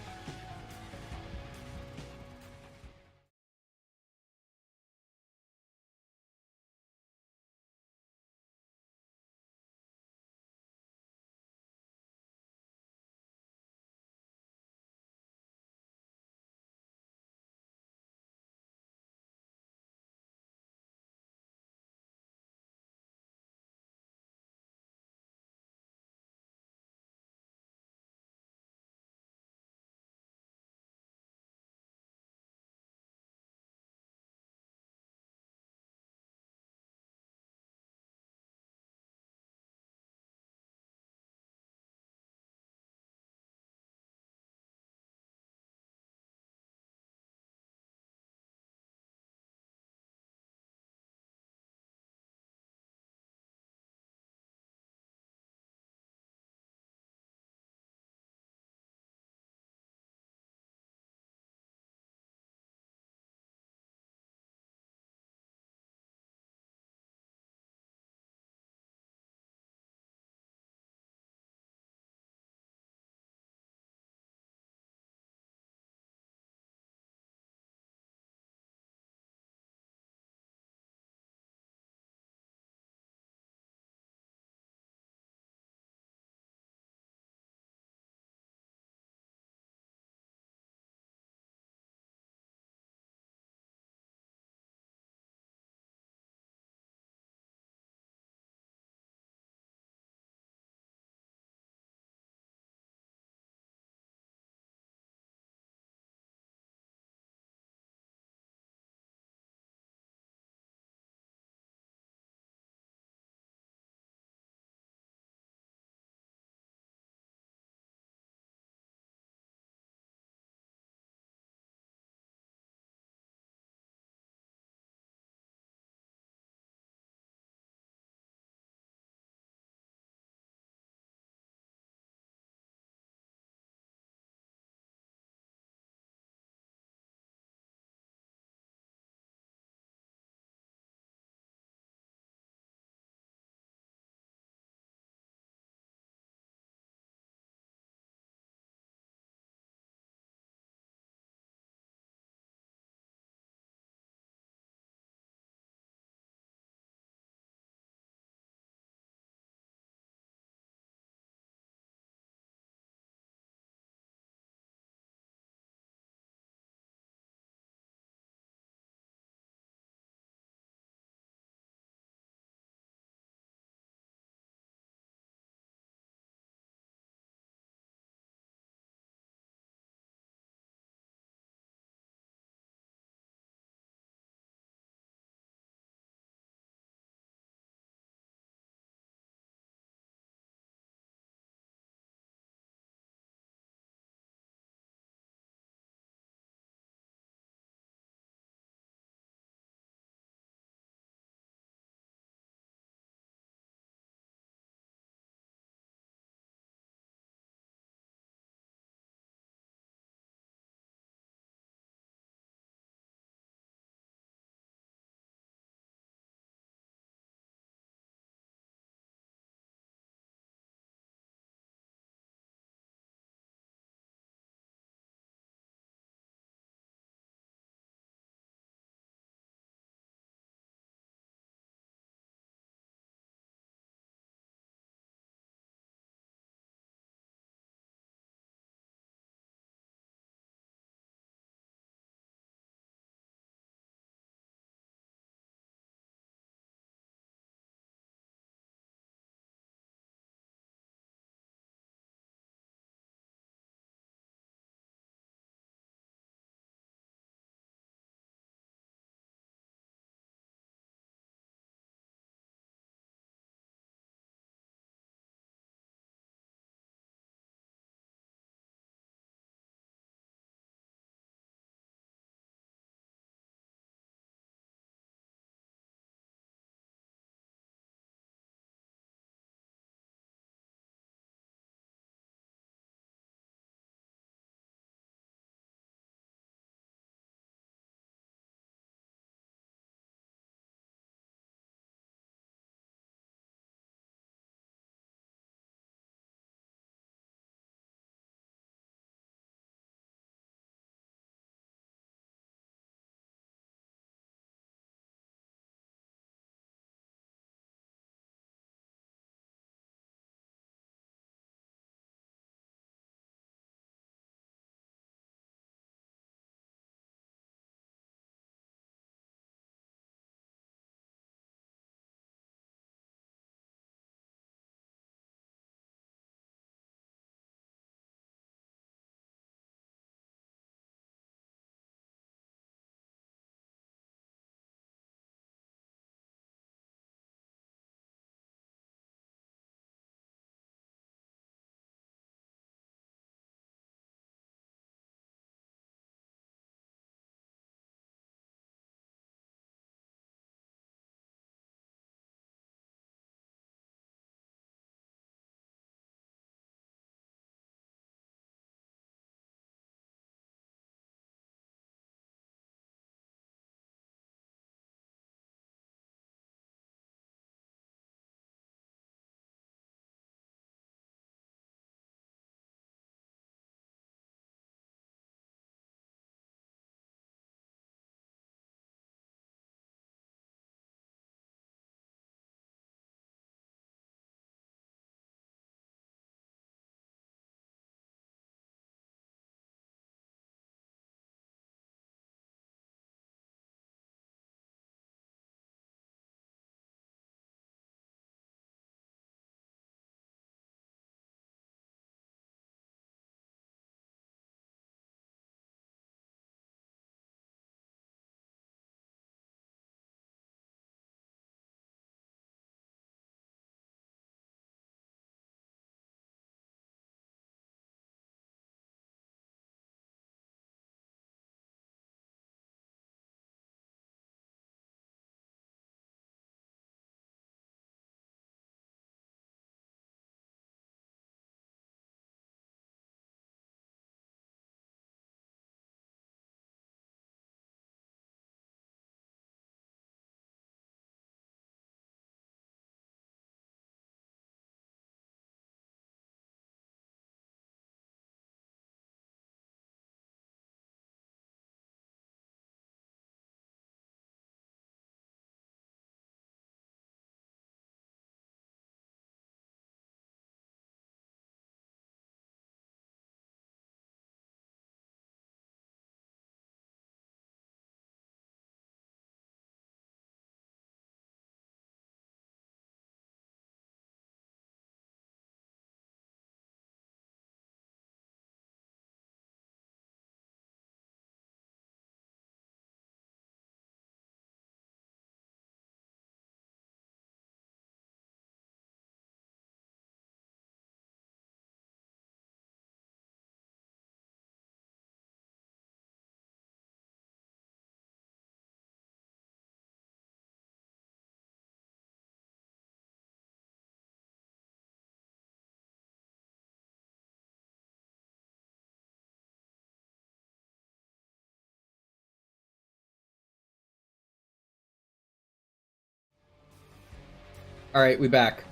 Alright, we back.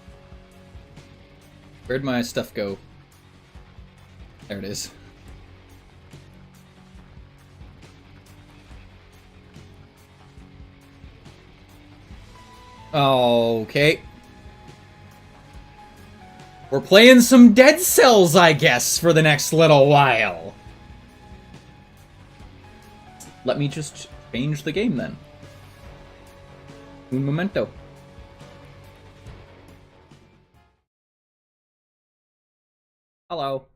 Where'd my stuff go? There it is. Okay. We're playing some Dead Cells, I guess, for the next little while. Let me just change the game, then. Un momento. Hello.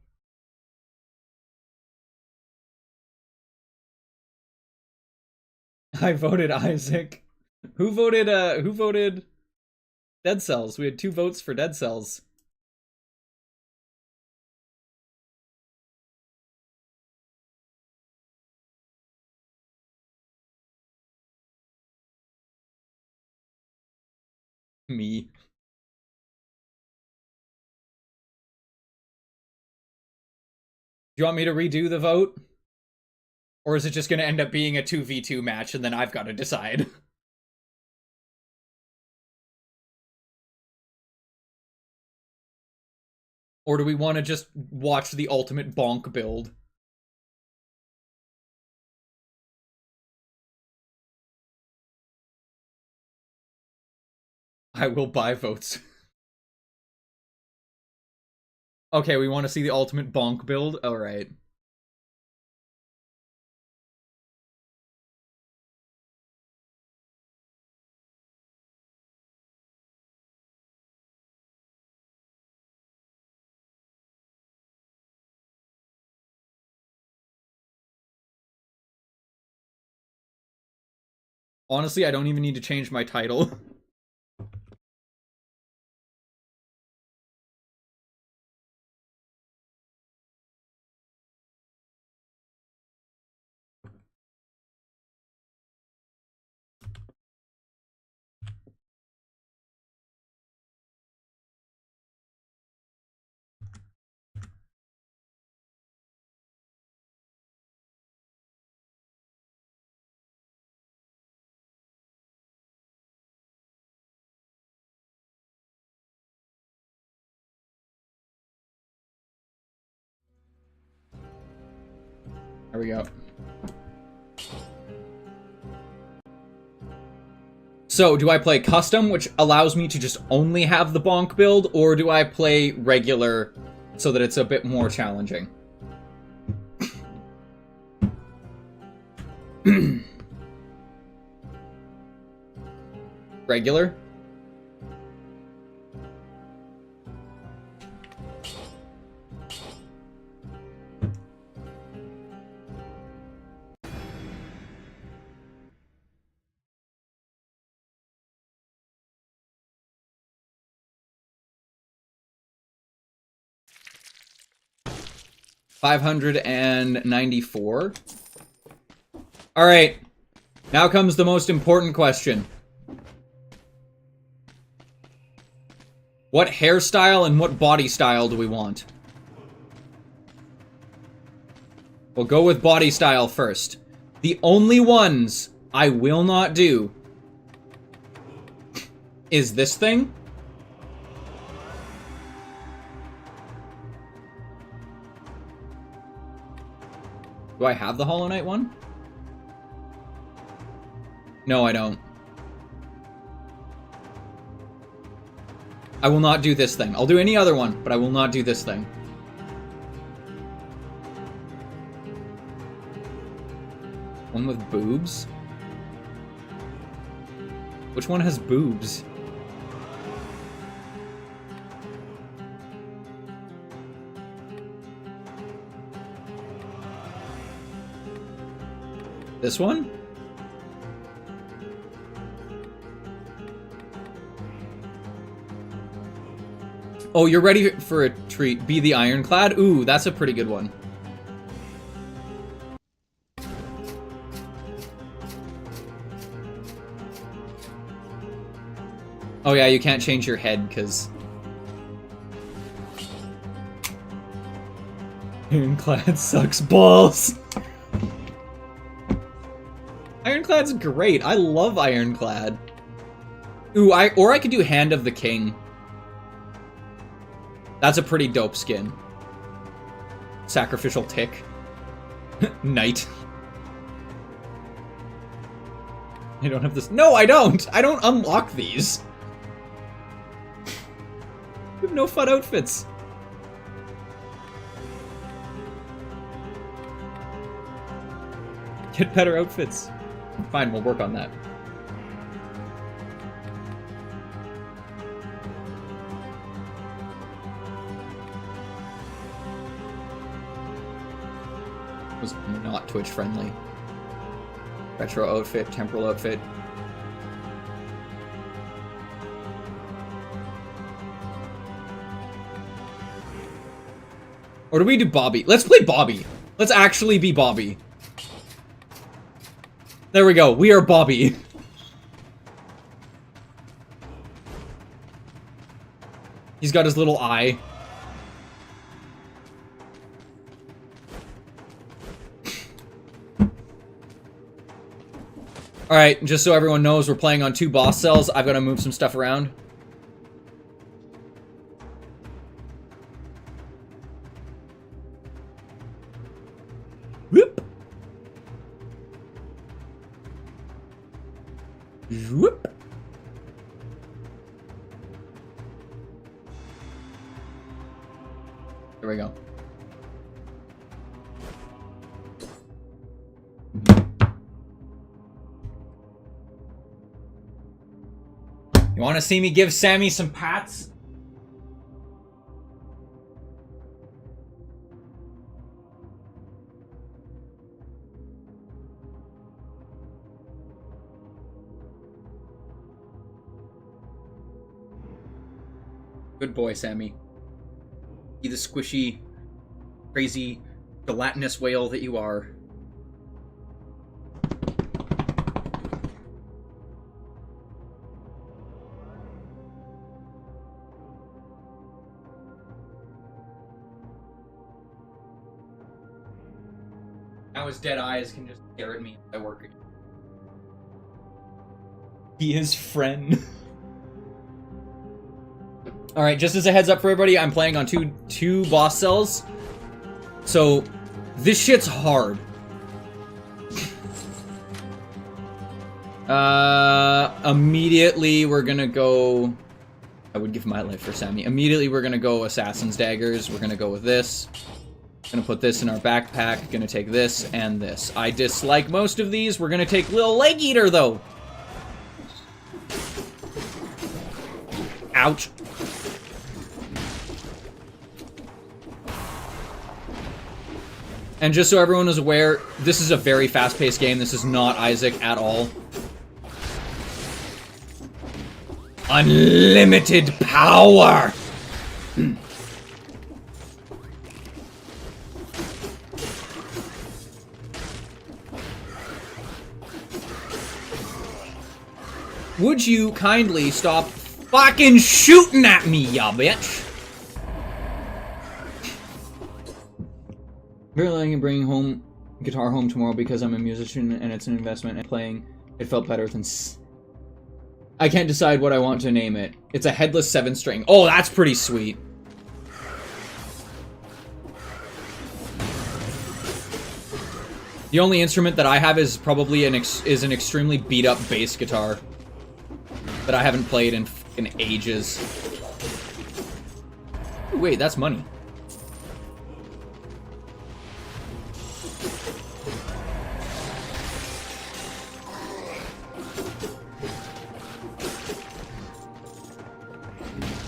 I voted Isaac. Who voted Dead Cells? We had 2 votes for Dead Cells. Me. Do you want me to redo the vote? Or is it just going to end up being a 2v2 match and then I've got to decide? Or do we want to just watch the ultimate bonk build? I will buy votes. Okay, we want to see the ultimate bonk build? Alright. Honestly, I don't even need to change my title. There we go. So, do I play custom, which allows me to just only have the bonk build, or do I play regular so that it's a bit more challenging? Regular? $594. Alright. Now comes the most important question. What hairstyle and what body style do we want? We'll go with body style first. The only ones I will not do is this thing. Do I have the Hollow Knight one? No, I don't. I will not do this thing. I'll do any other one, but I will not do this thing. One with boobs? Which one has boobs? This one? Oh, you're ready for a treat. Be the Ironclad? Ooh, that's a pretty good one. Oh yeah, you can't change your head, because... Ironclad sucks balls. Ironclad's great. I love Ironclad. Ooh, or I could do Hand of the King. That's a pretty dope skin. Sacrificial Tick. Knight. I don't have this. No, I don't! I don't unlock these. We have no fun outfits. Get better outfits. Fine, we'll work on that. Was not Twitch friendly. Retro outfit, temporal outfit. Or do we do Bobby? Let's play Bobby. Let's actually be Bobby. There we go. We are Bobby. He's got his little eye. Alright, just so everyone knows, we're playing on 2 boss cells. I've got to move some stuff around. Whoop! Whoop! There we go. You want to see me give Sammy some pats? Good boy, Sammy. Be the squishy, crazy, gelatinous whale that you are. Now his dead eyes can just stare at me as I work again. Be his friend. Alright, just as a heads up for everybody, I'm playing on two boss cells. So, this shit's hard. Immediately we're gonna go... I would give my life for Sammy. Immediately we're gonna go Assassin's Daggers. We're gonna go with this. Gonna put this in our backpack. Gonna take this and this. I dislike most of these. We're gonna take Little Leg Eater, though. Ouch. And just so everyone is aware, this is a very fast-paced game. This is not Isaac at all. Unlimited power! Would you kindly stop fucking shooting at me, ya bitch? Really letting bringing home guitar home tomorrow because I'm a musician and it's an investment and playing it felt better than I can't decide what I want to name it. It's a headless 7-string. Oh, that's pretty sweet. The only instrument that I have is probably an extremely beat up bass guitar that I haven't played in ages. Ooh, wait, that's money.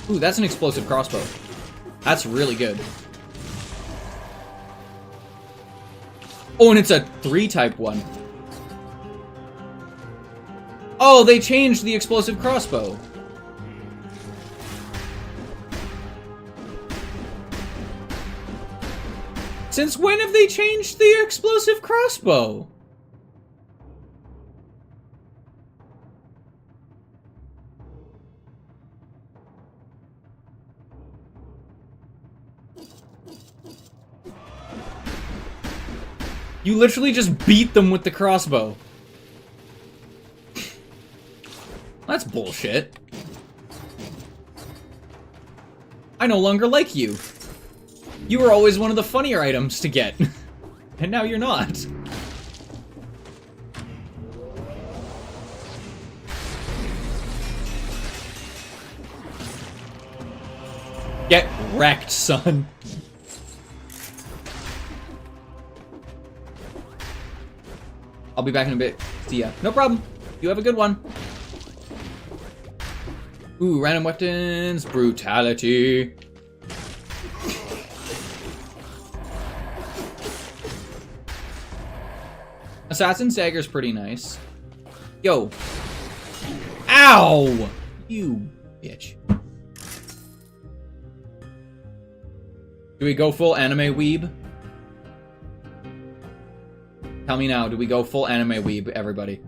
Ooh, that's an explosive crossbow. That's really good. Oh, and it's a 3-type one. Oh, they changed the explosive crossbow. Since when have they changed the explosive crossbow? You literally just beat them with the crossbow. That's bullshit. I no longer like you. You were always one of the funnier items to get. And now you're not. Get wrecked, son. I'll be back in a bit. See ya. No problem. You have a good one. Ooh, random weapons. Brutality. Assassin's Dagger's pretty nice. Yo. Ow! You bitch. Do we go full anime weeb? Tell me now, do we go full anime weeb, everybody?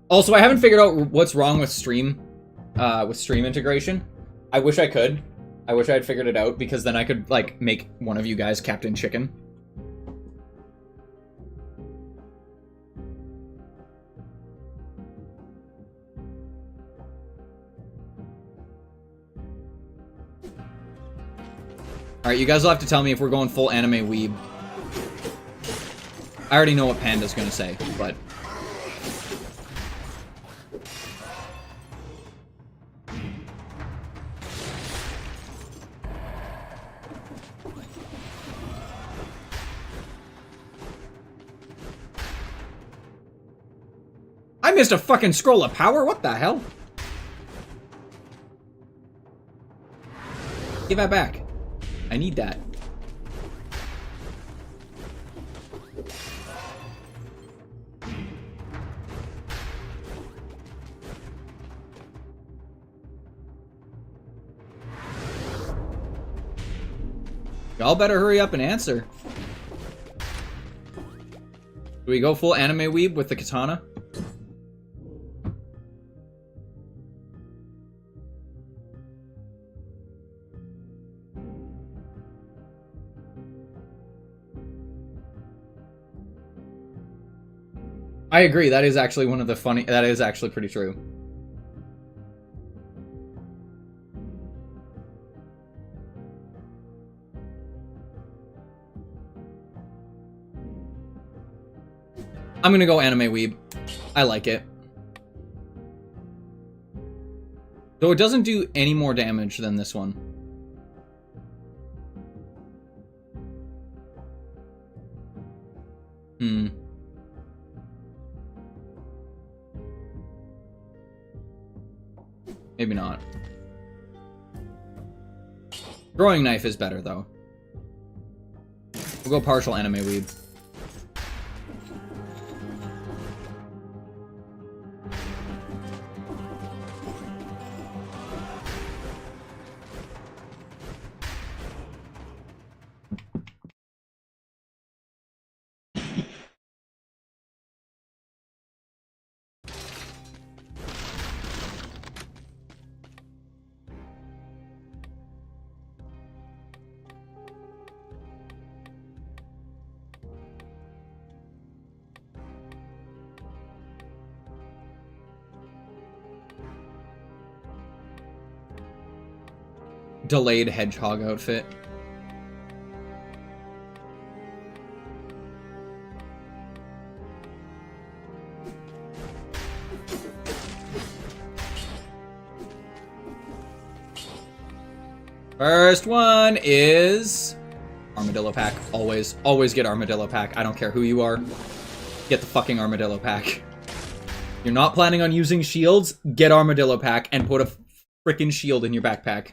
Also, I haven't figured out what's wrong with stream integration. I wish I could. I wish I had figured it out, because then I could, like, make one of you guys Captain Chicken. Alright, you guys will have to tell me if we're going full anime weeb. I already know what Panda's gonna say, but... I missed a fucking scroll of power? What the hell? Give that back. I need that. Y'all better hurry up and answer. Do we go full anime weeb with the katana? I agree, that is actually one of the funny... That is actually pretty true. I'm gonna go anime weeb. I like it. Though it doesn't do any more damage than this one. Maybe not. Throwing knife is better, though. We'll go partial anime weeb. Delayed hedgehog outfit. First one is Armadillo Pack. Always get Armadillo Pack. I don't care who you are. Get the fucking Armadillo Pack. You're not planning on using shields? Get Armadillo Pack and put a freaking shield in your backpack.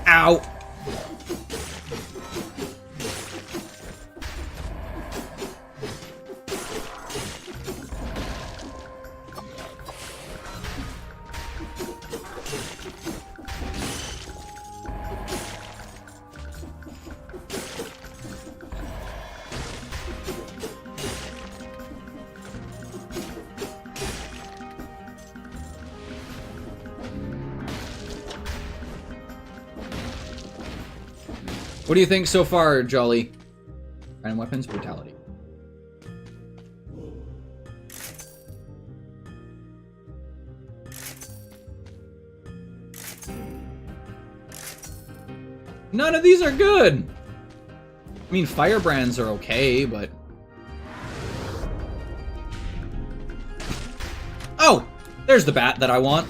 Ow! What do you think so far, Jolly? Random weapons, brutality. None of these are good! I mean, firebrands are okay, but... Oh! There's the bat that I want.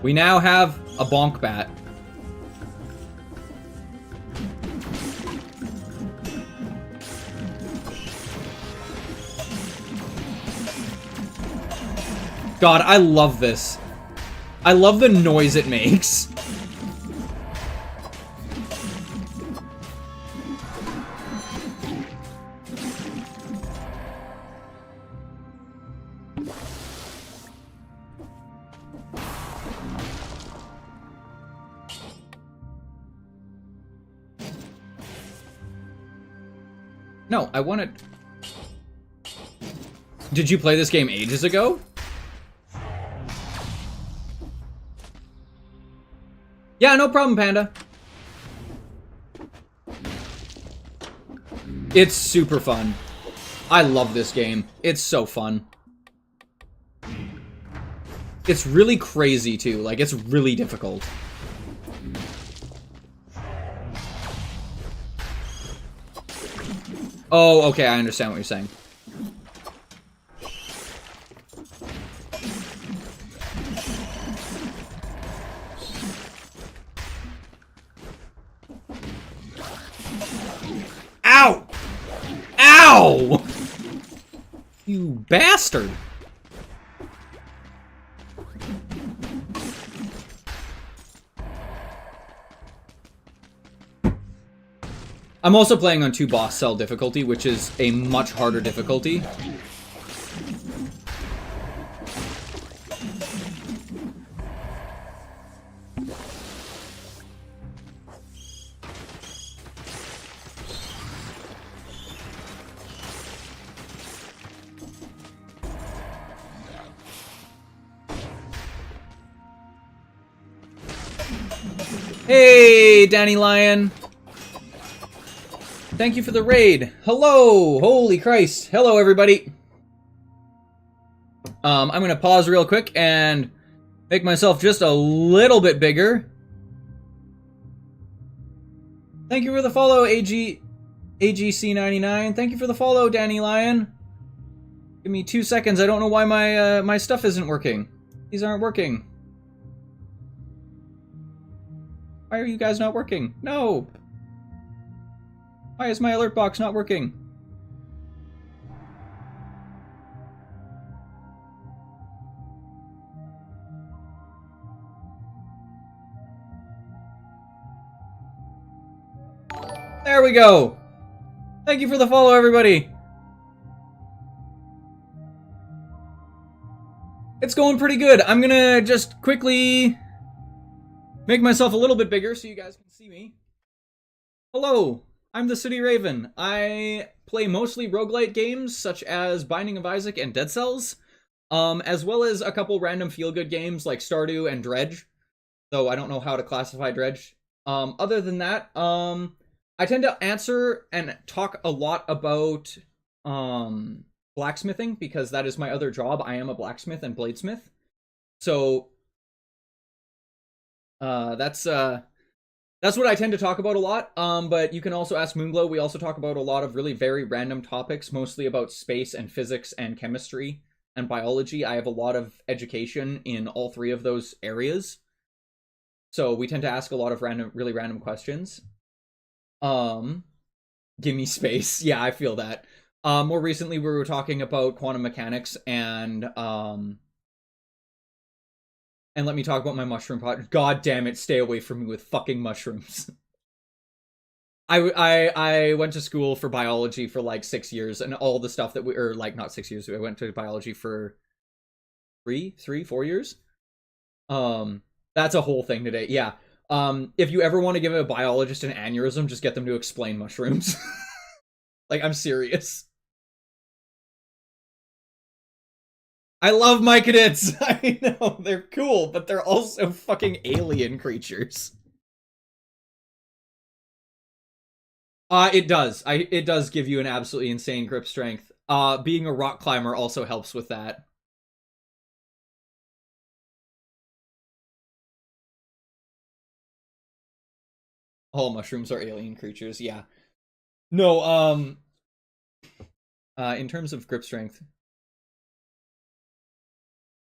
We now have a bonk bat. God, I love this. I love the noise it makes. No, I want it. Did you play this game ages ago? Yeah, no problem, Panda. It's super fun. I love this game. It's so fun. It's really crazy, too. Like, it's really difficult. Oh, okay, I understand what you're saying. Ow! Ow! You bastard! I'm also playing on 2 boss cell difficulty, which is a much harder difficulty. Hey, Danny Lion! Thank you for the raid. Hello! Holy Christ. Hello, everybody. I'm gonna pause real quick and make myself just a little bit bigger. Thank you for the follow, AGC99. Thank you for the follow, Danny Lion. Give me 2 seconds. I don't know why my stuff isn't working. These aren't working. Why are you guys not working? No! Why is my alert box not working? There we go! Thank you for the follow, everybody! It's going pretty good. I'm gonna just quickly make myself a little bit bigger so you guys can see me. Hello! I'm the City Raven. I play mostly roguelite games such as Binding of Isaac and Dead Cells, as well as a couple random feel-good games like Stardew and Dredge, though I don't know how to classify Dredge. Other than that, I tend to answer and talk a lot about blacksmithing because that is my other job. I am a blacksmith and bladesmith. So that's what I tend to talk about a lot, but you can also ask Moonglow. We also talk about a lot of really very random topics, mostly about space and physics and chemistry and biology. I have a lot of education in all 3 of those areas. So we tend to ask a lot of really random questions. Give me space. Yeah, I feel that. More recently, we were talking about quantum mechanics and let me talk about my mushroom pot. God damn it, stay away from me with fucking mushrooms. I went to school for biology for like 6 years, and all the stuff that or like not 6 years, I went to biology for 4 years. That's a whole thing today, yeah. If you ever want to give a biologist an aneurysm, just get them to explain mushrooms. Like, I'm serious. I love myconids! I know, they're cool, but they're also fucking alien creatures. It does. It does give you an absolutely insane grip strength. Being a rock climber also helps with that. All mushrooms are alien creatures, yeah. No, in terms of grip strength.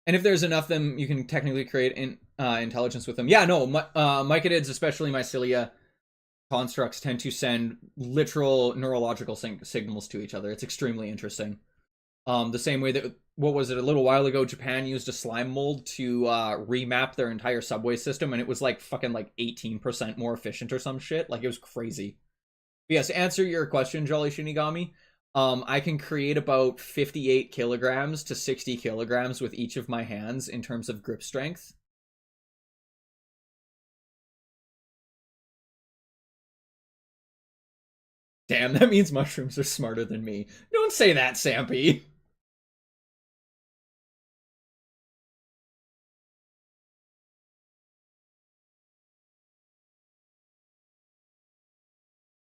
And if there's enough, then you can technically create intelligence with them. Yeah, no, myconids, especially mycelia constructs, tend to send literal neurological signals to each other. It's extremely interesting. The same way that, what was it, a little while ago, Japan used a slime mold to remap their entire subway system, and it was like fucking like 18% more efficient or some shit. Like, it was crazy. But yes, to answer your question, Jolly Shinigami, I can create about 58 kilograms to 60 kilograms with each of my hands in terms of grip strength. Damn, that means mushrooms are smarter than me. Don't say that, Sampy.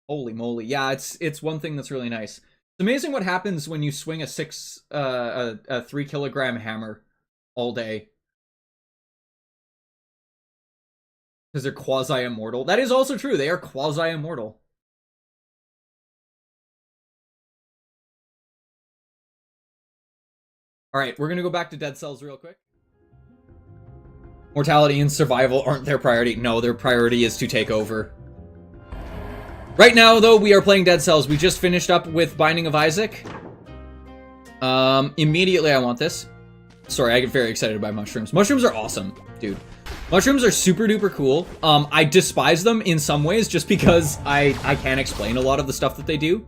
Holy moly. Yeah, it's one thing that's really nice. It's amazing what happens when you swing a 3 kilogram hammer all day. Because they're quasi-immortal. That is also true. They are quasi-immortal. Alright, we're gonna go back to Dead Cells real quick. Mortality and survival aren't their priority. No, their priority is to take over. Right now, though, we are playing Dead Cells. We just finished up with Binding of Isaac. Immediately I want this. Sorry, I get very excited by mushrooms. Mushrooms are awesome, dude. Mushrooms are super duper cool. I despise them in some ways just because I can't explain a lot of the stuff that they do.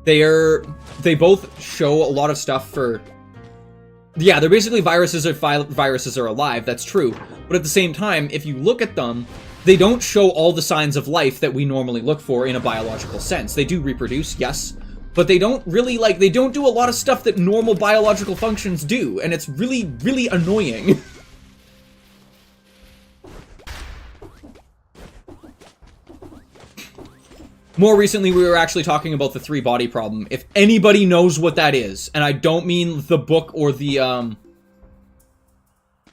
They both show a lot of stuff for... Yeah, they're basically viruses if viruses are alive, that's true. But at the same time, if you look at them, they don't show all the signs of life that we normally look for in a biological sense. They do reproduce, yes, but they don't really, like, they don't do a lot of stuff that normal biological functions do, and it's really, really annoying. More recently, we were actually talking about the 3-body problem. If anybody knows what that is, and I don't mean the book or the,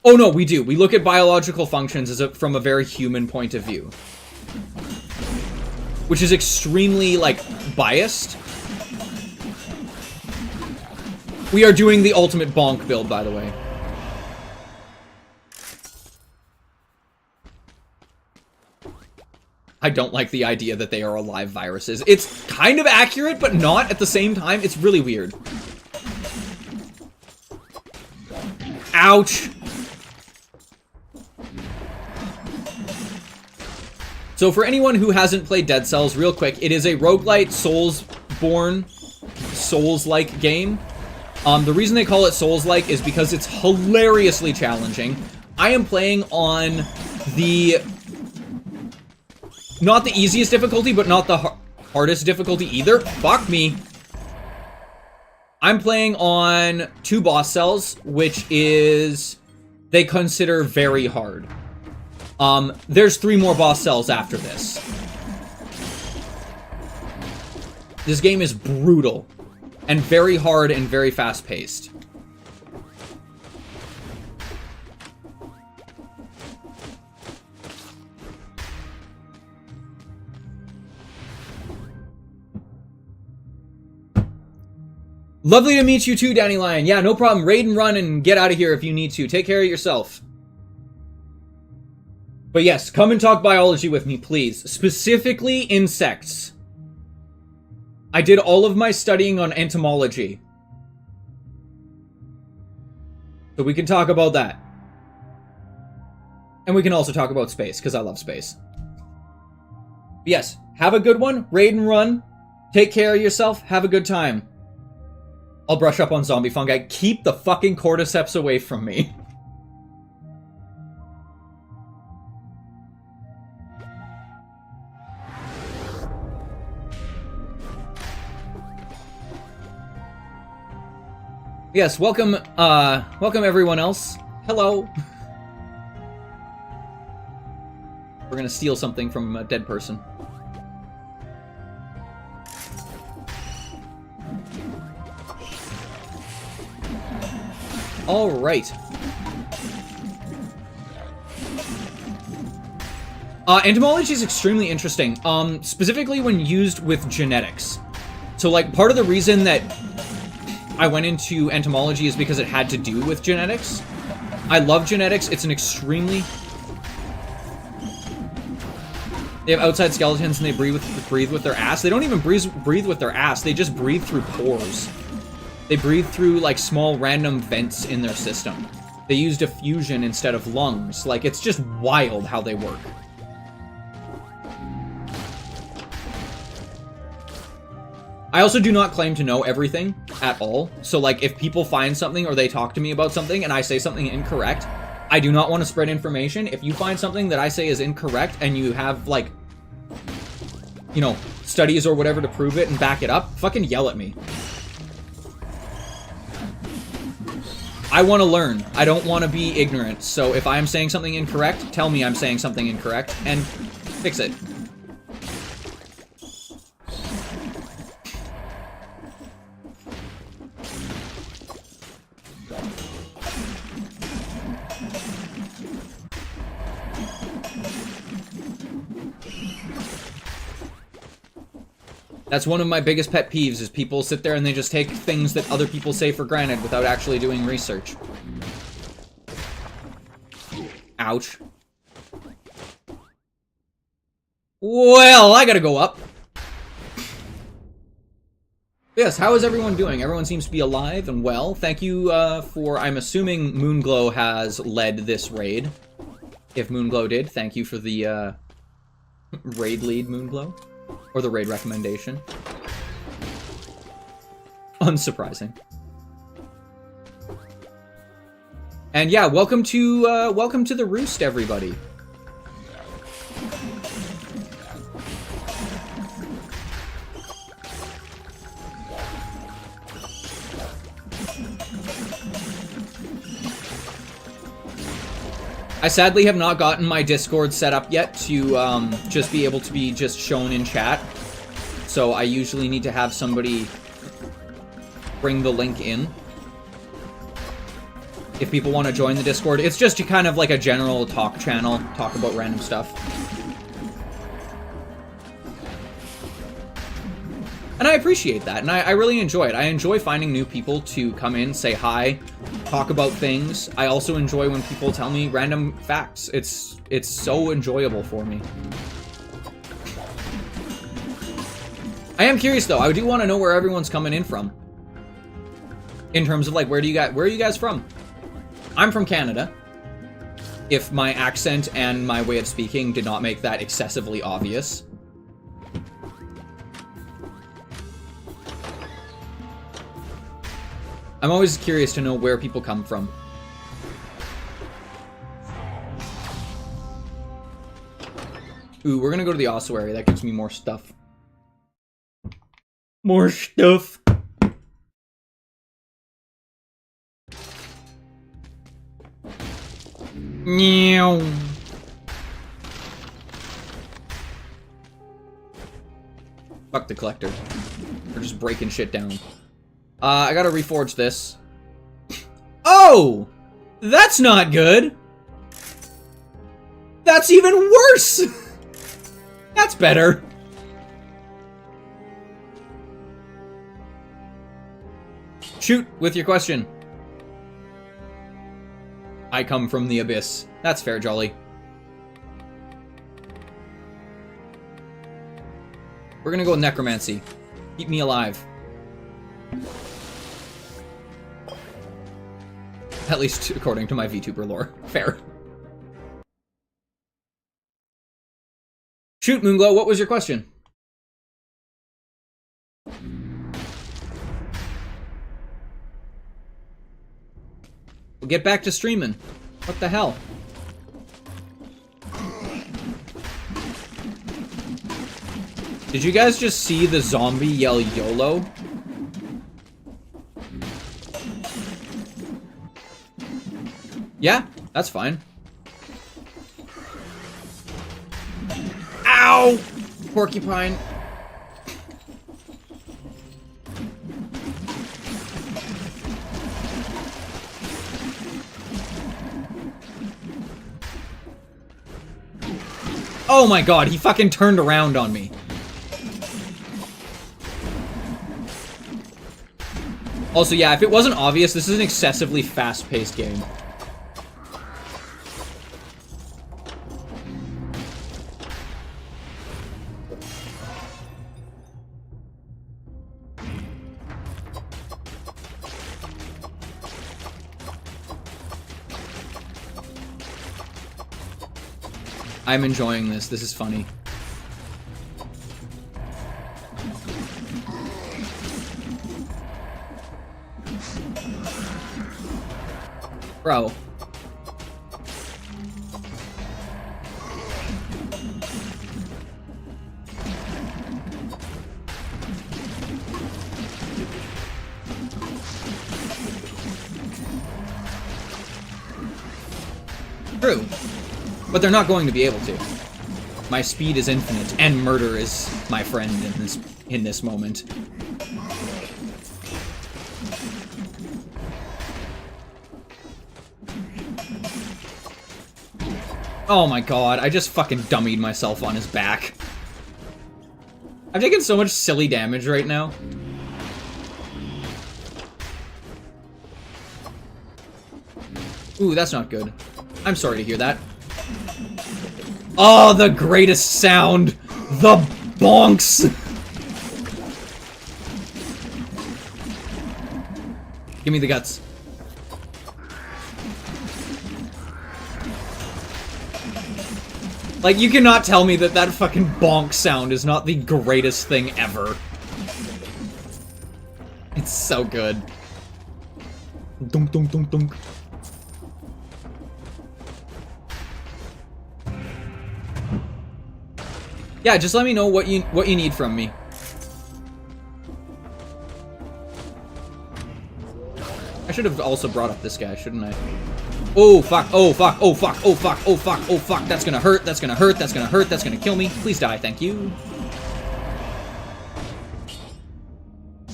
Oh no, we do. We look at biological functions from a very human point of view. Which is extremely, like, biased. We are doing the ultimate bonk build, by the way. I don't like the idea that they are alive viruses. It's kind of accurate, but not at the same time. It's really weird. Ouch! So for anyone who hasn't played Dead Cells, real quick, it is a roguelite, Soulsborne, Souls-like game. The reason they call it Souls-like is because it's hilariously challenging. I am playing on the... Not the easiest difficulty, but not the hardest difficulty either. Fuck me. I'm playing on 2 boss cells, which is... they consider very hard. There's 3 more boss cells after this. This game is brutal. And very hard and very fast-paced. Lovely to meet you too, Danny Lion. Yeah, no problem. Raid and run and get out of here if you need to. Take care of yourself. But yes, come and talk biology with me, please. Specifically insects. I did all of my studying on entomology. So we can talk about that. And we can also talk about space, because I love space. But yes, have a good one. Raid and run. Take care of yourself. Have a good time. I'll brush up on zombie fungi. Keep the fucking cordyceps away from me. Yes, welcome, welcome everyone else. Hello. We're gonna steal something from a dead person. All right. Entomology is extremely interesting, specifically when used with genetics. So, like, part of the reason that I went into entomology is because it had to do with genetics. I love genetics. It's an extremely... They have outside skeletons and they breathe with their ass. They don't even breathe with their ass. They just breathe through pores. They breathe through, like, small random vents in their system. They use diffusion instead of lungs. Like, it's just wild how they work. I also do not claim to know everything at all. So, like, if people find something or they talk to me about something and I say something incorrect, I do not want to spread information. If you find something that I say is incorrect and you have, like, you know, studies or whatever to prove it and back it up, fucking yell at me. I want to learn. I don't want to be ignorant. So if I'm saying something incorrect, tell me I'm saying something incorrect and fix it. That's one of my biggest pet peeves, is people sit there and they just take things that other people say for granted without actually doing research. Ouch. Well, I gotta go up. Yes, how is everyone doing? Everyone seems to be alive and well. Thank you for, I'm assuming Moonglow has led this raid. If Moonglow did, thank you for the raid lead, Moonglow. Or the raid recommendation. Unsurprising. And yeah, welcome to the Roost, everybody. I sadly have not gotten my Discord set up yet to just be able to be just shown in chat. So I usually need to have somebody bring the link in. If people want to join the Discord, it's just kind of like a general talk channel, talk about random stuff. And I appreciate that, and I really enjoy it. I enjoy finding new people to come in, say hi, talk about things. I also enjoy when people tell me random facts. It's so enjoyable for me. I am curious though. I do want to know where everyone's coming in from. In terms of like, where are you guys from? I'm from Canada. If my accent and my way of speaking did not make that excessively obvious. I'm always curious to know where people come from. Ooh, we're gonna go to the ossuary. That gives me more stuff. More stuff. Meow. Fuck the collector. We're just breaking shit down. I gotta reforge this. Oh! That's not good! That's even worse! That's better. Shoot with your question. I come from the abyss. That's fair, Jolly. We're gonna go with necromancy. Keep me alive. At least according to my VTuber lore. Fair. Shoot, Moonglow, what was your question? We'll get back to streaming. What the hell? Did you guys just see the zombie yell YOLO? Yeah, that's fine. Ow! Porcupine. Oh my god, he fucking turned around on me. Also, yeah, if it wasn't obvious, this is an excessively fast-paced game. I'm enjoying this. This is funny. Bro. True. But they're not going to be able to. My speed is infinite, and murder is my friend in this moment. Oh my god, I just fucking dummied myself on his back. I'm taking so much silly damage right now. Ooh, that's not good. I'm sorry to hear that. Oh, the greatest sound! The bonks! Give me the guts. Like, you cannot tell me that that fucking bonk sound is not the greatest thing ever. It's so good. Dunk, dunk, dunk, dunk. Yeah, just let me know what you need from me. I should have also brought up this guy, shouldn't I? Oh fuck, oh fuck, oh fuck, oh fuck, oh fuck, oh fuck, that's gonna hurt, that's gonna hurt, that's gonna hurt, that's gonna kill me. Please die, thank you.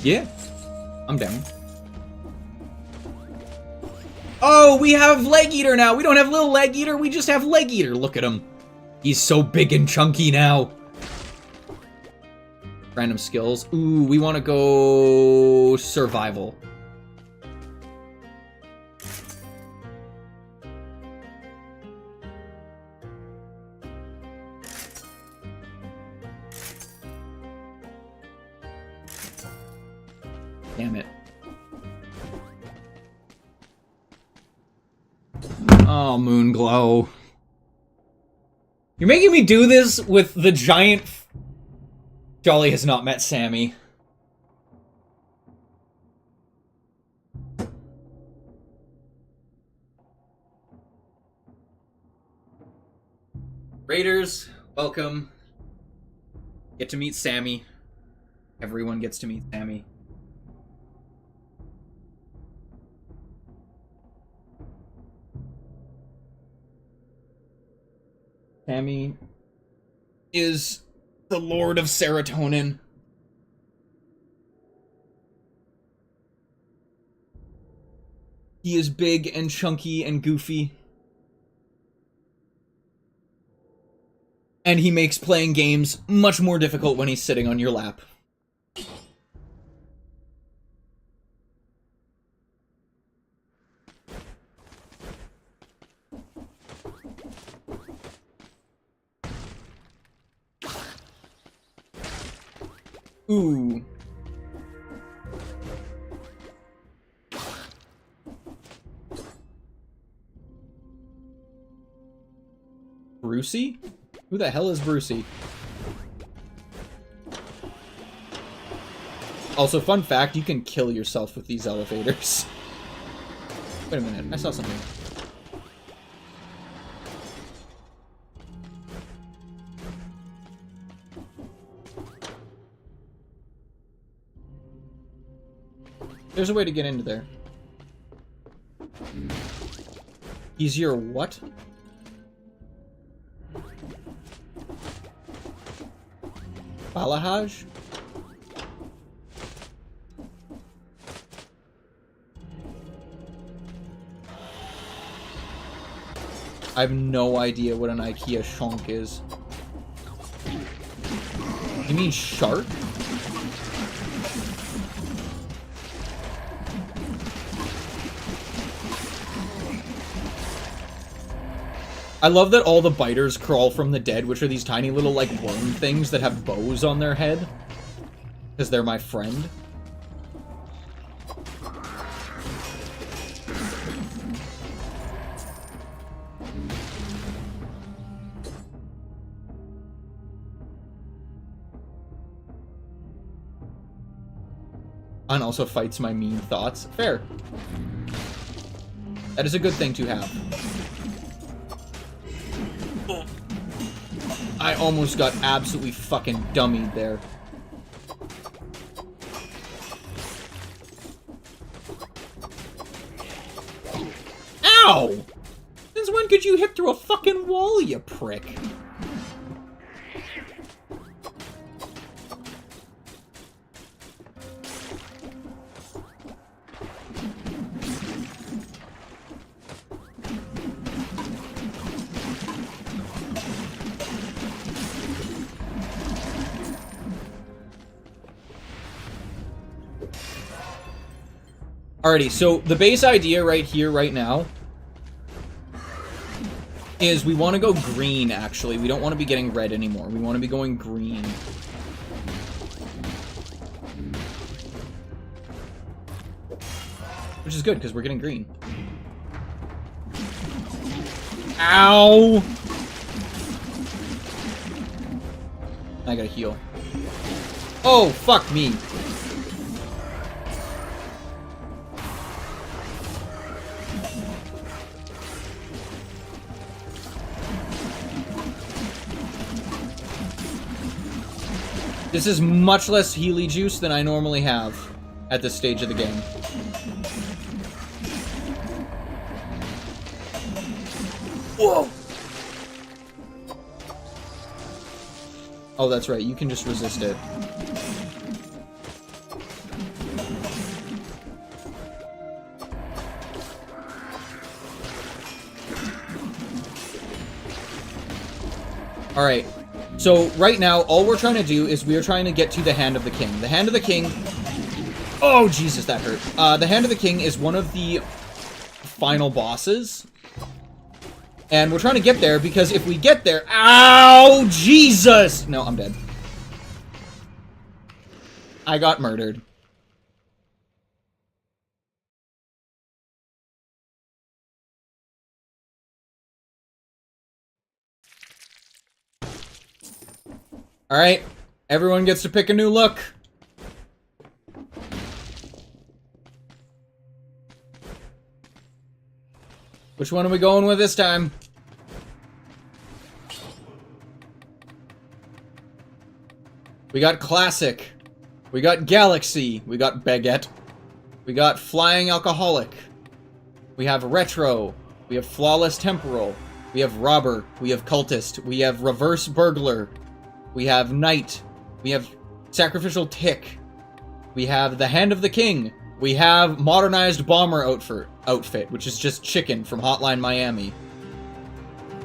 Yeah, I'm down. Oh, we have Leg Eater now. We don't have little Leg Eater, we just have Leg Eater. Look at him. He's so big and chunky now. Random skills. Ooh, we want to go survival. Damn it. Oh, Moonglow. You're making me do this with the giant... Jolly has not met Sammy. Raiders, welcome. Get to meet Sammy. Everyone gets to meet Sammy. Sammy is the Lord of Serotonin. He is big and chunky and goofy. And he makes playing games much more difficult when he's sitting on your lap. Ooh. Brucey? Who the hell is Brucey? Also, fun fact, you can kill yourself with these elevators. Wait a minute, I saw something. There's a way to get into there. He's your what? Balahaj? I have no idea what an IKEA shonk is. You mean shark? I love that all the biters crawl from the dead, which are these tiny little, like, worm things that have bows on their head. Because they're my friend. And also fights my mean thoughts. Fair. That is a good thing to have. I almost got absolutely fucking dummied there. Ow! Since when could you hit through a fucking wall, you prick? Alrighty, so the base idea right here, right now, is we want to go green, actually. We don't want to be getting red anymore. We want to be going green. Which is good, because we're getting green. Ow! I gotta heal. Oh, fuck me. This is much less Healy juice than I normally have at this stage of the game. Whoa! Oh, that's right. You can just resist it. Alright. So, right now, all we're trying to do is we are trying to get to the Hand of the King. The Hand of the King... Oh, Jesus, that hurt. The Hand of the King is one of the final bosses. And we're trying to get there because if we get there... Ow! Jesus! No, I'm dead. I got murdered. Alright, everyone gets to pick a new look. Which one are we going with this time? We got Classic. We got Galaxy. We got Baguette. We got Flying Alcoholic. We have Retro. We have Flawless Temporal. We have Robber. We have Cultist. We have Reverse Burglar. We have Knight. We have Sacrificial Tick. We have the Hand of the King. We have Modernized Bomber outfit, which is just chicken from Hotline Miami.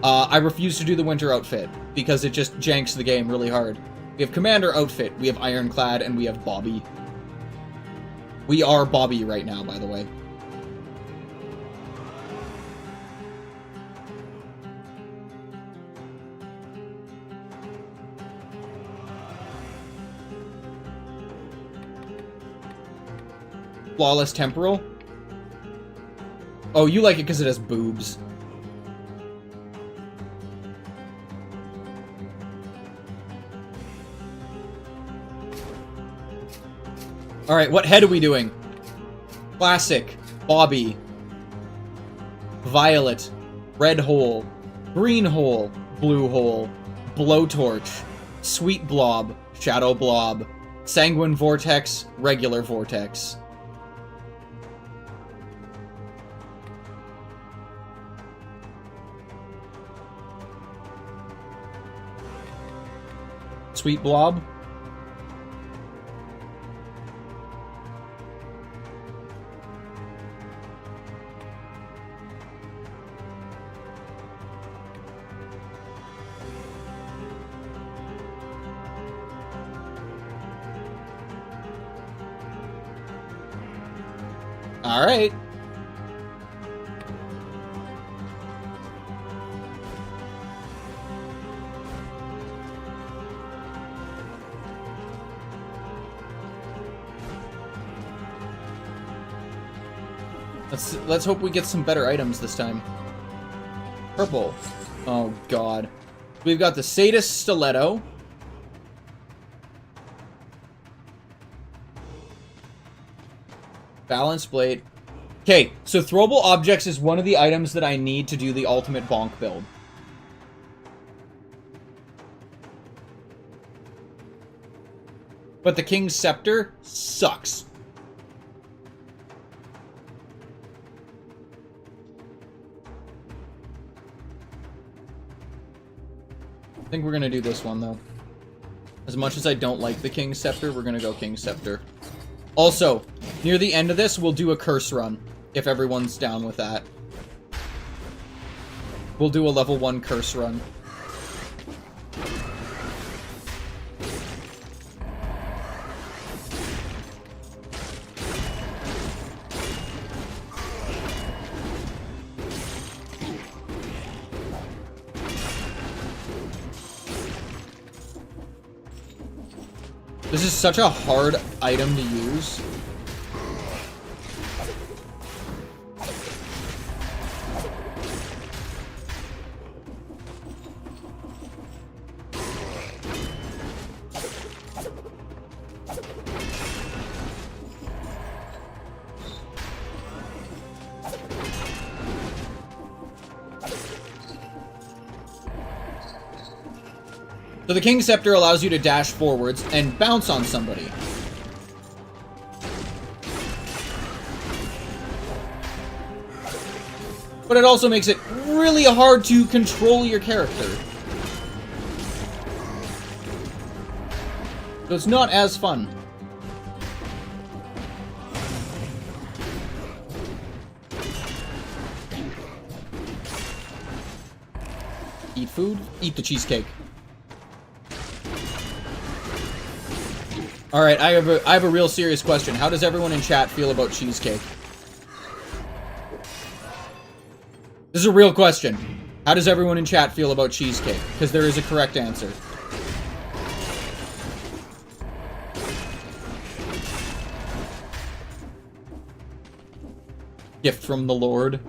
I refuse to do the Winter outfit, because it just janks the game really hard. We have Commander outfit, we have Ironclad, and we have Bobby. We are Bobby right now, by the way. Flawless Temporal? Oh, you like it because it has boobs. Alright, what head are we doing? Classic, Bobby, Violet, Red Hole, Green Hole, Blue Hole, Blowtorch, Sweet Blob, Shadow Blob, Sanguine Vortex, Regular Vortex. Sweet Blob. Alright. Let's hope we get some better items this time. Purple. Oh god. We've got the Sadist Stiletto. Balance Blade. Okay, so throwable objects is one of the items that I need to do the ultimate bonk build. But the King's Scepter sucks. I think we're gonna do this one, though. As much as I don't like the King's Scepter, we're gonna go King's Scepter. Also, near the end of this, we'll do a curse run, if everyone's down with that. We'll do a level 1 curse run. This is such a hard item to use. So the King's Scepter allows you to dash forwards and bounce on somebody. But it also makes it really hard to control your character. So it's not as fun. Eat food? Eat the cheesecake. Alright, I have a real serious question. How does everyone in chat feel about cheesecake? This is a real question. How does everyone in chat feel about cheesecake? Because there is a correct answer. Gift from the Lord.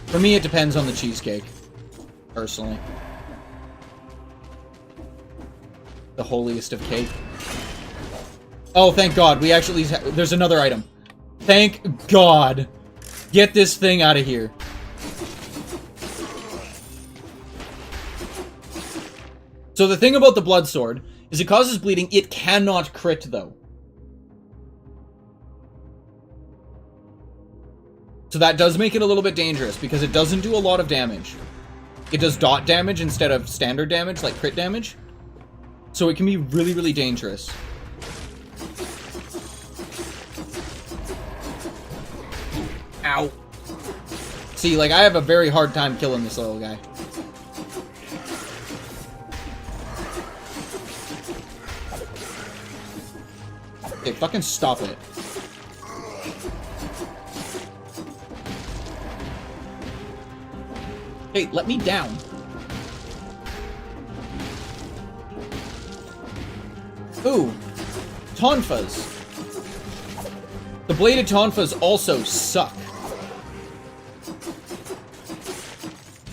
For me, it depends on the cheesecake. Personally. The holiest of cake. Oh, thank God. We actually... There's another item. Thank God. Get this thing out of here. So the thing about the blood sword is it causes bleeding. It cannot crit, though. So that does make it a little bit dangerous, because it doesn't do a lot of damage. It does dot damage instead of standard damage, like crit damage. So it can be really, really dangerous. Ow. See, like, I have a very hard time killing this little guy. Okay, fucking stop it. Hey, let me down. Ooh. Tonfas. The bladed Tonfas also suck.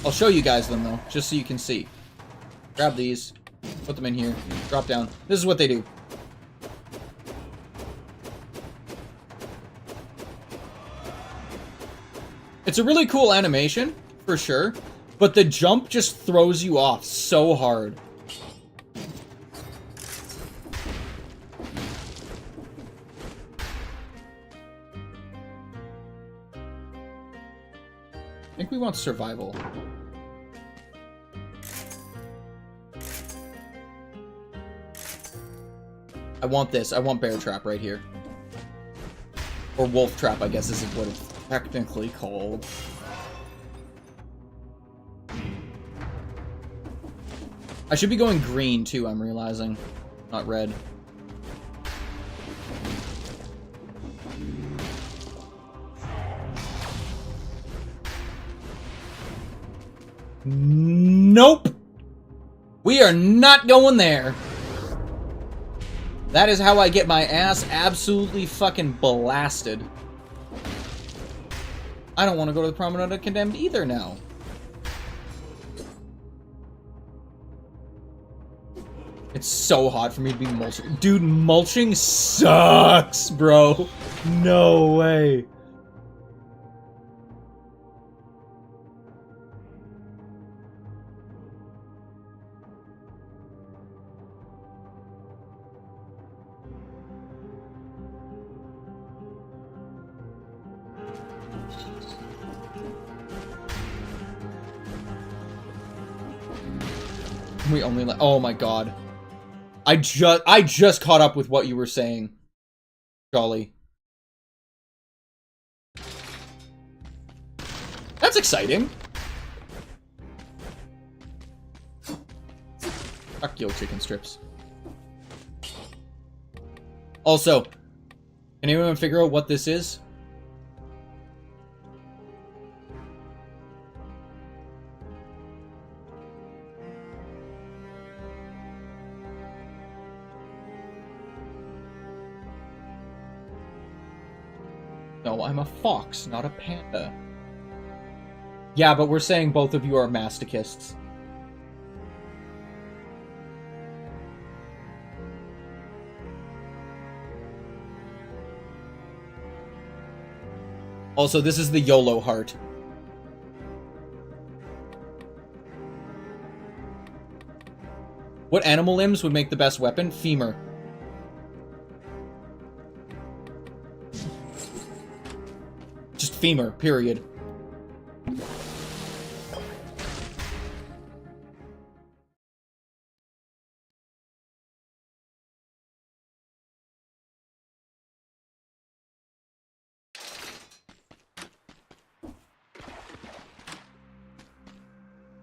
I'll show you guys them, though, just so you can see. Grab these. Put them in here. Drop down. This is what they do. It's a really cool animation, for sure. But the jump just throws you off so hard. I think we want survival. I want this. I want bear trap right here. Or wolf trap, I guess is what it's technically called. I should be going green, too, I'm realizing. Not red. Nope! We are not going there. That is how I get my ass absolutely fucking blasted. I don't want to go to the Promenade of Condemned either now. It's so hot for me to be mulching. Dude, mulching sucks, bro. No way. We only let. Oh my god. I just caught up with what you were saying, Jolly. That's exciting. Fuck yo, chicken strips. Also, can anyone figure out what this is? No, I'm a fox, not a panda. Yeah, but we're saying both of you are masochists. Also, this is the YOLO heart. What animal limbs would make the best weapon? Femur. Just femur, period.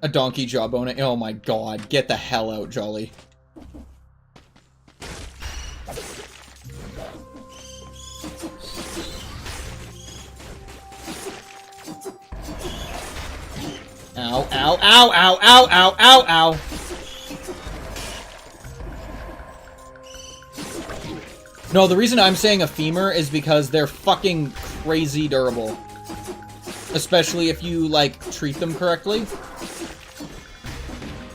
A donkey jawbone. Oh my god. Get the hell out, Jolly. Ow, ow, ow, ow, ow, ow, ow, ow. No, the reason I'm saying a femur is because they're fucking crazy durable. Especially if you, like, treat them correctly.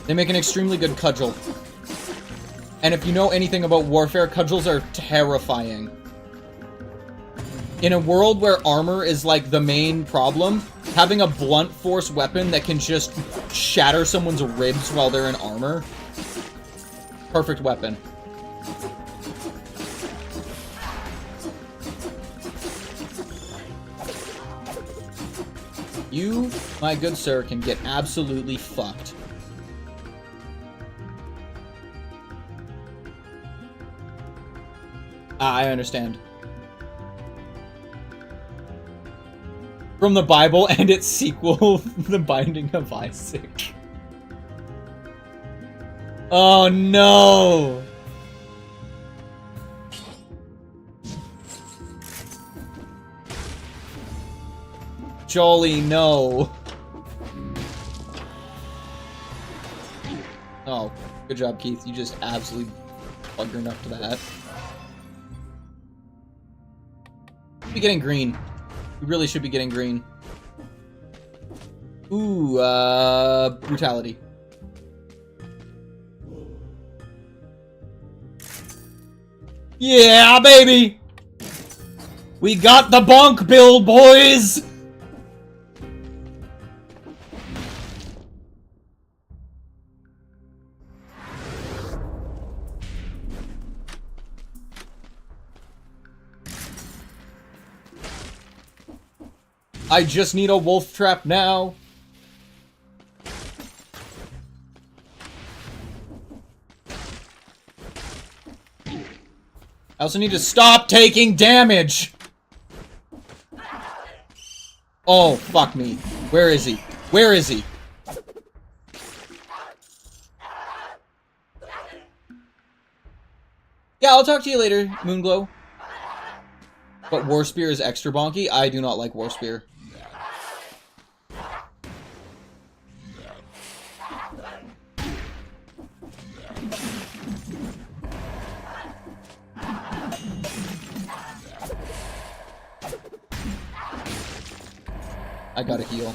They make an extremely good cudgel. And if you know anything about warfare, cudgels are terrifying. In a world where armor is, like, the main problem, having a blunt force weapon that can just shatter someone's ribs while they're in armor. Perfect weapon. You, my good sir, can get absolutely fucked. I understand. From the Bible and its sequel, The Binding of Isaac. Oh no! Jolly, no. Oh, good job, Keith. You just absolutely plugged her enough to that. Be getting green. We really should be getting green. Ooh, brutality. Yeah, baby! We got the bonk build, boys! I just need a wolf trap now. I also need to stop taking damage. Oh, fuck me. Where is he? Where is he? Yeah, I'll talk to you later, Moonglow. But War Spear is extra bonky. I do not like War Spear. I gotta heal.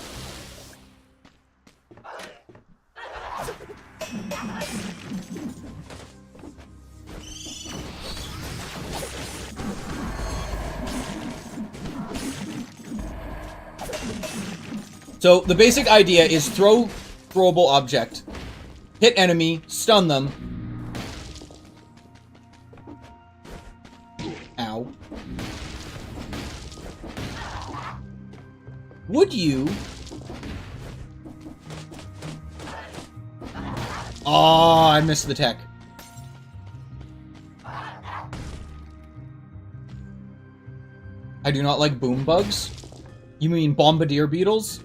So, the basic idea is throw throwable object, hit enemy, stun them. Ow. Would you... Oh, I missed the tech. I do not like boom bugs. You mean bombardier beetles?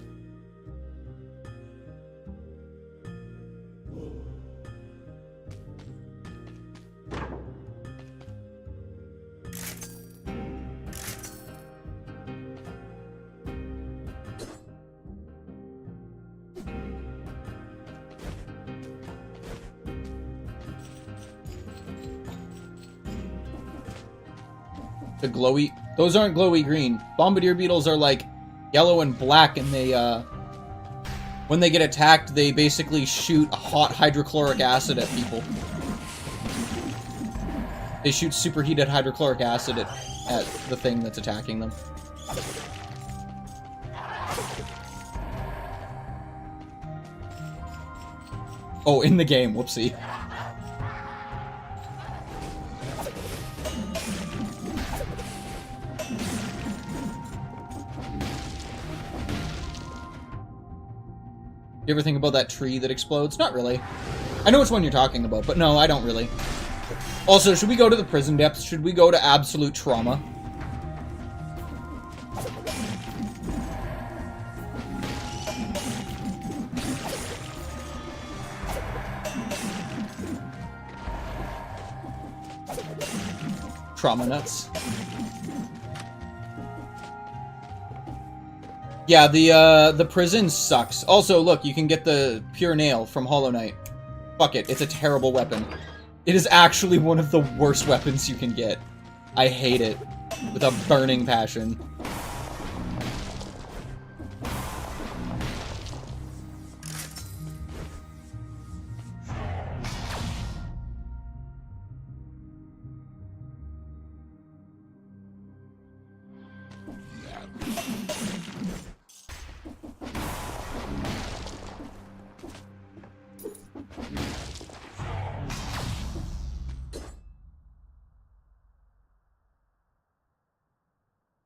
The glowy... Those aren't glowy green. Bombardier beetles are like yellow and black, and they, when they get attacked, they basically shoot hot hydrochloric acid at people. They shoot superheated hydrochloric acid at the thing that's attacking them. Oh, in the game, whoopsie. You ever think about that tree that explodes? Not really. I know which one you're talking about, but no, I don't really. Also, should we go to the prison depths? Should we go to absolute trauma? Trauma nuts. Yeah, the prison sucks. Also, look, you can get the pure nail from Hollow Knight. Fuck it, it's a terrible weapon. It is actually one of the worst weapons you can get. I hate it with a burning passion.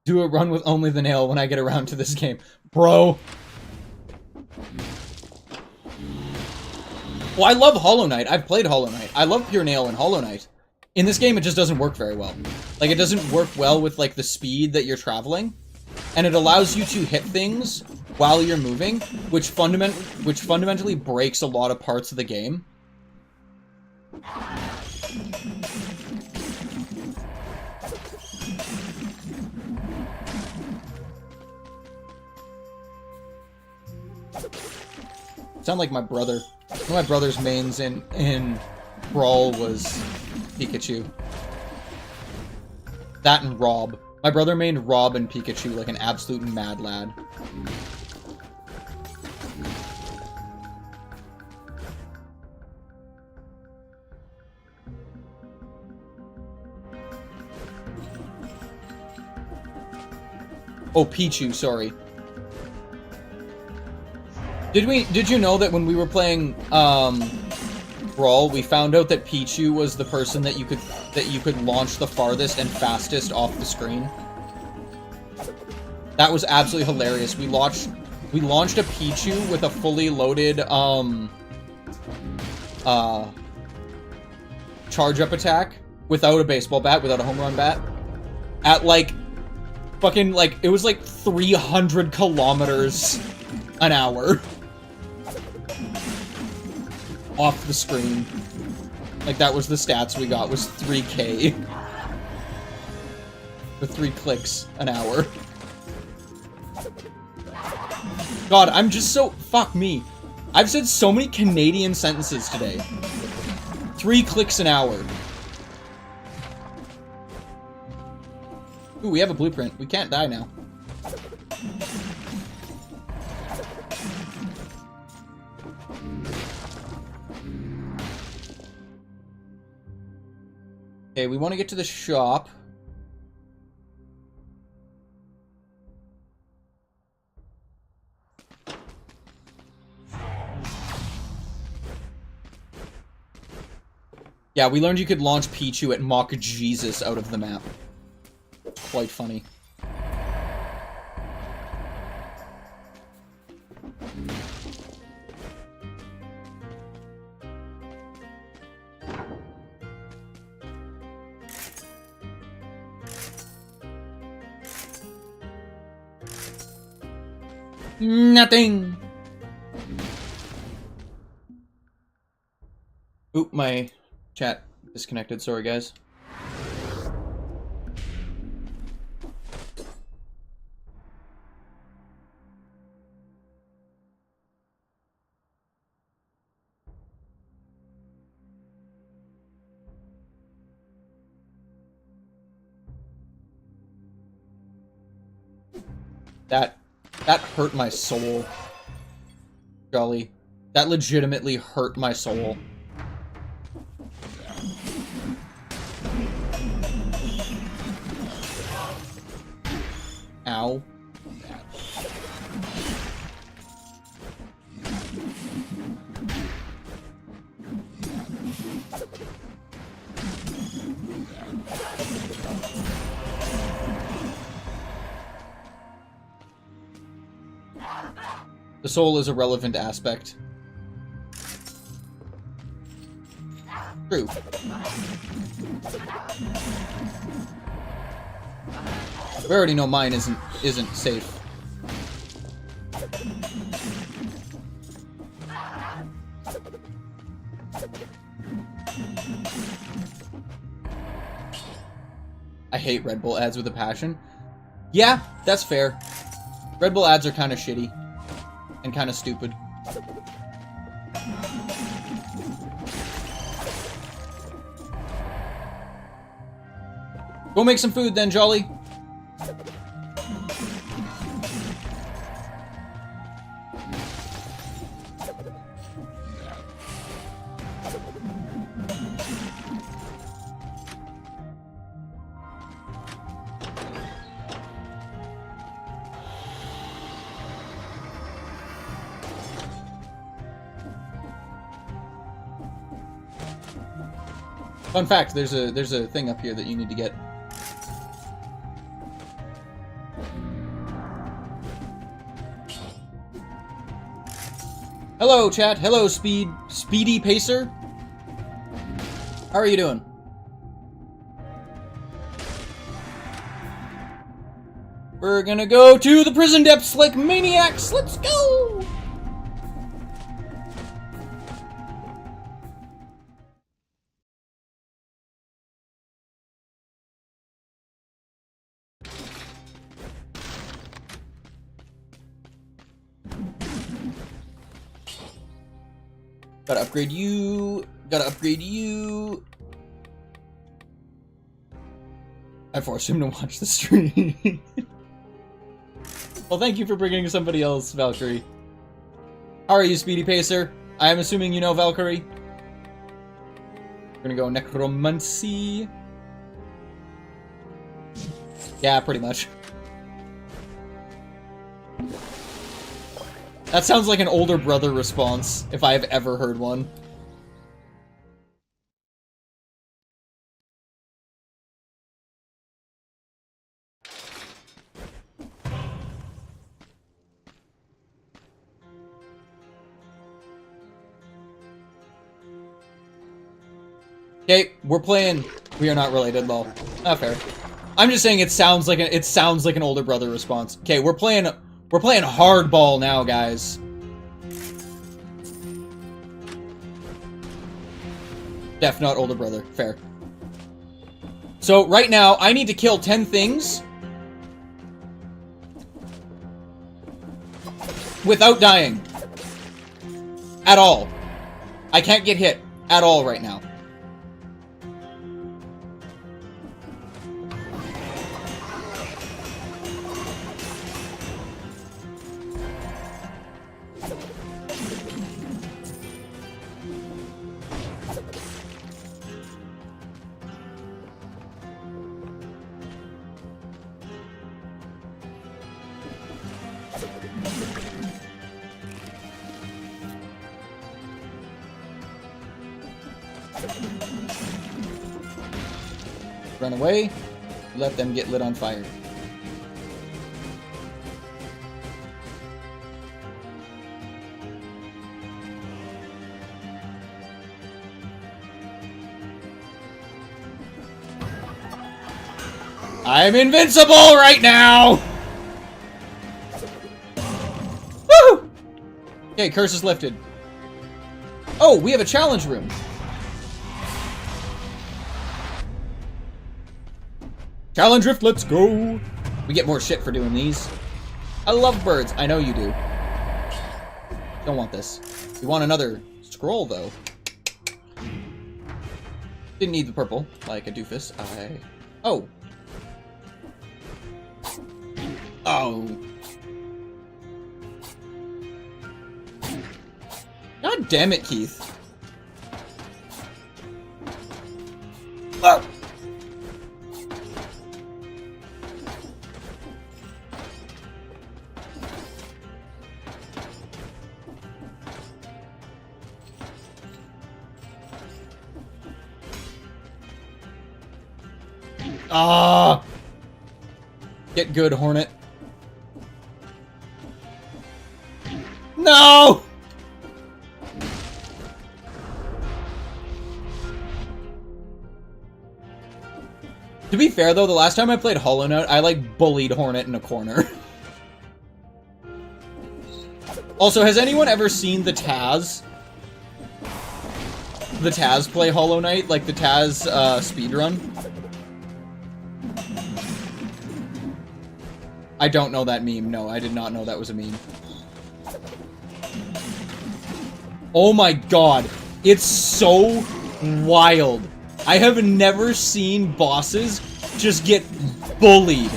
Do a run with only the nail when I get around to this game. Bro. Well, I love Hollow Knight. I've played Hollow Knight. I love Pure Nail and Hollow Knight. In this game, it just doesn't work very well. Like, it doesn't work well with, like, the speed that you're traveling. And it allows you to hit things while you're moving, which fundamentally breaks a lot of parts of the game. Sound like my brother. One of my brother's mains in Brawl was Pikachu. That and Rob. My brother mained Rob and Pikachu like an absolute mad lad. Oh, Pichu, sorry. Did you know that when we were playing Brawl, we found out that Pichu was the person that you could launch the farthest and fastest off the screen? That was absolutely hilarious. We launched a Pichu with a fully loaded charge up attack without a baseball bat, without a home run bat, at like fucking like it was like 300 kilometers an hour. Off the screen. Like, that was the stats we got, was 3K. For 3 clicks an hour. God, I'm just so... Fuck me. I've said so many Canadian sentences today. 3 clicks an hour. Ooh, we have a blueprint. We can't die now. Okay, we want to get to the shop. Yeah, we learned you could launch Pichu at Mock Jesus out of the map. Quite funny. Nothing. Oop, my chat disconnected. Sorry, guys. That hurt my soul. Jolly. That legitimately hurt my soul. Ow. The soul is a relevant aspect. True. We already know mine isn't safe. I hate Red Bull ads with a passion. Yeah, that's fair. Red Bull ads are kind of shitty. And kind of stupid. Go make some food then, Jolly. Fun fact, there's a thing up here that you need to get. Hello, chat. Hello, Speedy Pacer. How are you doing? We're gonna go to the prison depths like maniacs. Let's go! Gotta upgrade you. Gotta upgrade you. I forced him to watch the stream. Well, thank you for bringing somebody else, Valkyrie. How are you, Speedy Pacer? I am assuming you know Valkyrie. We're gonna go Necromancy. Yeah, pretty much. That sounds like an older brother response, if I have ever heard one. Okay, we're playing. We are not related, lol. Not fair. I'm just saying it sounds like an older brother response. Okay, we're playing hardball now, guys. Def, not older brother. Fair. So, right now, I need to kill 10 things without dying. At all. I can't get hit at all right now. Run away. Let them get lit on fire. I'm invincible right now! Woo! Okay, curse is lifted. Oh, we have a challenge room. Challenge Rift, let's go! We get more shit for doing these. I love birds. I know you do. Don't want this. We want another scroll, though. Didn't need the purple, like a doofus. Oh. Oh. God damn it, Keith. Oh. Ah! Get good, Hornet. No! To be fair, though, the last time I played Hollow Knight, I, like, bullied Hornet in a corner. Also, has anyone ever seen the Taz? The Taz play Hollow Knight? Like, the Taz, speedrun? I don't know that meme. No, I did not know that was a meme. Oh my god. It's so wild. I have never seen bosses just get bullied.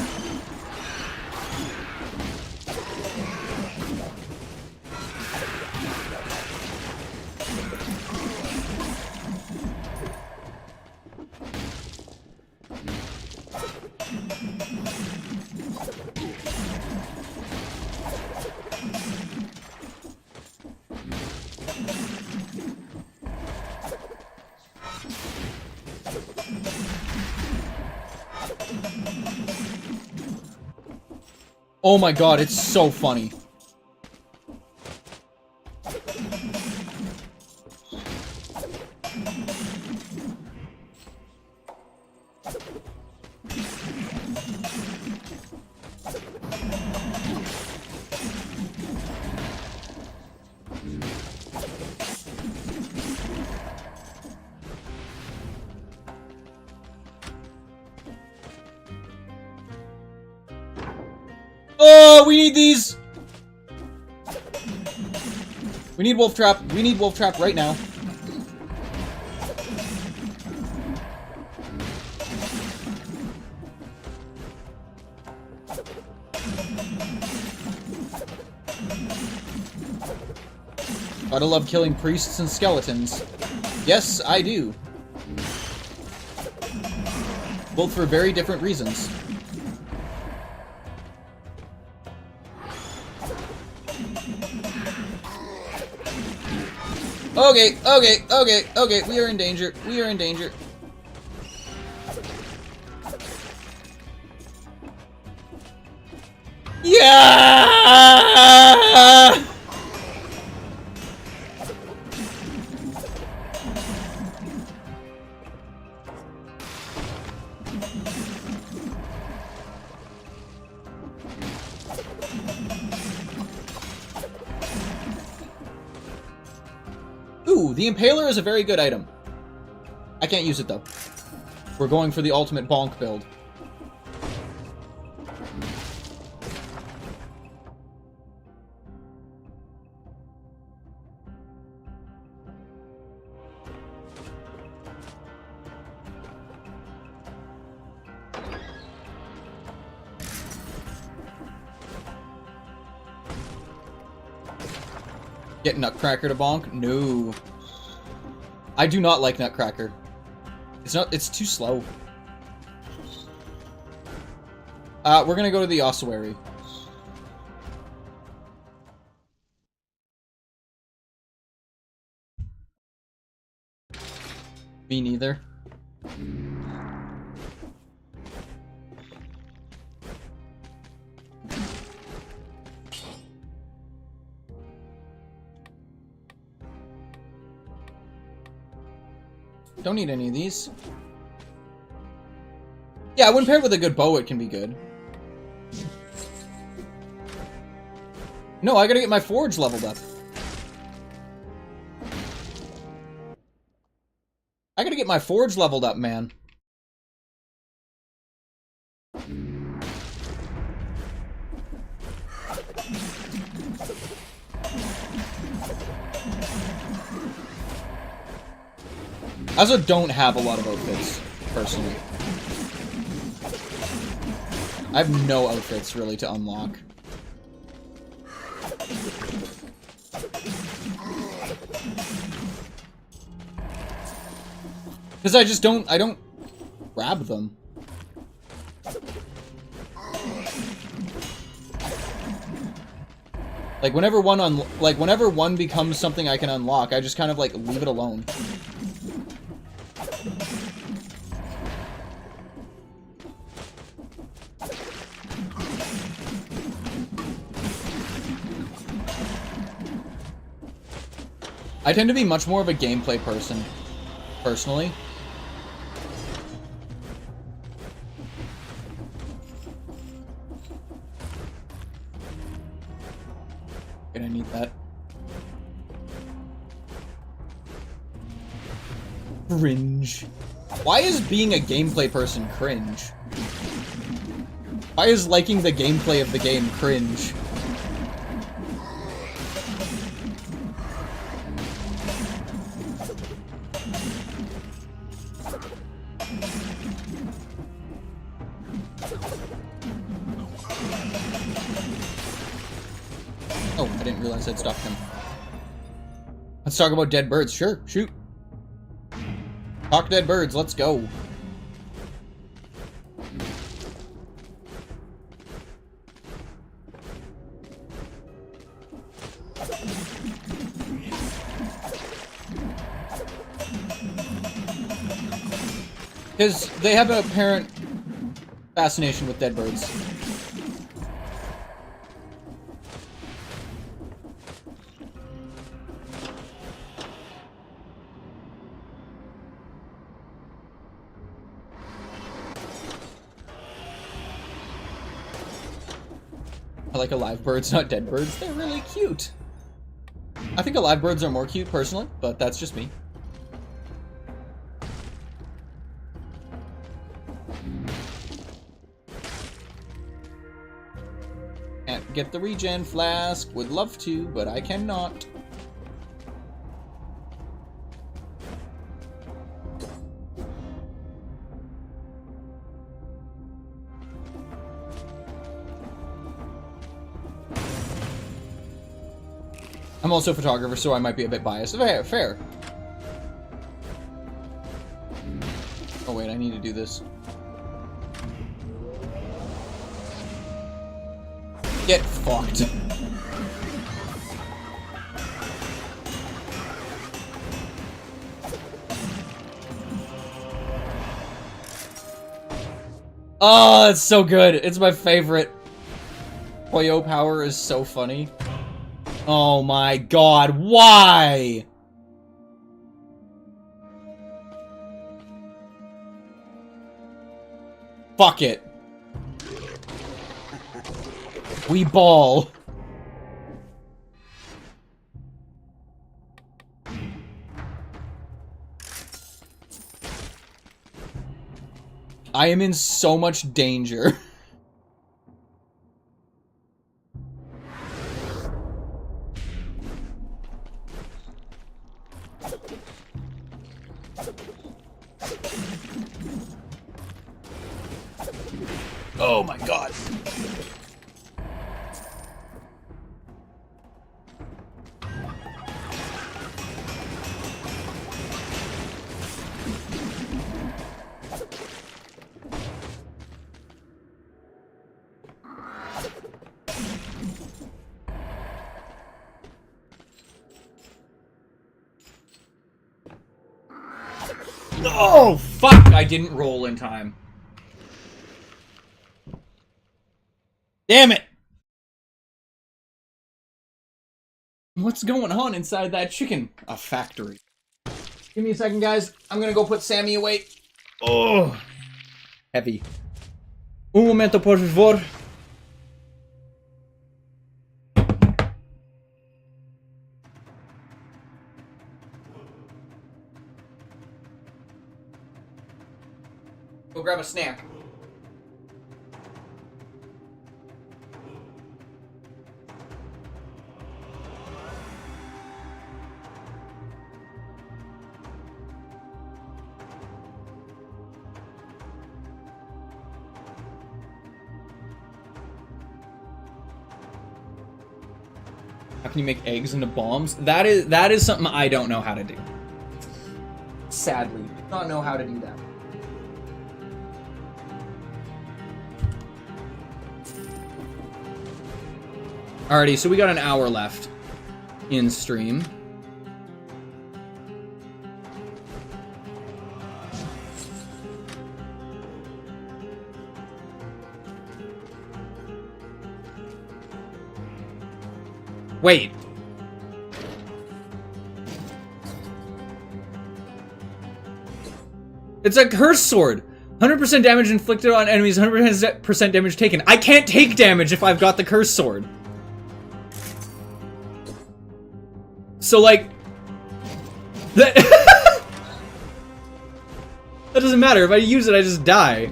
Oh my god, it's so funny. Oh, we need these! We need Wolf Trap. We need Wolf Trap right now. Gotta love killing priests and skeletons. Yes, I do. Both for very different reasons. Okay, okay, okay, okay, we are in danger. We are in danger. Yeah! Ooh, the Impaler is a very good item. I can't use it, though. We're going for the ultimate bonk build. Get Nutcracker to bonk? No. I do not like Nutcracker. It's too slow. We're gonna go to the ossuary. Me neither. Don't need any of these. Yeah, when paired with a good bow, it can be good. No, I gotta get my forge leveled up. I gotta get my forge leveled up, man. I also don't have a lot of outfits, personally. I have no outfits, really, to unlock. Because I don't grab them. Like, whenever one becomes something I can unlock, I just kind of, like, leave it alone. I tend to be much more of a gameplay person, personally. And I need that. Cringe. Why is being a gameplay person cringe? Why is liking the gameplay of the game cringe? Oh, I didn't realize I'd stopped him. Let's talk about dead birds. Sure, shoot. Talk dead birds, let's go. Because they have an apparent fascination with dead birds. I like alive birds, not dead birds. They're really cute. I think alive birds are more cute, personally, but that's just me. Can't get the regen flask. Would love to, but I cannot. I'm also a photographer, so I might be a bit biased. Fair. Oh wait, I need to do this. Get fucked. Oh, it's so good. It's my favorite. Poyo power is so funny. Oh my god, why? Fuck it. We ball. I am in so much danger. Oh my god. Oh, fuck! I didn't roll in time. Damn it! What's going on inside that chicken? A factory. Give me a second, guys. I'm gonna go put Sammy away. Oh, heavy. Un momento, por favor. Go grab a snack. How can you make eggs into bombs? That is something I don't know how to do. Sadly, do not know how to do that. Alrighty, so we got an hour left in stream. Wait. It's a curse sword. 100% damage inflicted on enemies, 100% damage taken. I can't take damage if I've got the curse sword. So, like... That, that doesn't matter. If I use it, I just die.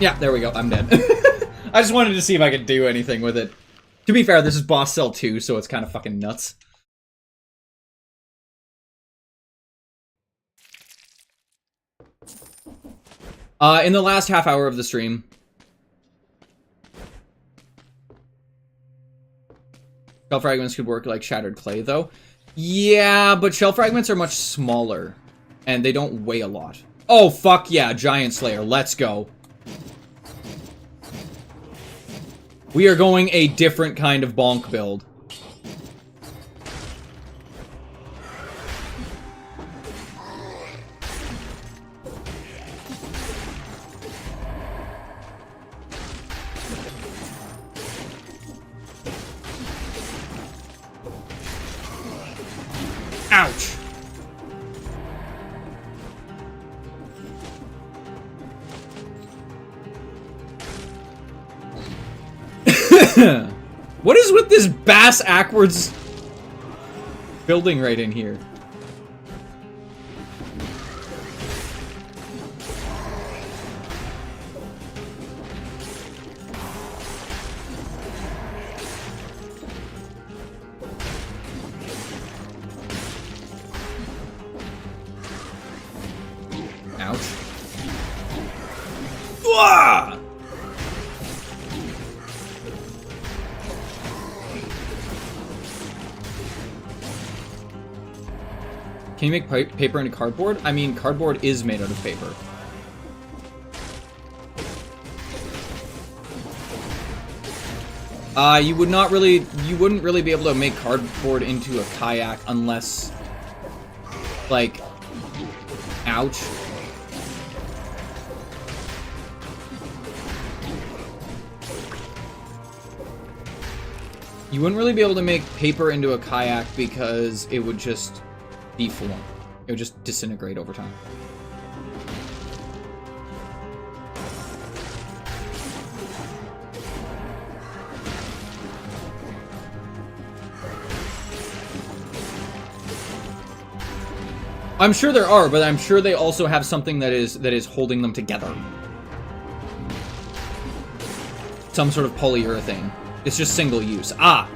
Yeah, there we go. I'm dead. I just wanted to see if I could do anything with it. To be fair, this is boss cell 2, so it's kind of fucking nuts. In the last half hour of the stream... Shell fragments could work like shattered clay, though. Yeah, but shell fragments are much smaller. And they don't weigh a lot. Oh, fuck yeah, Giant Slayer. Let's go. We are going a different kind of bonk build. Ouch. What is with this bass backwards building right in here? Ouch. Wah! Can you make paper into cardboard? I mean, cardboard is made out of paper. You wouldn't really be able to make cardboard into a kayak unless, like, ouch. You wouldn't really be able to make paper into a kayak because it would just deform. It would just disintegrate over time. I'm sure there are, but I'm sure they also have something that is holding them together. Some sort of polyurethane. It's just single use. Ah!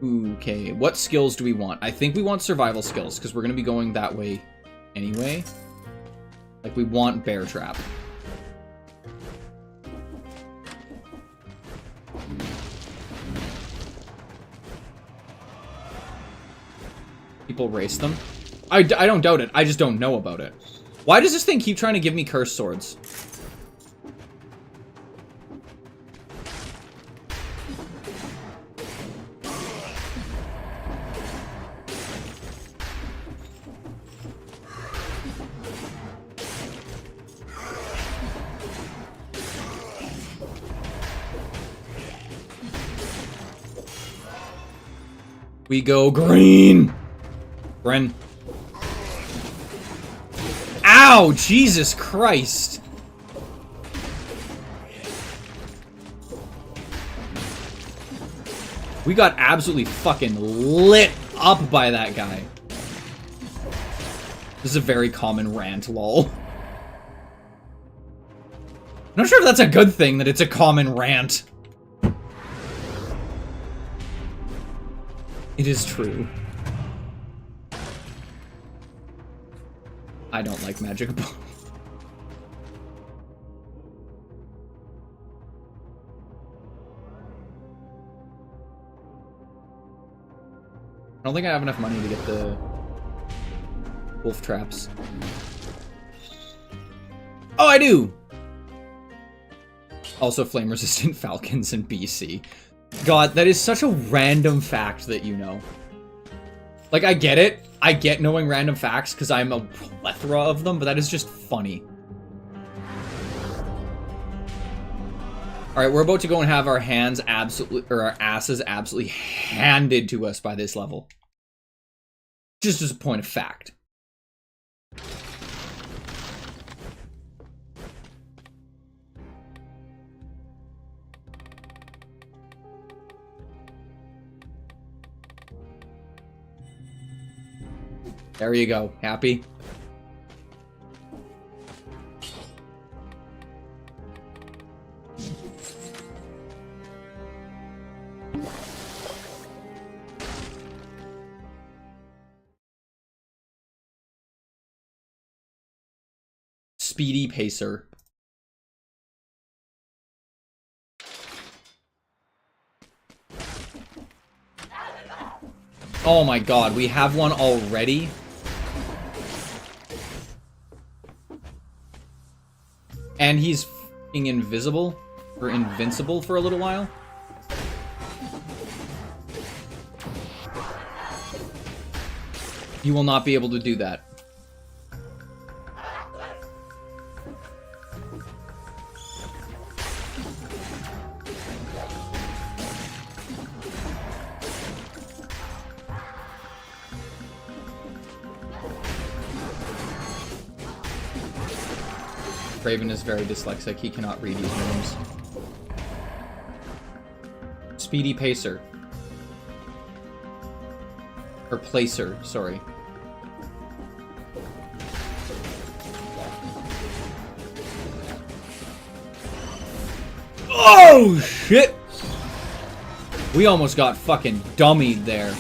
Okay, what skills do we want? I think we want survival skills, because we're going to be going that way anyway. Like, we want bear trap. People race them? I don't doubt it. I just don't know about it. Why does this thing keep trying to give me cursed swords? We go green! Bren. Ow! Jesus Christ! We got absolutely fucking lit up by that guy. This is a very common rant, lol. I'm not sure if that's a good thing, that it's a common rant. It is true. I don't like magic bomb. I don't think I have enough money to get the wolf traps. Oh, I do! Also, flame-resistant falcons in BC. God, that is such a random fact that you know. Like, I get it. I get knowing random facts because I'm a plethora of them, but that is just funny. Alright, we're about to go and have our hands absolutely, or our asses absolutely handed to us by this level. Just as a point of fact. There you go. Happy? Speedy Pacer. Oh my god, we have one already? And he's f***ing invisible? Or invincible for a little while? You will not be able to do that. Raven is very dyslexic. He cannot read these names. Speedy Pacer. Or Placer, sorry. Oh, shit! We almost got fucking dummied there.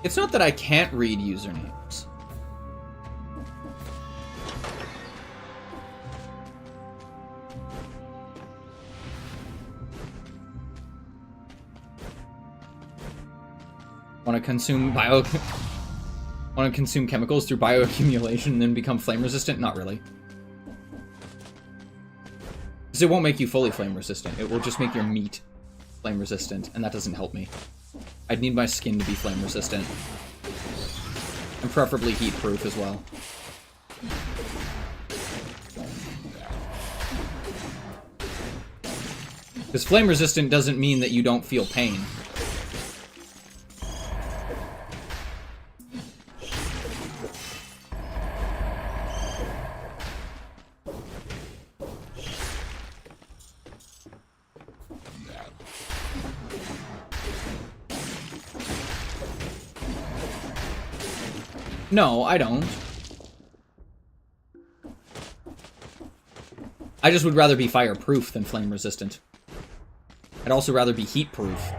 It's not that I can't read usernames. Want to consume Want to consume chemicals through bioaccumulation and then become flame resistant? Not really. Because it won't make you fully flame resistant. It will just make your meat flame resistant, and that doesn't help me. I'd need my skin to be flame resistant. And preferably heat proof as well. Because flame resistant doesn't mean that you don't feel pain. No, I don't. I just would rather be fireproof than flame resistant. I'd also rather be heat proof.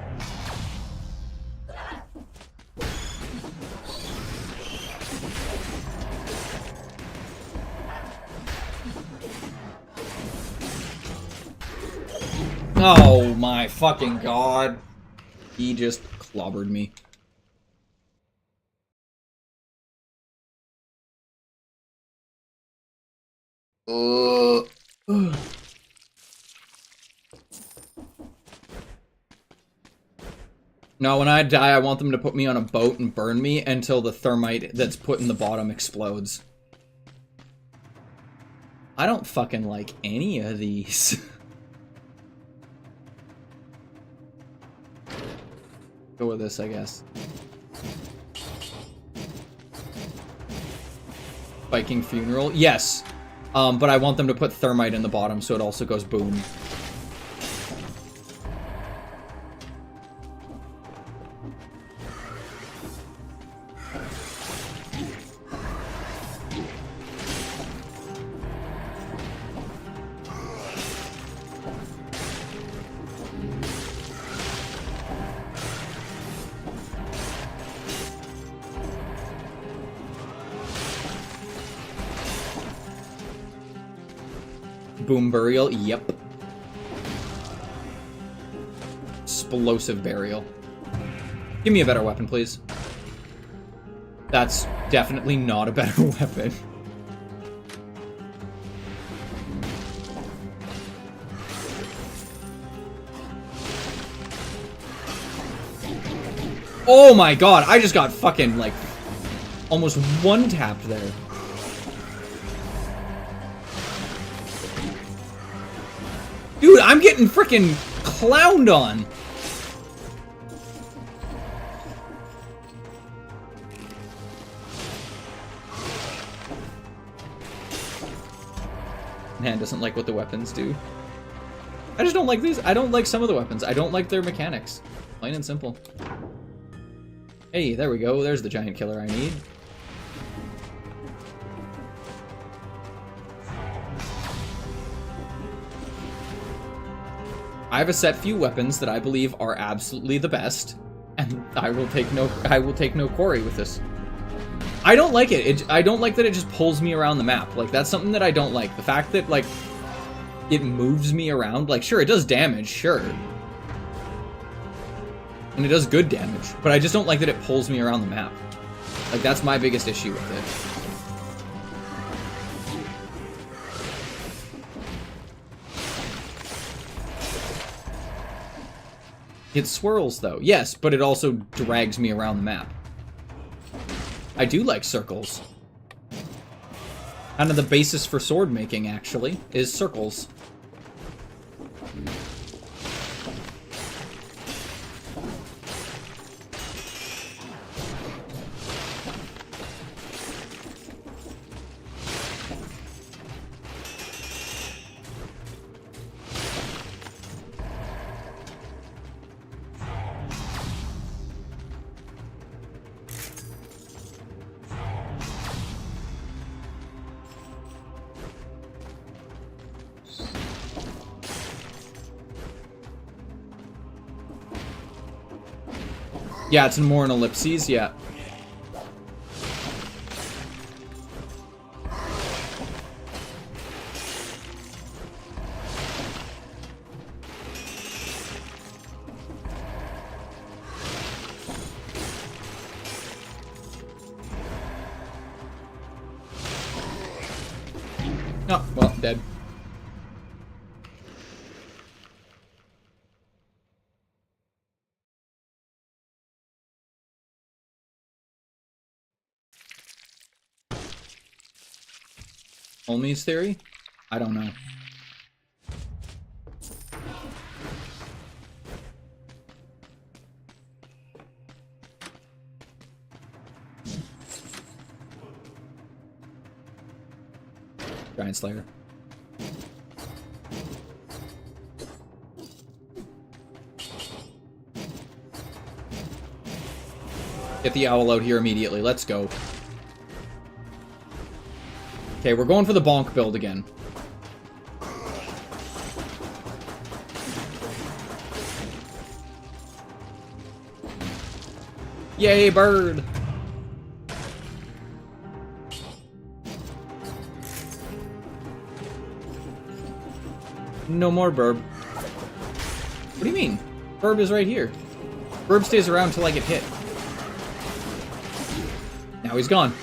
Oh my fucking god. He just clobbered me. No, when I die, I want them to put me on a boat and burn me until the thermite that's put in the bottom explodes. I don't fucking like any of these. Go with this, I guess. Viking funeral? Yes. But I want them to put thermite in the bottom so it also goes boom. Boom burial, yep. Explosive burial. Give me a better weapon, please. That's definitely not a better weapon. Oh my god, I just got fucking, like, almost one-tapped there. Dude, I'm getting freaking clowned on. Man doesn't like what the weapons do. I just don't like these. I don't like some of the weapons. I don't like their mechanics. Plain and simple. Hey, there we go. There's the giant killer I need. I have a set few weapons that I believe are absolutely the best, and I will take no quarry with this. I don't like it. I don't like that it just pulls me around the map. Like, that's something that I don't like. The fact that, like, it moves me around. Like, sure, it does damage, sure. And it does good damage, but I just don't like that it pulls me around the map. Like, that's my biggest issue with it. It swirls, though. Yes, but it also drags me around the map. I do like circles. Kind of the basis for sword making, actually, is circles. Yeah, it's more an ellipses, yeah. Oh, well, dead. Holmes' theory? I don't know. Giant Slayer. Get the owl out here immediately. Let's go. Okay, we're going for the bonk build again. Yay, bird! No more Burb. What do you mean? Burb is right here. Burb stays around till I get hit. Now he's gone.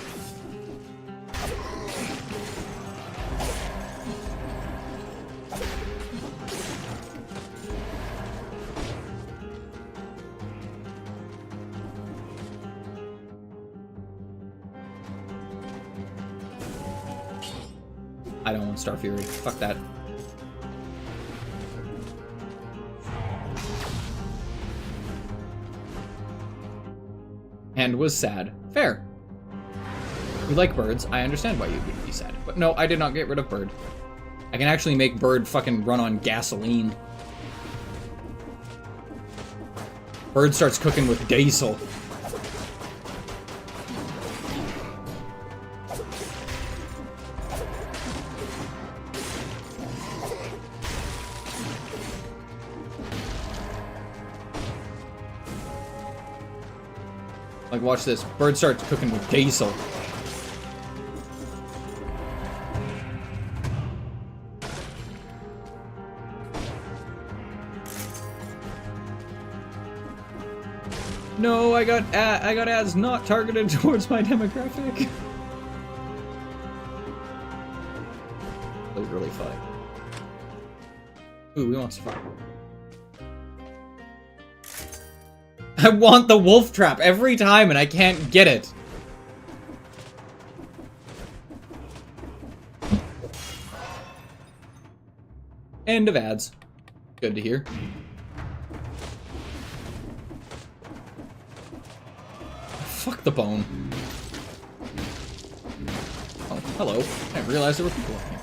I don't want Star Fury. Fuck that. And was sad. Fair. You like birds. I understand why you would be sad. But no, I did not get rid of Bird. I can actually make Bird fucking run on gasoline. Bird starts cooking with diesel. Like, watch this. Bird starts cooking with diesel. No, I got ads not targeted towards my demographic. Really funny. Ooh, we want to fight. I want the wolf trap every time and I can't get it. End of ads. Good to hear. Fuck the bone. Oh, hello. I didn't realize there were people up here.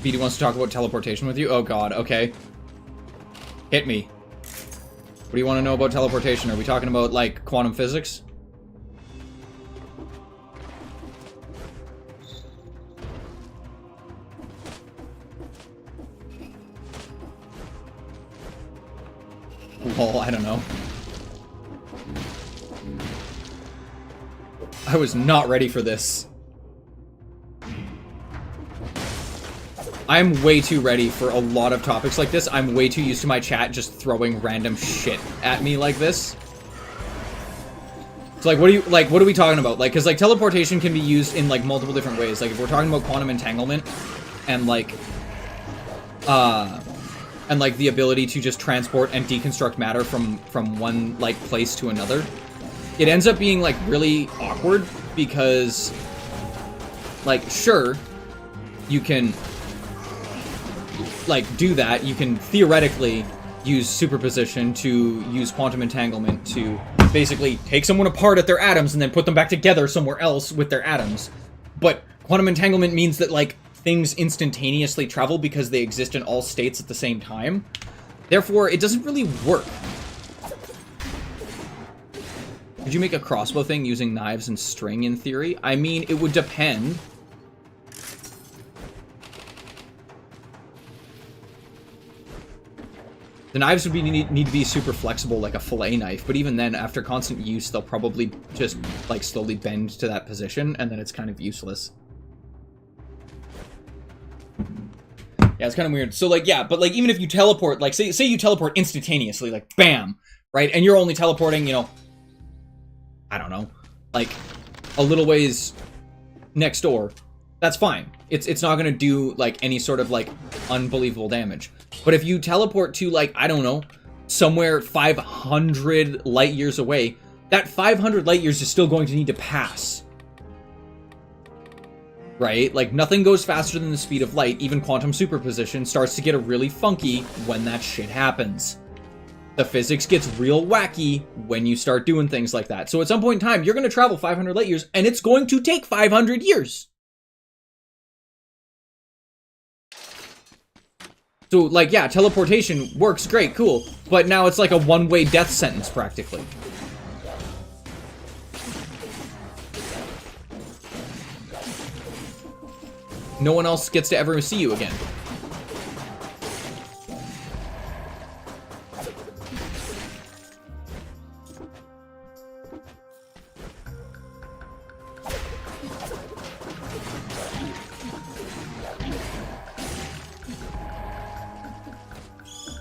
BD wants to talk about teleportation with you? Oh god, okay. Hit me. What do you want to know about teleportation? Are we talking about, like, quantum physics? Well, I don't know. I was not ready for this. I'm way too ready for a lot of topics like this. I'm way too used to my chat just throwing random shit at me like this. It's like, what are we talking about? Like, cause like teleportation can be used in like multiple different ways. Like if we're talking about quantum entanglement and like the ability to just transport and deconstruct matter from one like place to another, it ends up being like really awkward because like, sure, you can like do that. You can theoretically use superposition to use quantum entanglement to basically take someone apart at their atoms and then put them back together somewhere else with their atoms. But quantum entanglement means that like things instantaneously travel because they exist in all states at the same time. Therefore, it doesn't really work. Could you make a crossbow thing using knives and string in theory? I mean, it would depend. The knives would need to be super flexible, like a fillet knife, but even then, after constant use, they'll probably just, like, slowly bend to that position, and then it's kind of useless. Yeah, it's kind of weird. So, like, yeah, but, like, even if you teleport, like, say you teleport instantaneously, like, bam, right? And you're only teleporting, you know, I don't know, like, a little ways next door. That's fine. It's not gonna do, like, any sort of, like, unbelievable damage. But if you teleport to, like, I don't know, somewhere 500 light years away, that 500 light years is still going to need to pass. Right? Like, nothing goes faster than the speed of light. Even quantum superposition starts to get really funky when that shit happens. The physics gets real wacky when you start doing things like that. So at some point in time, you're going to travel 500 light years, and it's going to take 500 years. So, like, yeah, teleportation works great, cool. But now it's like a one-way death sentence, practically. No one else gets to ever see you again.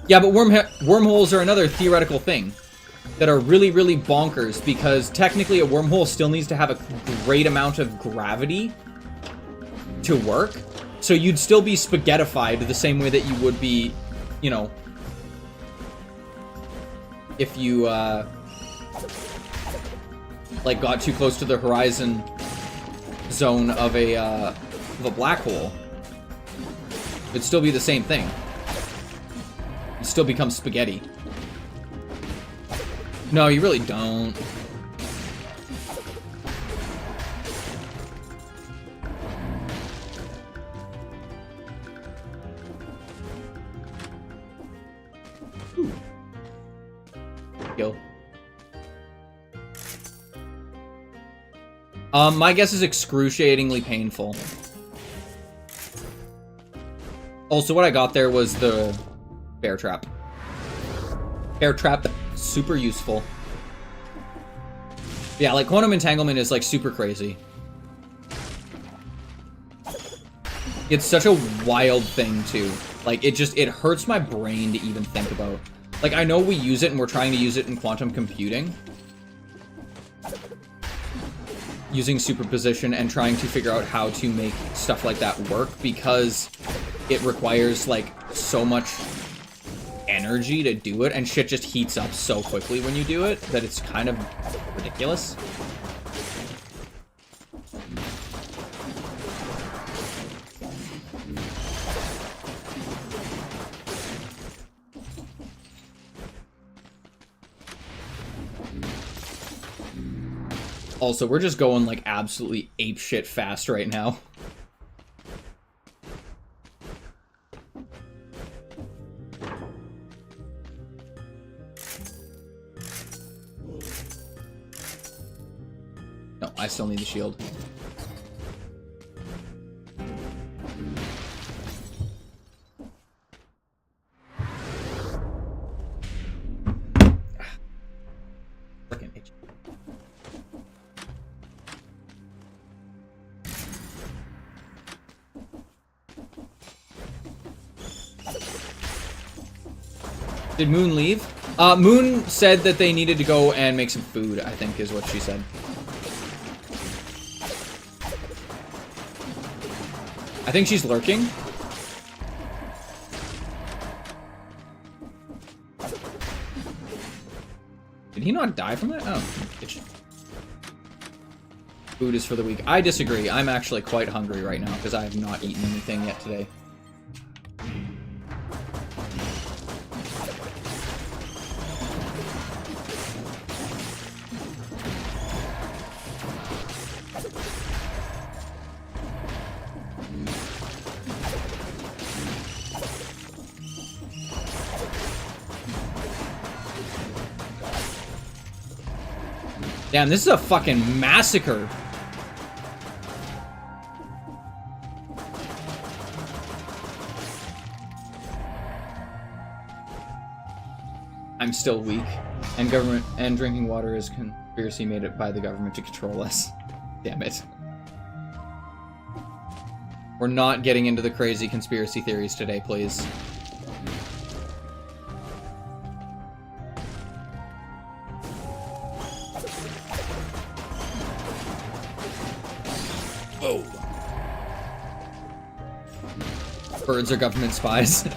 Yeah, but wormholes are another theoretical thing that are really, really bonkers, because technically a wormhole still needs to have a great amount of gravity to work. So you'd still be spaghettified the same way that you would be, you know, if you, like, got too close to the horizon zone of a black hole. It'd still be the same thing. You still become spaghetti. No, you really don't. Ooh. Go. My guess is excruciatingly painful. Also, what I got there was the bear trap. Bear trap, super useful. Yeah, like, quantum entanglement is, like, super crazy. It's such a wild thing, too. Like, it hurts my brain to even think about. Like, I know we use it, and we're trying to use it in quantum computing. Using superposition and trying to figure out how to make stuff like that work, because it requires, like, so much energy to do it, and shit just heats up so quickly when you do it that it's kind of ridiculous. Also, we're just going, like, absolutely apeshit fast right now. No, I still need the shield. Frickin' itch. Did Moon leave? Moon said that they needed to go and make some food, I think is what she said. I think she's lurking. Did he not die from that? Oh, food is for the weak. I disagree. I'm actually quite hungry right now because I have not eaten anything yet today. Damn, this is a fucking massacre. I'm still weak. And government and drinking water is conspiracy made it by the government to control us. Damn it. We're not getting into the crazy conspiracy theories today, please. Oh. Birds are government spies.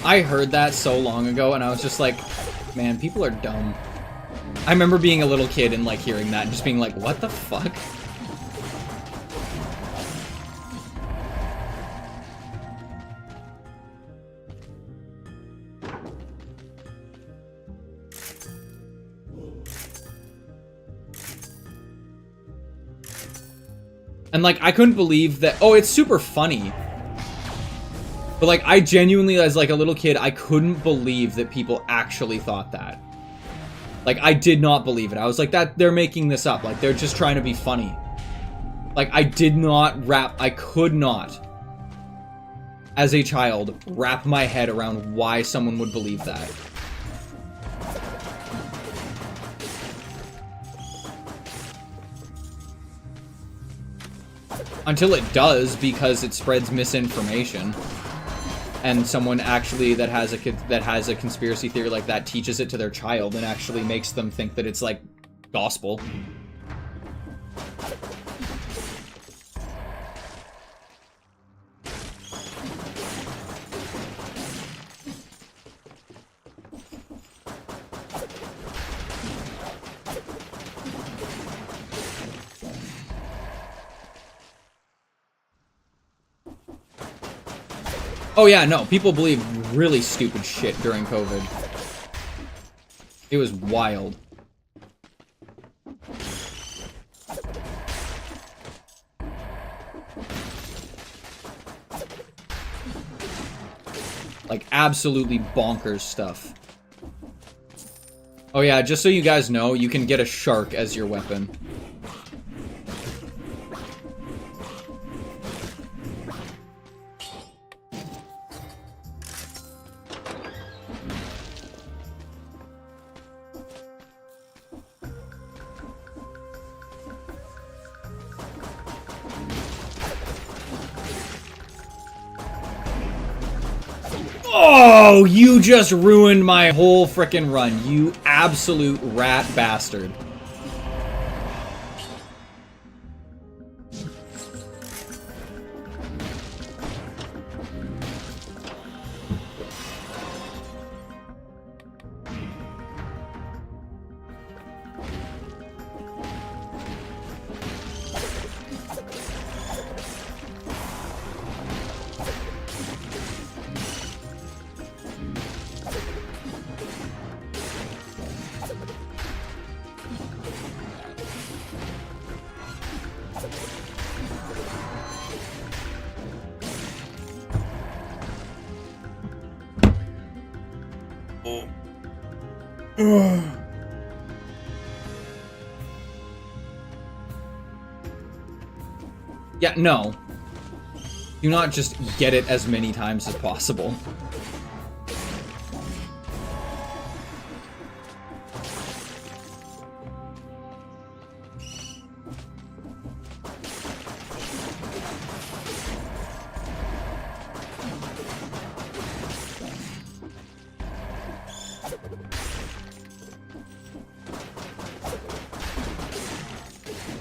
I heard that so long ago, and I was just like, man, people are dumb. I remember being a little kid and, like, hearing that and just being like, what the fuck? And, like, I couldn't believe that... Oh, it's super funny. But, like, I genuinely, as, like, a little kid, I couldn't believe that people actually thought that. Like, I did not believe it. I was like, they're making this up. Like, they're just trying to be funny. Like, I did not I could not, as a child, wrap my head around why someone would believe that. Until it does, because it spreads misinformation. And someone actually that has a conspiracy theory like that teaches it to their child and actually makes them think that it's like gospel. Oh yeah, no, people believe really stupid shit during COVID. It was wild. Like, absolutely bonkers stuff. Oh yeah, just so you guys know, you can get a shark as your weapon. Oh, you just ruined my whole frickin' run, you absolute rat bastard. Yeah, no. Do not just get it as many times as possible.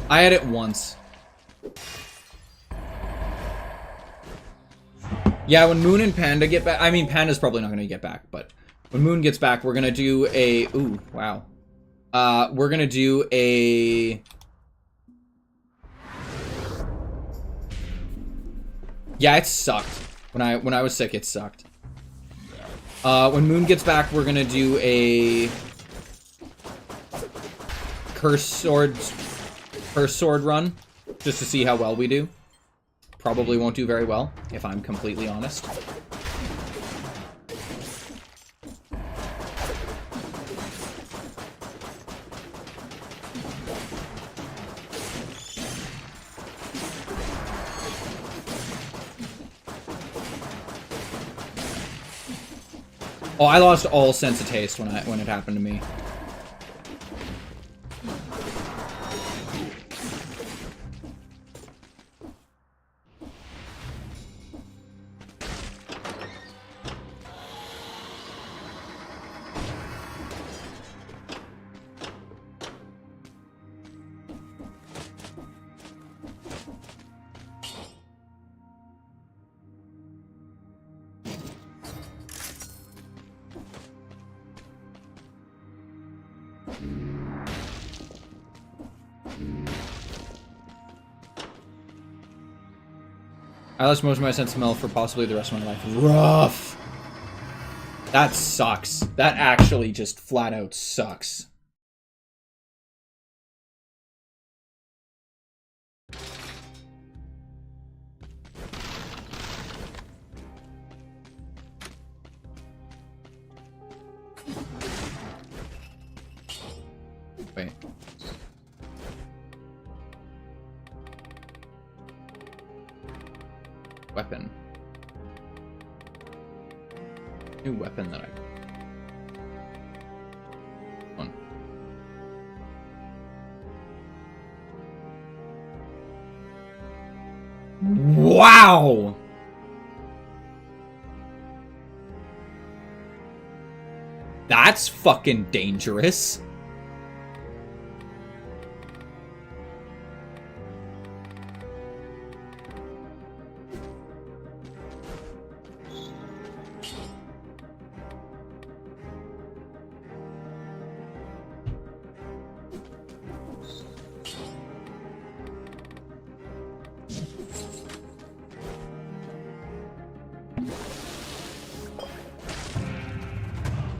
I had it once. Yeah, when Moon and Panda get back... I mean, Panda's probably not going to get back, but... When Moon gets back, we're going to do a... Ooh, wow. We're going to do a... Yeah, it sucked. When I was sick, it sucked. When Moon gets back, we're going to do a... Curse Sword run. Just to see how well we do. Probably won't do very well, if I'm completely honest. Oh, I lost all sense of taste when it happened to me. I lost most of my sense of smell for possibly the rest of my life. Rough. That sucks. That actually just flat out sucks. Wait. Weapon. New weapon that I... One. Wow! That's fucking dangerous.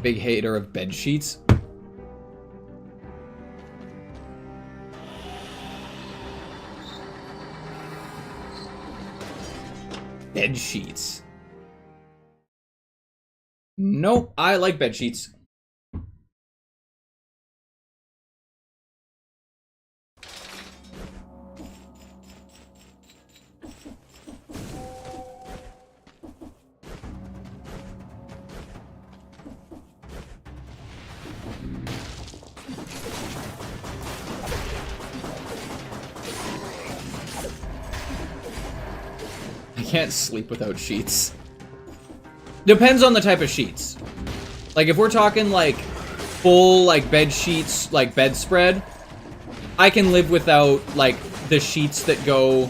Big hater of bed sheets. Bed sheets. Nope, I like bed sheets. Can't sleep without sheets. Depends on the type of sheets. Like if we're talking like full like bed sheets, like bedspread, I can live without like the sheets that go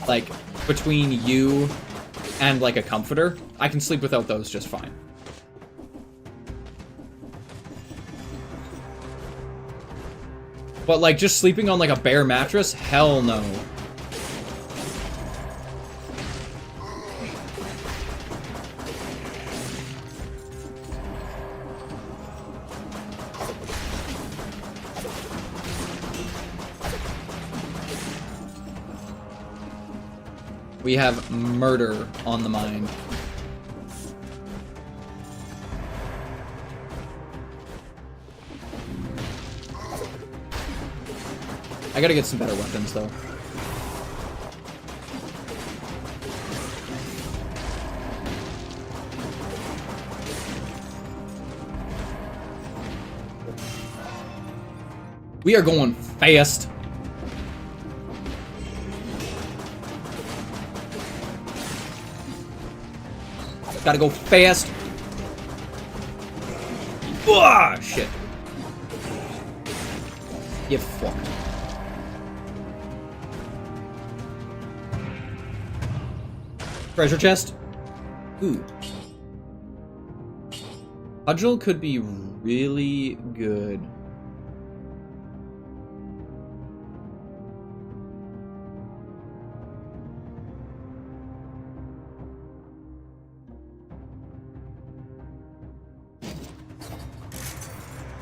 like between you and like a comforter. I can sleep without those just fine. But like just sleeping on like a bare mattress, hell no. We have murder on the mind. I gotta get some better weapons, though. We are going fast. Gotta go fast. Ah, shit. You fuck. Treasure chest. Ooh. Cudgel could be really good.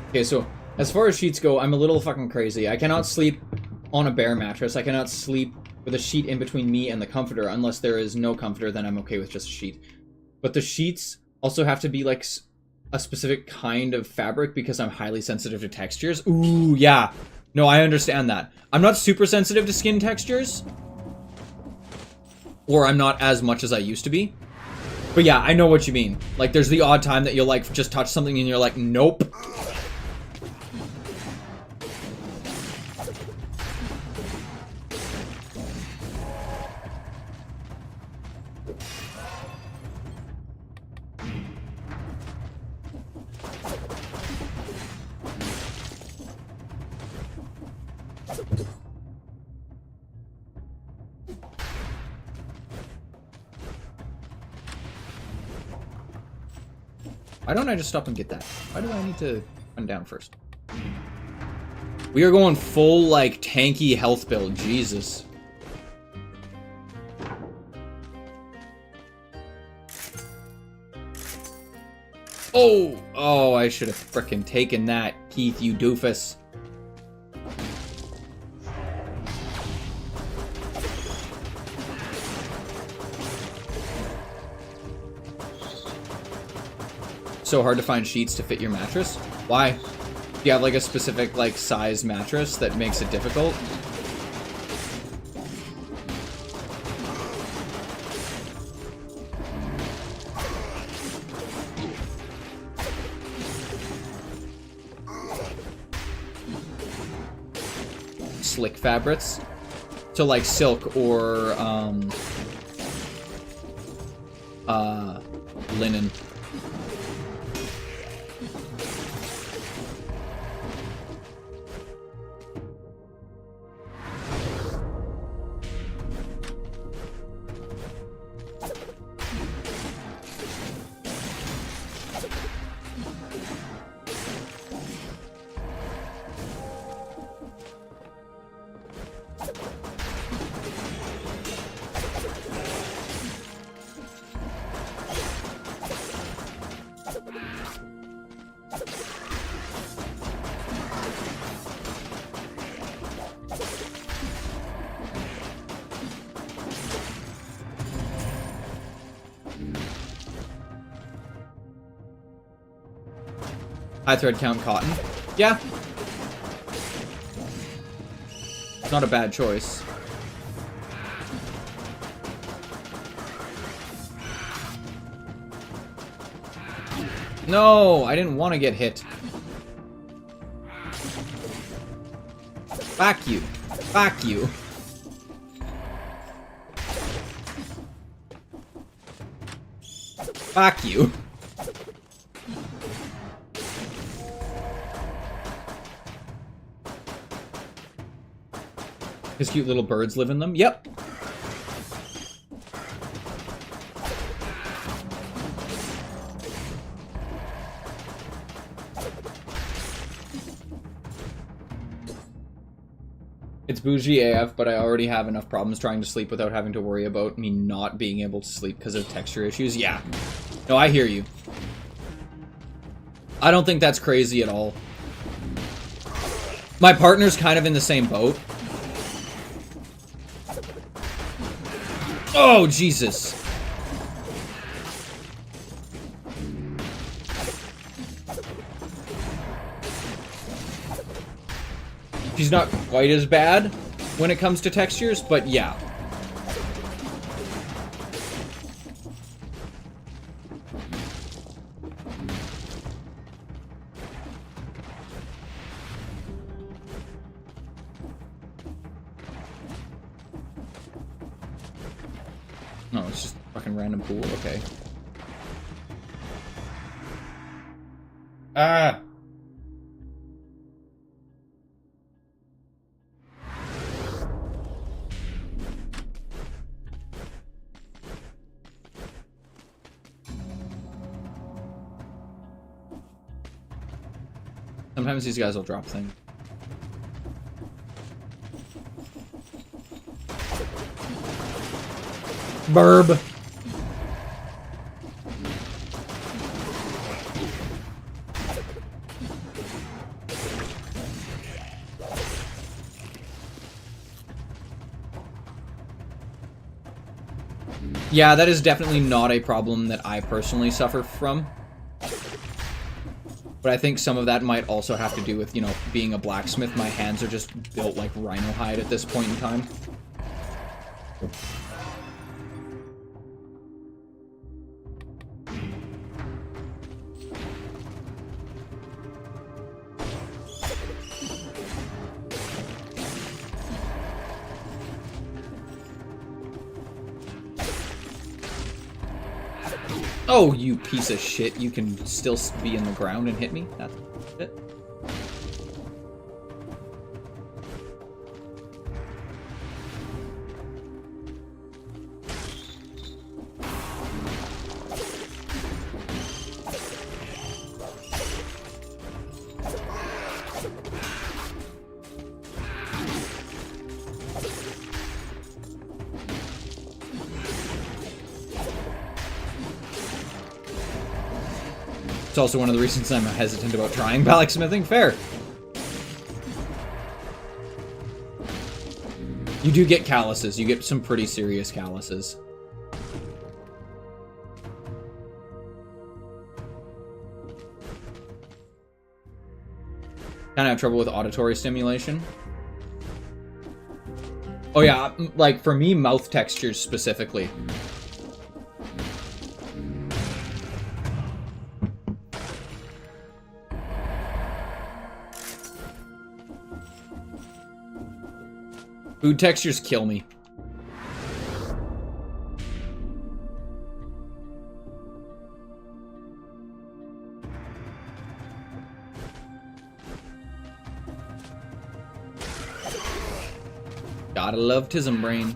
Okay, so as far as sheets go, I'm a little fucking crazy. I cannot sleep on a bare mattress. I cannot sleep with a sheet in between me and the comforter unless there is no comforter, then I'm okay with just a sheet. But the sheets also have to be like a specific kind of fabric because I'm highly sensitive to textures. Ooh, yeah. No, I understand that. I'm not super sensitive to skin textures. Or I'm not as much as I used to be. But yeah, I know what you mean. Like, there's the odd time that you'll, like, just touch something and you're like, nope. Why don't I just stop and get that? Why do I need to run down first? We are going full, like, tanky health build. Jesus. Oh! Oh, I should have frickin' taken that, Keith, you doofus. So hard to find sheets to fit your mattress? Why? Do you have like a specific like size mattress that makes it difficult? Slick fabrics? So like silk or linen. High thread count cotton. Yeah. It's not a bad choice. No, I didn't want to get hit. Fuck you. Fuck you. Fuck you. His cute little birds live in them? Yep. It's bougie AF, but I already have enough problems trying to sleep without having to worry about me not being able to sleep because of texture issues. Yeah. No, I hear you. I don't think that's crazy at all. My partner's kind of in the same boat. Oh, Jesus. She's not quite as bad when it comes to textures, but yeah. No, it's just a fucking random pool, okay. Ah! Sometimes these guys will drop things. Burb. Yeah, that is definitely not a problem that I personally suffer from. But I think some of that might also have to do with, you know, being a blacksmith. My hands are just built like rhino hide at this point in time. Oh, you piece of shit. You can still be in the ground and hit me? That's it. It's also one of the reasons I'm hesitant about trying blacksmithing. Fair. You do get calluses. You get some pretty serious calluses. Kind of have trouble with auditory stimulation. Oh yeah, like for me, mouth textures specifically. Food textures kill me. Gotta love Tism Brain.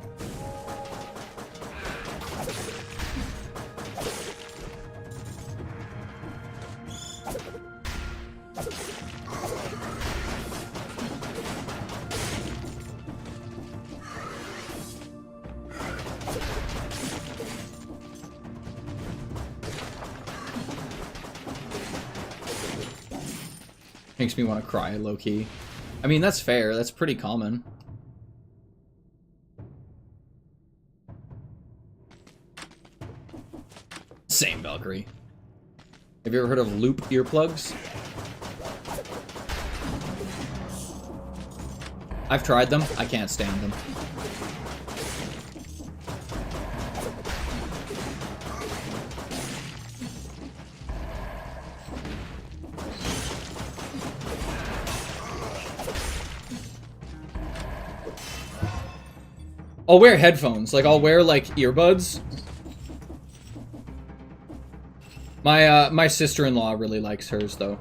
Makes me want to cry, low-key. I mean, that's fair. That's pretty common. Same, Valkyrie. Have you ever heard of loop earplugs? I've tried them. I can't stand them. I'll wear headphones. Like, I'll wear, like, earbuds. My sister-in-law really likes hers, though.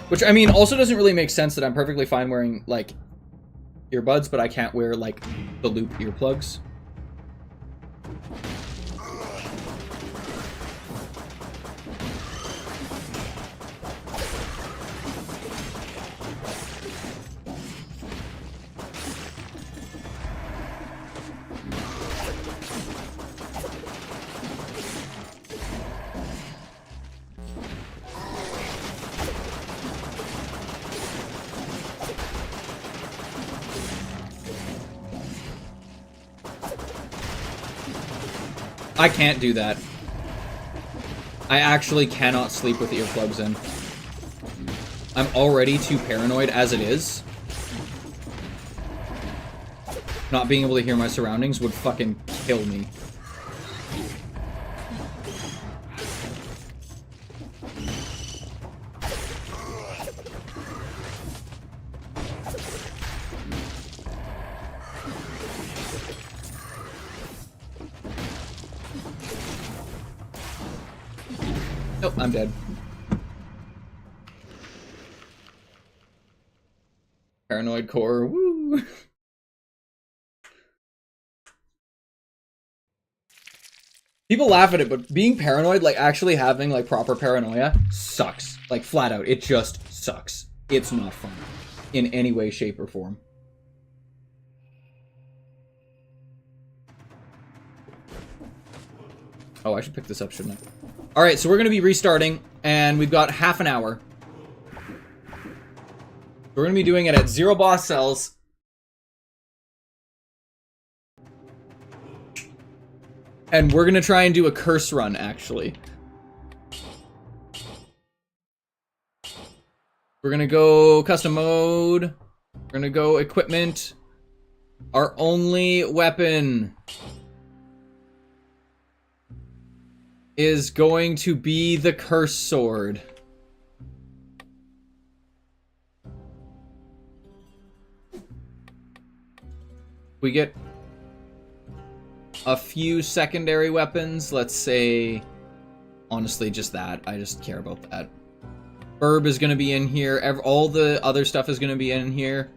Which, I mean, also doesn't really make sense that I'm perfectly fine wearing, like, earbuds, but I can't wear, like, the loop earplugs. I can't do that. I actually cannot sleep with earplugs in. I'm already too paranoid as it is. Not being able to hear my surroundings would fucking kill me. Nope, I'm dead. Paranoid core, woo! People laugh at it, but being paranoid, like actually having like proper paranoia, sucks. Like flat out, it just sucks. It's not fun. In any way, shape, or form. Oh, I should pick this up, shouldn't I? Alright, so we're going to be restarting, and we've got half an hour. We're going to be doing it at 0 boss cells. And we're going to try and do a curse run, actually. We're going to go custom mode. We're going to go equipment. Our only weapon is going to be the Curse Sword. We get a few secondary weapons. Let's say, honestly, just that. I just care about that. Herb is going to be in here. All the other stuff is going to be in here.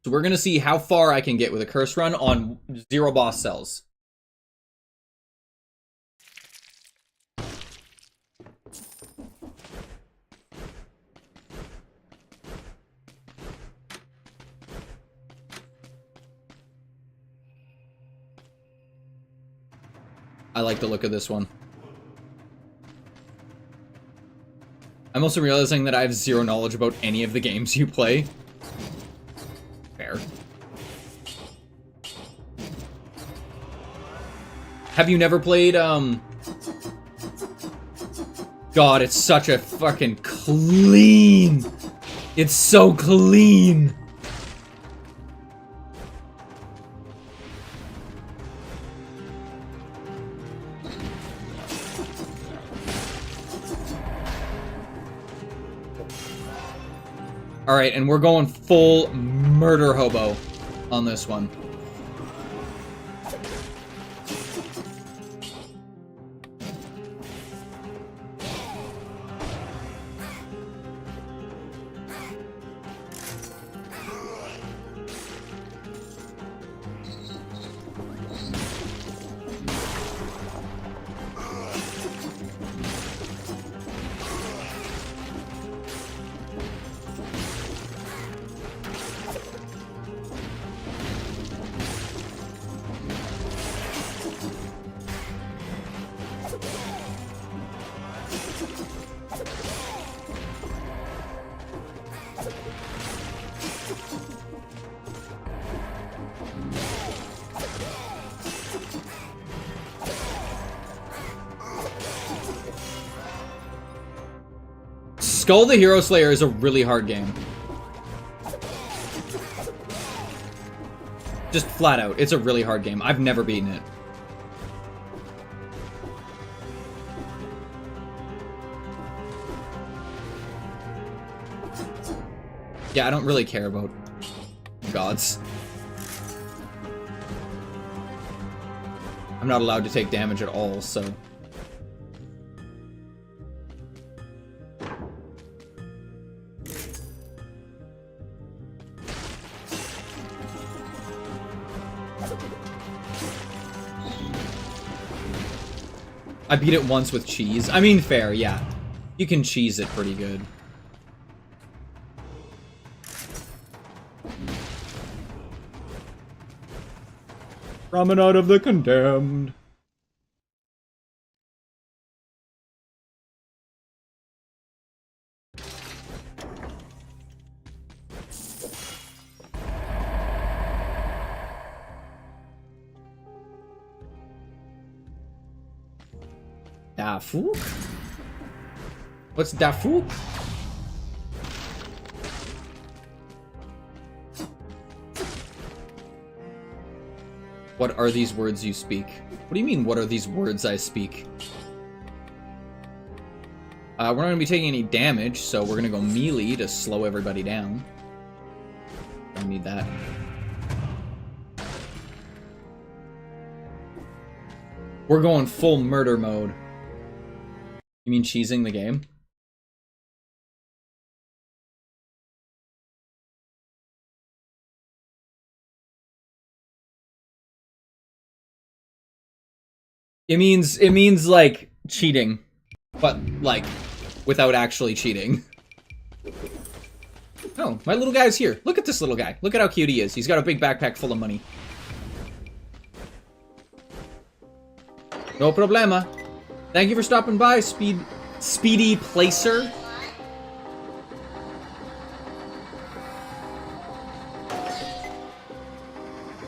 So we're going to see how far I can get with a curse run on 0 boss cells. I like the look of this one. I'm also realizing that I have 0 knowledge about any of the games you play. Fair. Have you never played, God, it's such a fucking clean... It's so clean! Alright, and we're going full murder hobo on this one. Skull the Hero Slayer is a really hard game. Just flat out, it's a really hard game. I've never beaten it. Yeah, I don't really care about gods. I'm not allowed to take damage at all, so... I beat it once with cheese. I mean, fair, yeah. You can cheese it pretty good. Promenade of the Condemned. Dafook? What's Dafook? What are these words you speak? What do you mean, what are these words I speak? We're not going to be taking any damage, so we're going to go melee to slow everybody down. Don't need that. We're going full murder mode. You mean cheesing the game? It means like cheating, but like without actually cheating. Oh, my little guy's here. Look at this little guy. Look at how cute he is. He's got a big backpack full of money. No problema. Thank you for stopping by, Speedy Placer.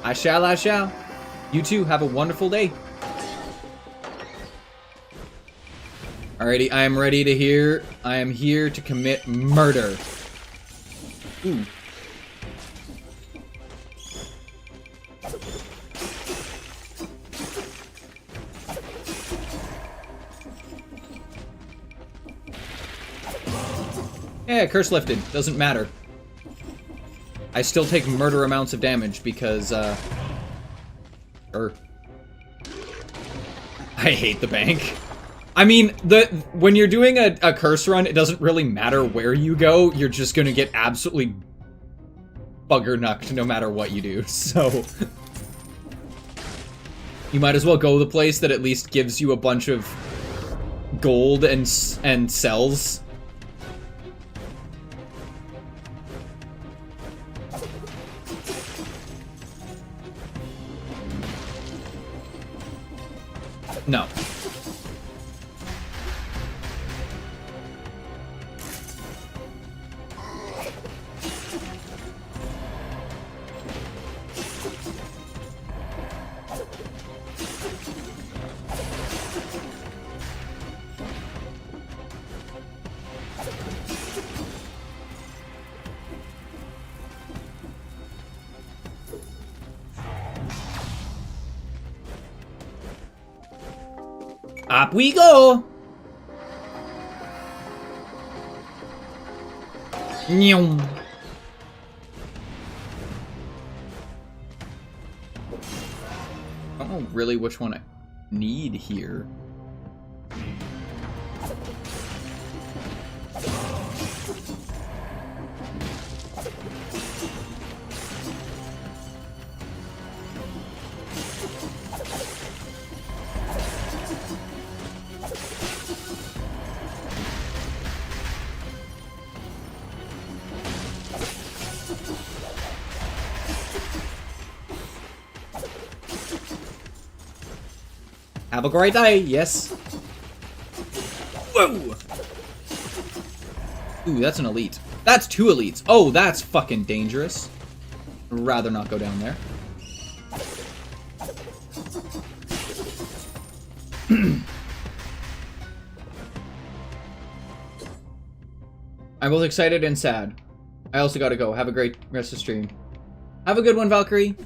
I shall, I shall. You too, have a wonderful day. Alrighty, I am ready to hear. I am here to commit murder. Ooh. Yeah, curse lifted. Doesn't matter. I still take murder amounts of damage because, I hate the bank. I mean, when you're doing a curse run, it doesn't really matter where you go. You're just gonna get absolutely bugger-knucked no matter what you do, so... You might as well go the place that at least gives you a bunch of gold and cells. No. Up we go! Nyum. I don't know really which one I need here. Have a great day, yes. Whoa! Ooh, that's an elite. That's 2 elites. Oh, that's fucking dangerous. I'd rather not go down there. I'm both excited and sad. I also gotta go. Have a great rest of the stream. Have a good one, Valkyrie.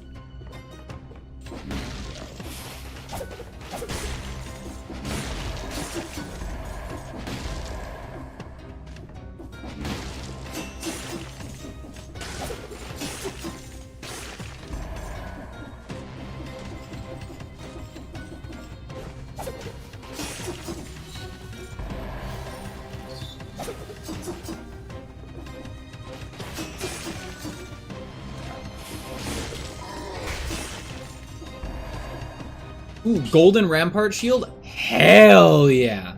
Ooh, golden rampart shield? Hell yeah.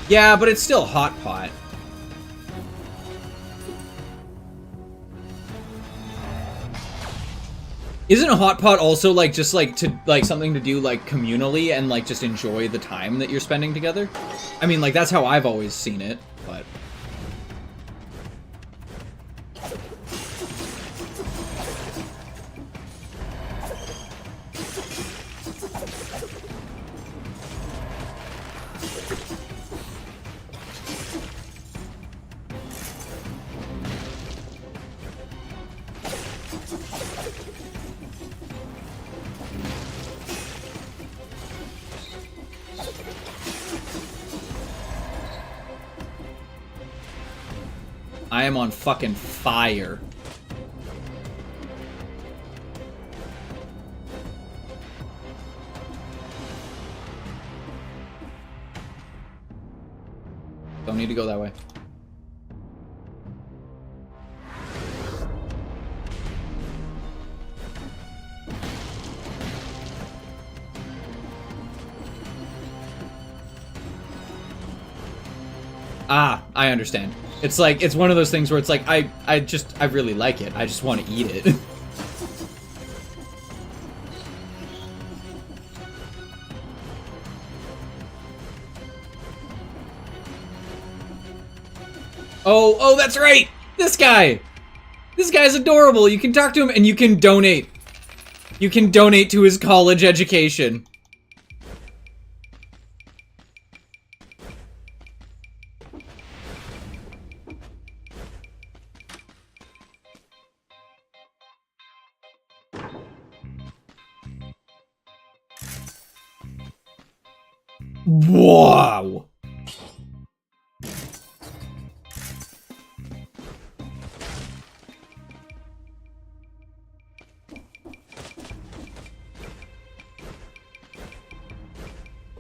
Yeah, but it's still hot pot. Isn't a hot pot also like just like to like something to do like communally and like just enjoy the time that you're spending together? I mean, like that's how I've always seen it, but I am on fucking fire. Don't need to go that way. Ah, I understand. It's like, it's one of those things where it's like, I really like it. I just want to eat it. Oh, that's right! This guy! This guy's adorable! You can talk to him and you can donate. You can donate to his college education. Wow!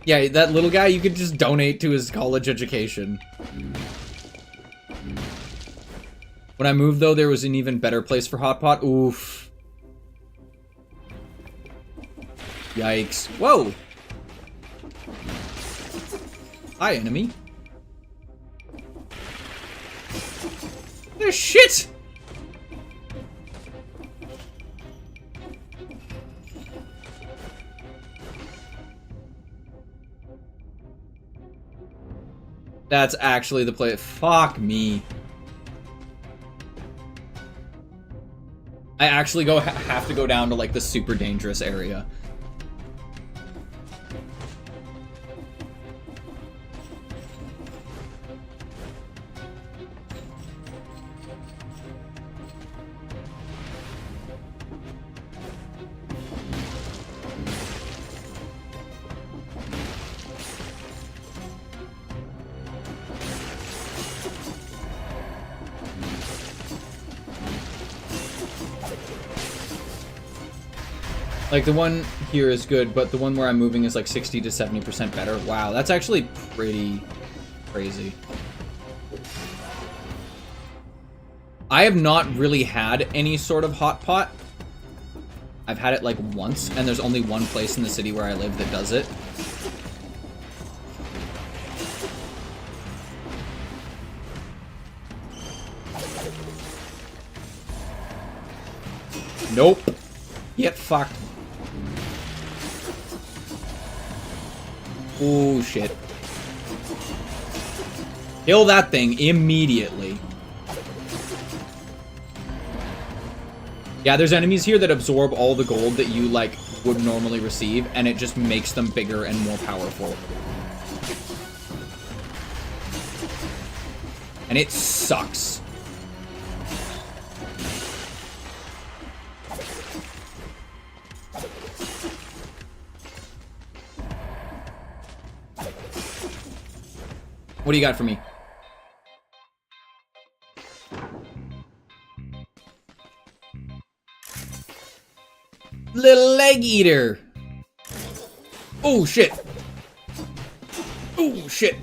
Yeah, that little guy, you could just donate to his college education. When I moved, though, there was an even better place for Hot Pot. Oof. Yikes. Whoa! Hi, enemy. There's shit! That's actually the play. Fuck me. I actually have to go down to like the super dangerous area. Like, the one here is good, but the one where I'm moving is like 60 to 70% better. Wow, that's actually pretty crazy. I have not really had any sort of hot pot. I've had it like once, and there's only one place in the city where I live that does it. Nope. Get fucked. Oh, shit. Kill that thing immediately. Yeah, there's enemies here that absorb all the gold that you, like, would normally receive, and it just makes them bigger and more powerful. And it sucks. What do you got for me? Little leg eater. Oh, shit. Oh, shit.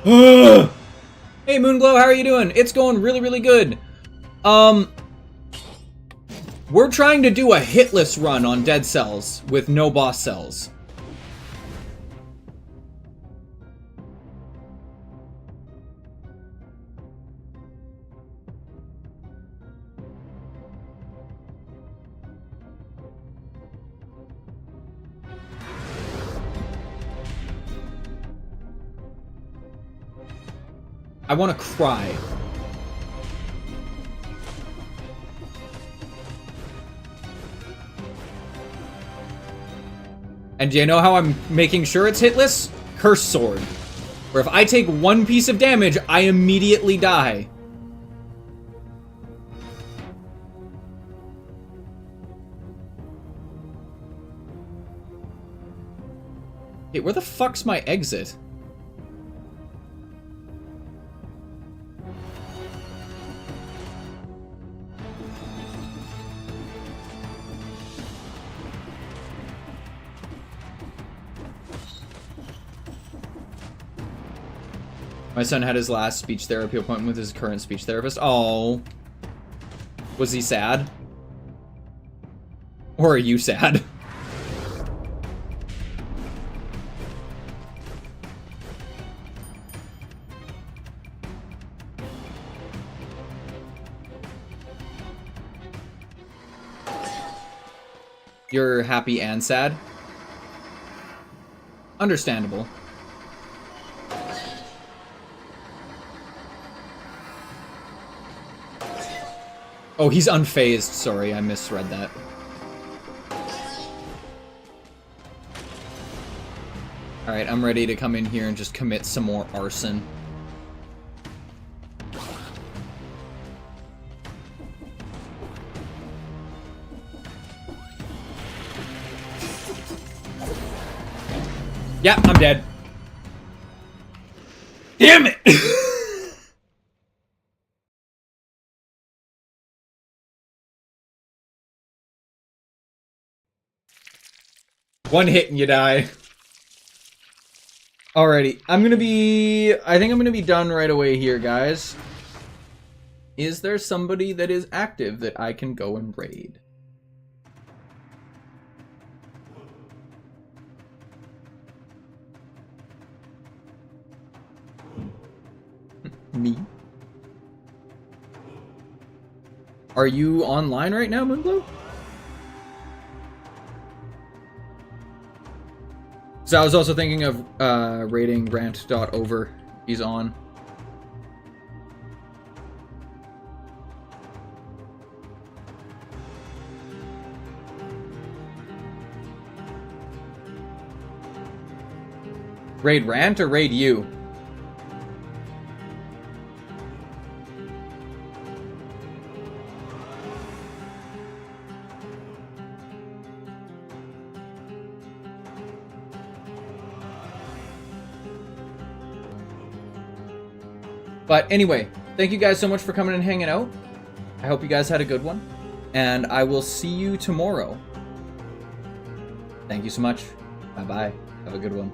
Hey, Moonglow, how are you doing? It's going really, really good. We're trying to do a hitless run on Dead Cells with no boss cells. I want to cry. And do you know how I'm making sure it's hitless? Curse Sword. Where if I take one piece of damage, I immediately die. Hey, where the fuck's my exit? My son had his last speech therapy appointment with his current speech therapist. Oh. Was he sad? Or are you sad? You're happy and sad. Understandable. Oh, he's unfazed. Sorry, I misread that. Alright, I'm ready to come in here and just commit some more arson. Yeah, I'm dead. Damn it! One hit and you die. Alrighty, I think I'm gonna be done right away here, guys. Is there somebody that is active that I can go and raid? Me? Are you online right now, Moonglow? So I was also thinking of raiding rant.over. He's on. Raid Rant or raid you? But anyway, thank you guys so much for coming and hanging out. I hope you guys had a good one. And I will see you tomorrow. Thank you so much. Bye-bye. Have a good one.